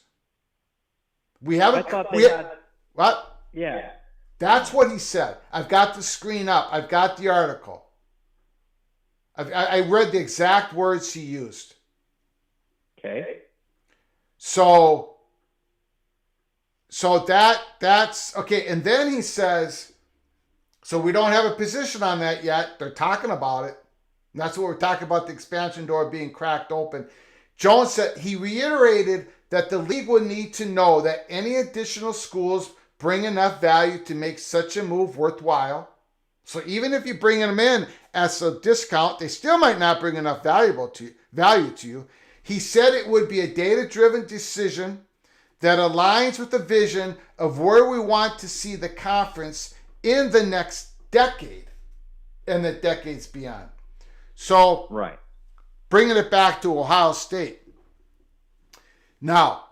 We haven't. I thought they had. What? Yeah. That's what he said. I've got the screen up. I've got the article. I read the exact words he used. Okay. So that's okay. And then he says, so we don't have a position on that yet. They're talking about it. And that's what we're talking about, the expansion door being cracked open. Jones said he reiterated that the league would need to know that any additional schools bring enough value to make such a move worthwhile. So even if you bring them in as a discount, they still might not bring enough value to you. He said it would be a data-driven decision that aligns with the vision of where we want to see the conference in the next decade and the decades beyond. So, right. Bringing it back to Ohio State. Now,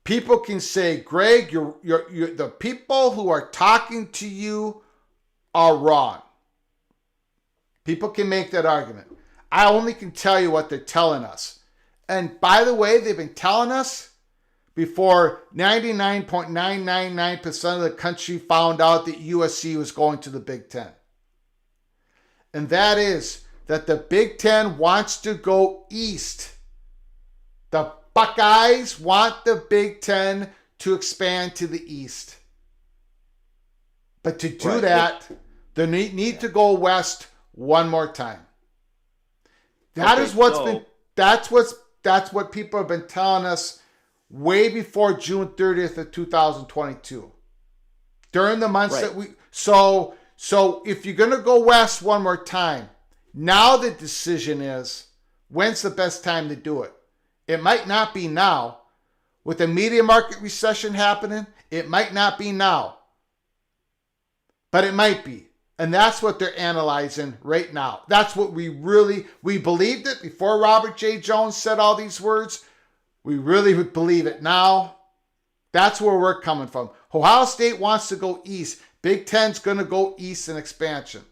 people can say, Greg, you're the people who are talking to you are wrong. People can make that argument. I only can tell you what they're telling us. And by the way, they've been telling us before 99.999% of the country found out that USC was going to the Big Ten. And that is that the Big Ten wants to go east. The Buckeyes want the Big Ten to expand to the east. But to do that, they need to go west one more time. That's what people have been telling us way before June 30th of 2022. During the months that we so if you're going to go west one more time, now the decision is when's the best time to do it? It might not be now. With the media market recession happening, it might not be now. But it might be. And that's what they're analyzing right now. That's what we believed it before Robert J. Jones said all these words. We really would believe it now. That's where we're coming from. Ohio State wants to go east. Big Ten's going to go east in expansion.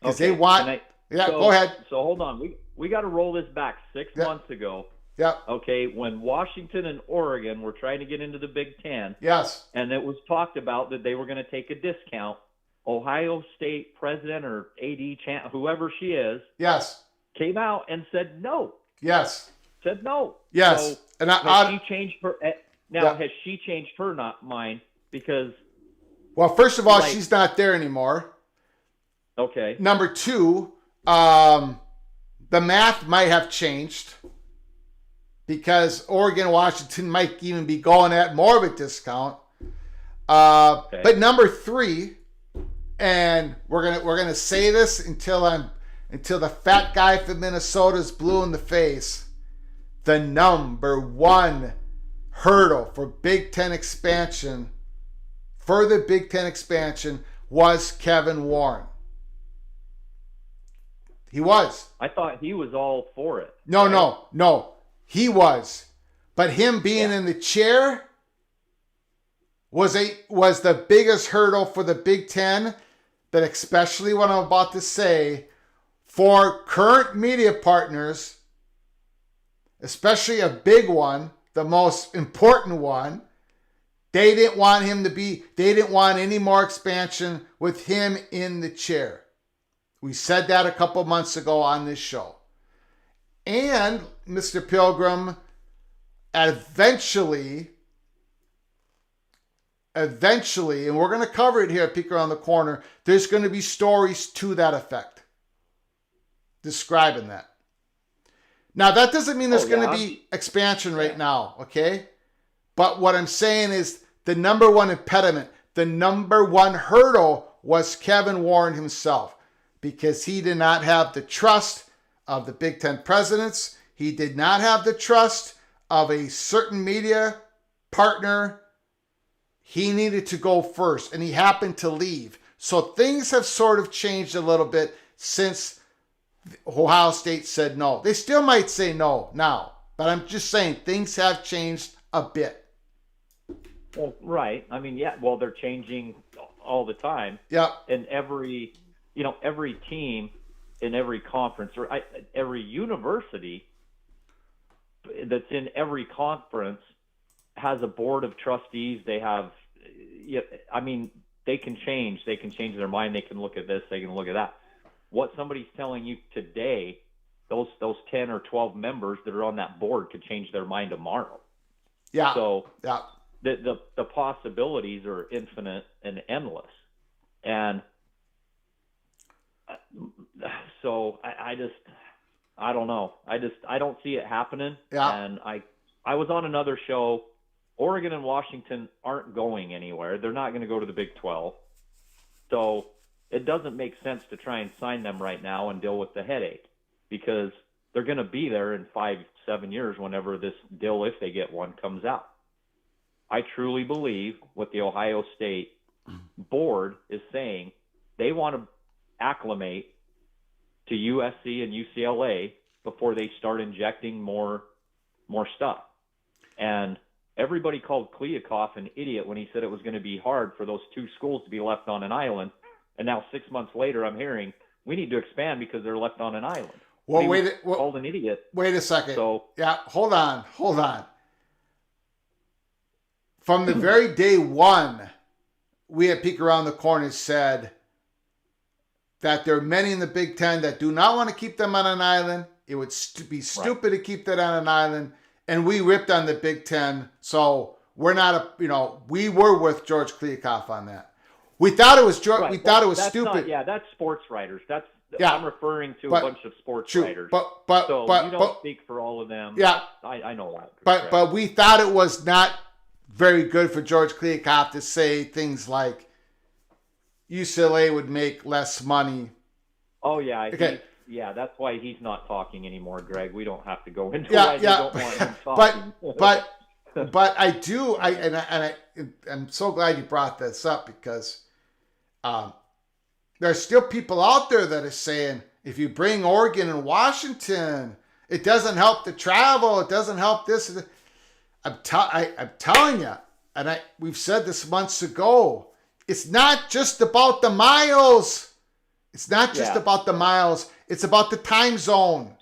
Because they want... go ahead. So hold on. We got to roll this back 6 months ago. Yeah. Okay, when Washington and Oregon were trying to get into the Big Ten. Yes. And it was talked about that they were going to take a discount Ohio State president or AD, whoever she is, Yes. came out and said no. Yes. Said no. Yes. So And has she changed her? Now, Yeah. has she changed her mind? Because well, first of all, like- she's not there anymore. okay, Number two, the math might have changed because Oregon, Washington might even be going at more of a discount. But number three, and we're gonna say this until the fat guy from Minnesota is blue in the face. The number one hurdle for Big Ten expansion, further Big Ten expansion, was Kevin Warren. He was. I thought he was all for it. No. He was. But him being in the chair was the biggest hurdle for the Big Ten, that especially what I'm about to say, for current media partners, especially a big one, the most important one, they didn't want any more expansion with him in the chair. We said that a couple months ago on this show. And Mr. Pilgrim, eventually, and we're going to cover it here at Peek Around the Corner, there's going to be stories to that effect, describing that. Now, that doesn't mean there's going to be expansion right now, okay? But what I'm saying is the number one impediment, the number one hurdle was Kevin Warren himself, because he did not have the trust of the Big Ten presidents. He did not have the trust of a certain media partner. He needed to go first, and he happened to leave. So things have sort of changed a little bit since Ohio State said no. They still might say no now, but I'm just saying things have changed a bit. Well, right. I mean, yeah. Well, they're changing all the time. Yeah. And every team in every conference or every university that's in every conference has a board of trustees. They have, I mean, they can change. They can change their mind. They can look at this. They can look at that. What somebody's telling you today, those 10 or 12 members that are on that board could change their mind tomorrow. Yeah. So yeah. The possibilities are infinite and endless. And so I don't know. I don't see it happening. Yeah. And I was on another show. Oregon and Washington aren't going anywhere. They're not going to go to the Big 12. So it doesn't make sense to try and sign them right now and deal with the headache, because they're going to be there in 5-7 years whenever this deal, if they get one, comes out. I truly believe what the Ohio State board is saying. They want to acclimate to USC and UCLA before they start injecting more stuff. And everybody called Kliakoff an idiot when he said it was going to be hard for those two schools to be left on an island. And now 6 months later, I'm hearing we need to expand because they're left on an island. Well, called an idiot. Wait a second. So yeah, hold on. From the very day one, we at Peek Around the Corner said that there are many in the Big Ten that do not want to keep them on an island. It would be stupid to keep that on an island. And we ripped on the Big Ten. So we're not we were with George Kliakoff on that. We thought it was We thought it was stupid. That's sports writers. Yeah. I'm referring to a bunch of sports writers. But you don't speak for all of them. Yeah. I know that. But we thought it was not very good for George Kliakoff to say things like UCLA would make less money. Oh yeah. Okay. That's why he's not talking anymore, Greg. We don't have to go into why you don't want him talking. but I do. I'm so glad you brought this up, because there's still people out there that are saying if you bring Oregon and Washington, it doesn't help the travel. It doesn't help this. I'm telling you, and we've said this months ago. It's not just about the miles. It's not just about the miles. It's about the time zone.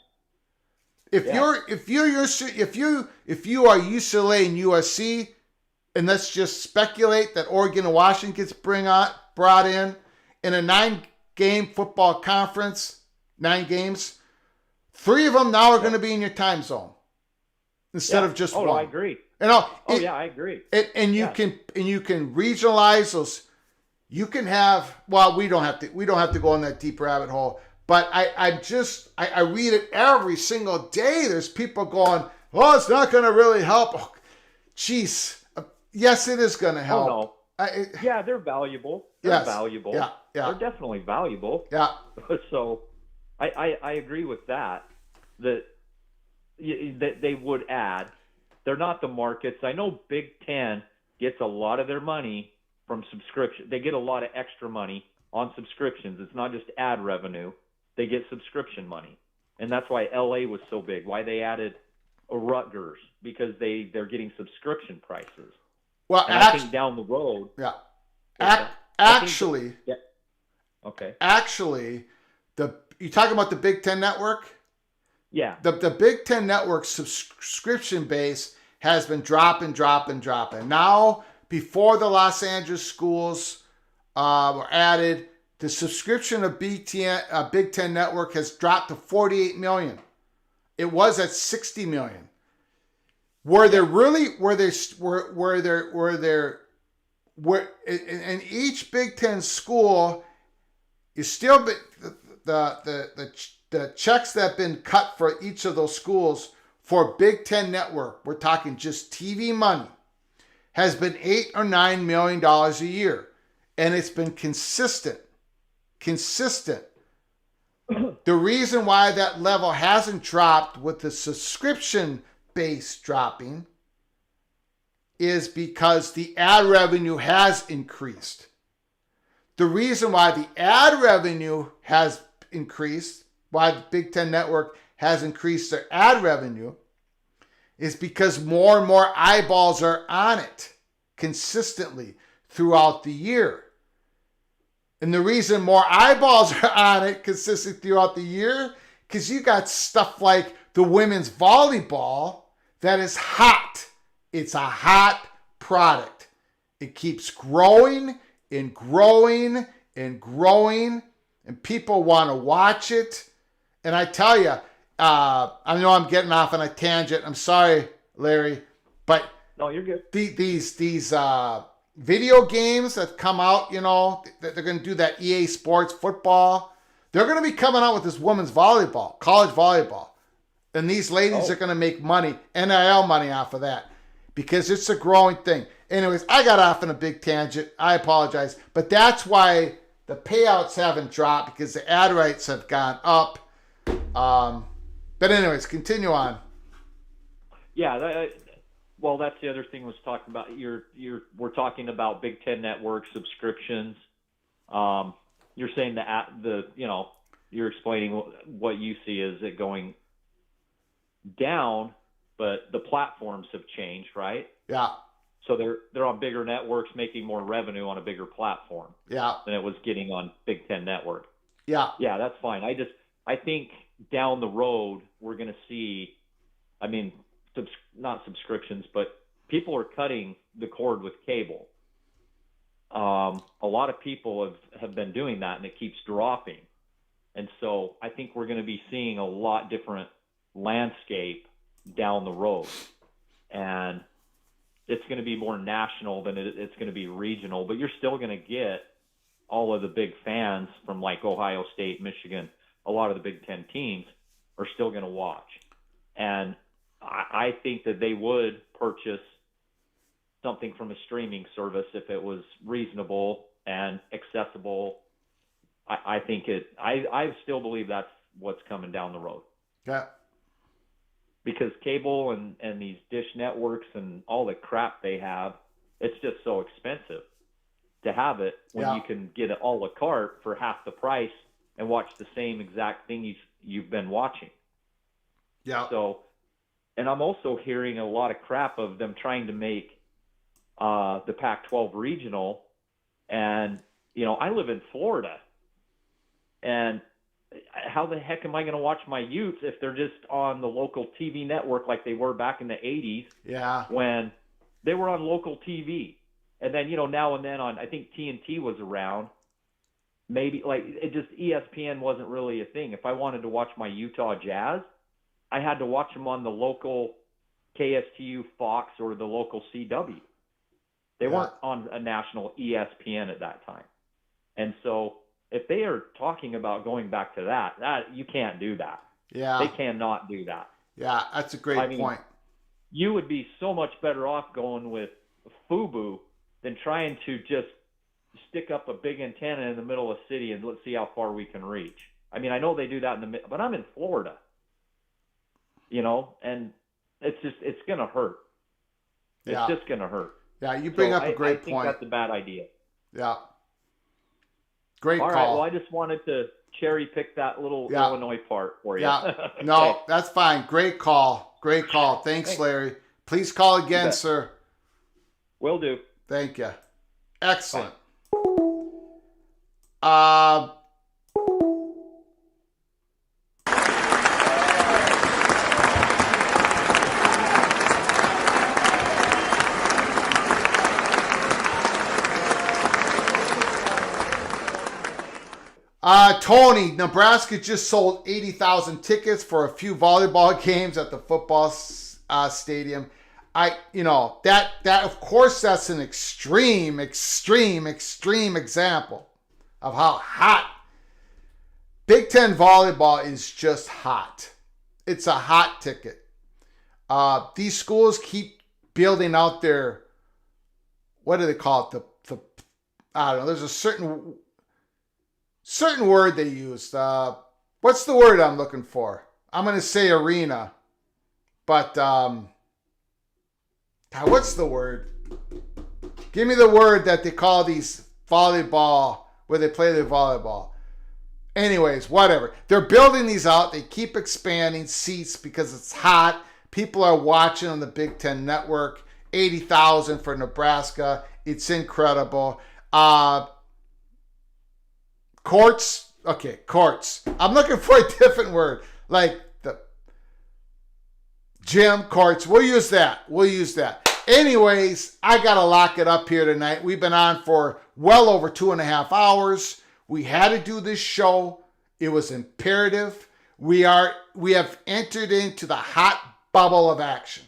If you are UCLA and USC, and let's just speculate that Oregon and Washington gets brought in, in a 9-game football conference, 9 games, 3 of them now are going to be in your time zone instead of just one. I agree. I agree. And you can regionalize those. You can have, well, we don't have to go on that deep rabbit hole, but I read it every single day. There's people going, oh, it's not going to really help. Oh, geez. Yes, it is going to help. Oh, no. Yeah, they're valuable. They're valuable. Yeah. They're definitely valuable. Yeah. So I agree with that they would add. They're not the markets. I know Big Ten gets a lot of their money from subscription. They get a lot of extra money on subscriptions. It's not just ad revenue. They get subscription money. And that's why LA was so big, why they added a Rutgers, because they're getting subscription prices. Well, I think down the road. Yeah. Actually. Yeah. Okay. Actually, you talking about the Big Ten Network? Yeah. The Big Ten Network subscription base has been dropping. Now, before the Los Angeles schools were added, the subscription of Big Ten Network has dropped to 48 million. It was at 60 million. And each Big Ten school is still the checks that have been cut for each of those schools for Big Ten Network, we're talking just TV money, has been $8 or $9 million a year. And it's been consistent. The reason why that level hasn't dropped with the subscription base dropping is because the ad revenue has increased. The reason why the ad revenue has increased, why the Big Ten Network has increased their ad revenue, is because more and more eyeballs are on it consistently throughout the year. And the reason more eyeballs are on it consistently throughout the year, because you got stuff like the women's volleyball that is hot. It's a hot product. It keeps growing and growing and growing, and people want to watch it. And I tell you, I know I'm getting off on a tangent. I'm sorry, Larry, but no, you're good. These video games that come out, you know, they're going to do that EA Sports football. They're going to be coming out with this women's volleyball, college volleyball. And these ladies are going to make money, NIL money off of that, because it's a growing thing. Anyways, I got off on a big tangent. I apologize. But that's why the payouts haven't dropped, because the ad rates have gone up. But anyways, continue on. Yeah, well, that's the other thing was talking about. We're talking about Big Ten Network subscriptions. You're saying you're explaining what you see as it going down, but the platforms have changed, right? Yeah. So they're on bigger networks, making more revenue on a bigger platform. Yeah. Than it was getting on Big Ten Network. Yeah. Yeah, that's fine. I think down the road we're going to see, I mean, not subscriptions, but people are cutting the cord with cable. A lot of people have been doing that, and it keeps dropping. And so I think we're going to be seeing a lot different landscape down the road. And it's going to be more national than it's going to be regional, but you're still going to get all of the big fans from like Ohio State, Michigan. A lot of the Big Ten teams are still going to watch. And I think that they would purchase something from a streaming service if it was reasonable and accessible. I still believe that's what's coming down the road. Yeah. Because cable and these dish networks and all the crap they have, it's just so expensive to have it when you can get it a la carte for half the price and watch the same exact thing you've been watching. Yeah. So, and I'm also hearing a lot of crap of them trying to make the Pac-12 regional. And, you know, I live in Florida. And how the heck am I going to watch my Utes if they're just on the local TV network like they were back in the 80s? Yeah. When they were on local TV. And then, you know, now and then on, I think TNT was around. maybe like it just ESPN wasn't really a thing. If I wanted to watch my Utah Jazz, I had to watch them on the local KSTU Fox or the local CW. They weren't on a national ESPN at that time. And so if they are talking about going back to that you can't do that. Yeah. They cannot do that. Yeah, that's a great point. You would be so much better off going with FUBU than trying to just stick up a big antenna in the middle of the city and let's see how far we can reach. I mean, I know they do that but I'm in Florida, and it's going to hurt. It's just going to hurt. Yeah, you bring up a great point. I think that's a bad idea. Yeah. Great call. All right, well, I just wanted to cherry pick that little Illinois part for you. Yeah, Okay. no, that's fine. Great call. Great call. Thanks, Larry. Please call again, sir. Will do. Thank you. Excellent. Tony, Nebraska just sold 80,000 tickets for a few volleyball games at the football stadium. That of course that's an extreme example of how hot Big Ten volleyball is. Just hot. It's a hot ticket. These schools keep building out their, what do they call it? I don't know. There's a certain word they used. What's the word I'm looking for? I'm going to say arena. But, what's the word? Give me the word that they call these volleyball, where they play their volleyball. Anyways, whatever. They're building these out. They keep expanding seats because it's hot. People are watching on the Big Ten Network. 80,000 for Nebraska. It's incredible. Courts. Okay, courts. I'm looking for a different word. Like the gym, courts. We'll use that. Anyways, I got to lock it up here tonight. We've been on for well over 2.5 hours. We had to do this show. It was imperative. We have entered into the hot bubble of action.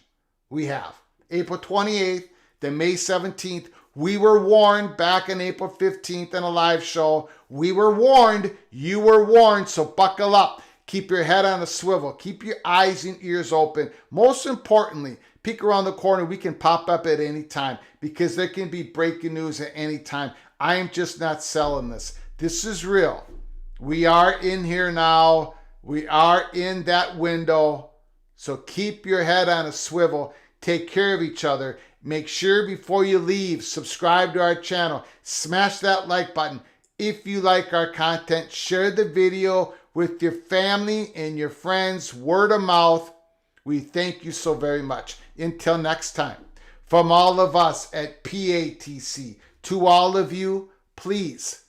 We have. April 28th, then May 17th. We were warned back on April 15th in a live show. We were warned. You were warned. So buckle up. Keep your head on a swivel. Keep your eyes and ears open. Most importantly, peek around the corner. We can pop up at any time because there can be breaking news at any time. I am just not selling this. This is real. We are in here now. We are in that window. So keep your head on a swivel. Take care of each other. Make sure before you leave, subscribe to our channel. Smash that like button. If you like our content, share the video with your family and your friends. Word of mouth. We thank you so very much. Until next time, from all of us at PATC, to all of you, please,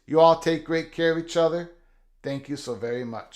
you all take great care of each other. Thank you so very much.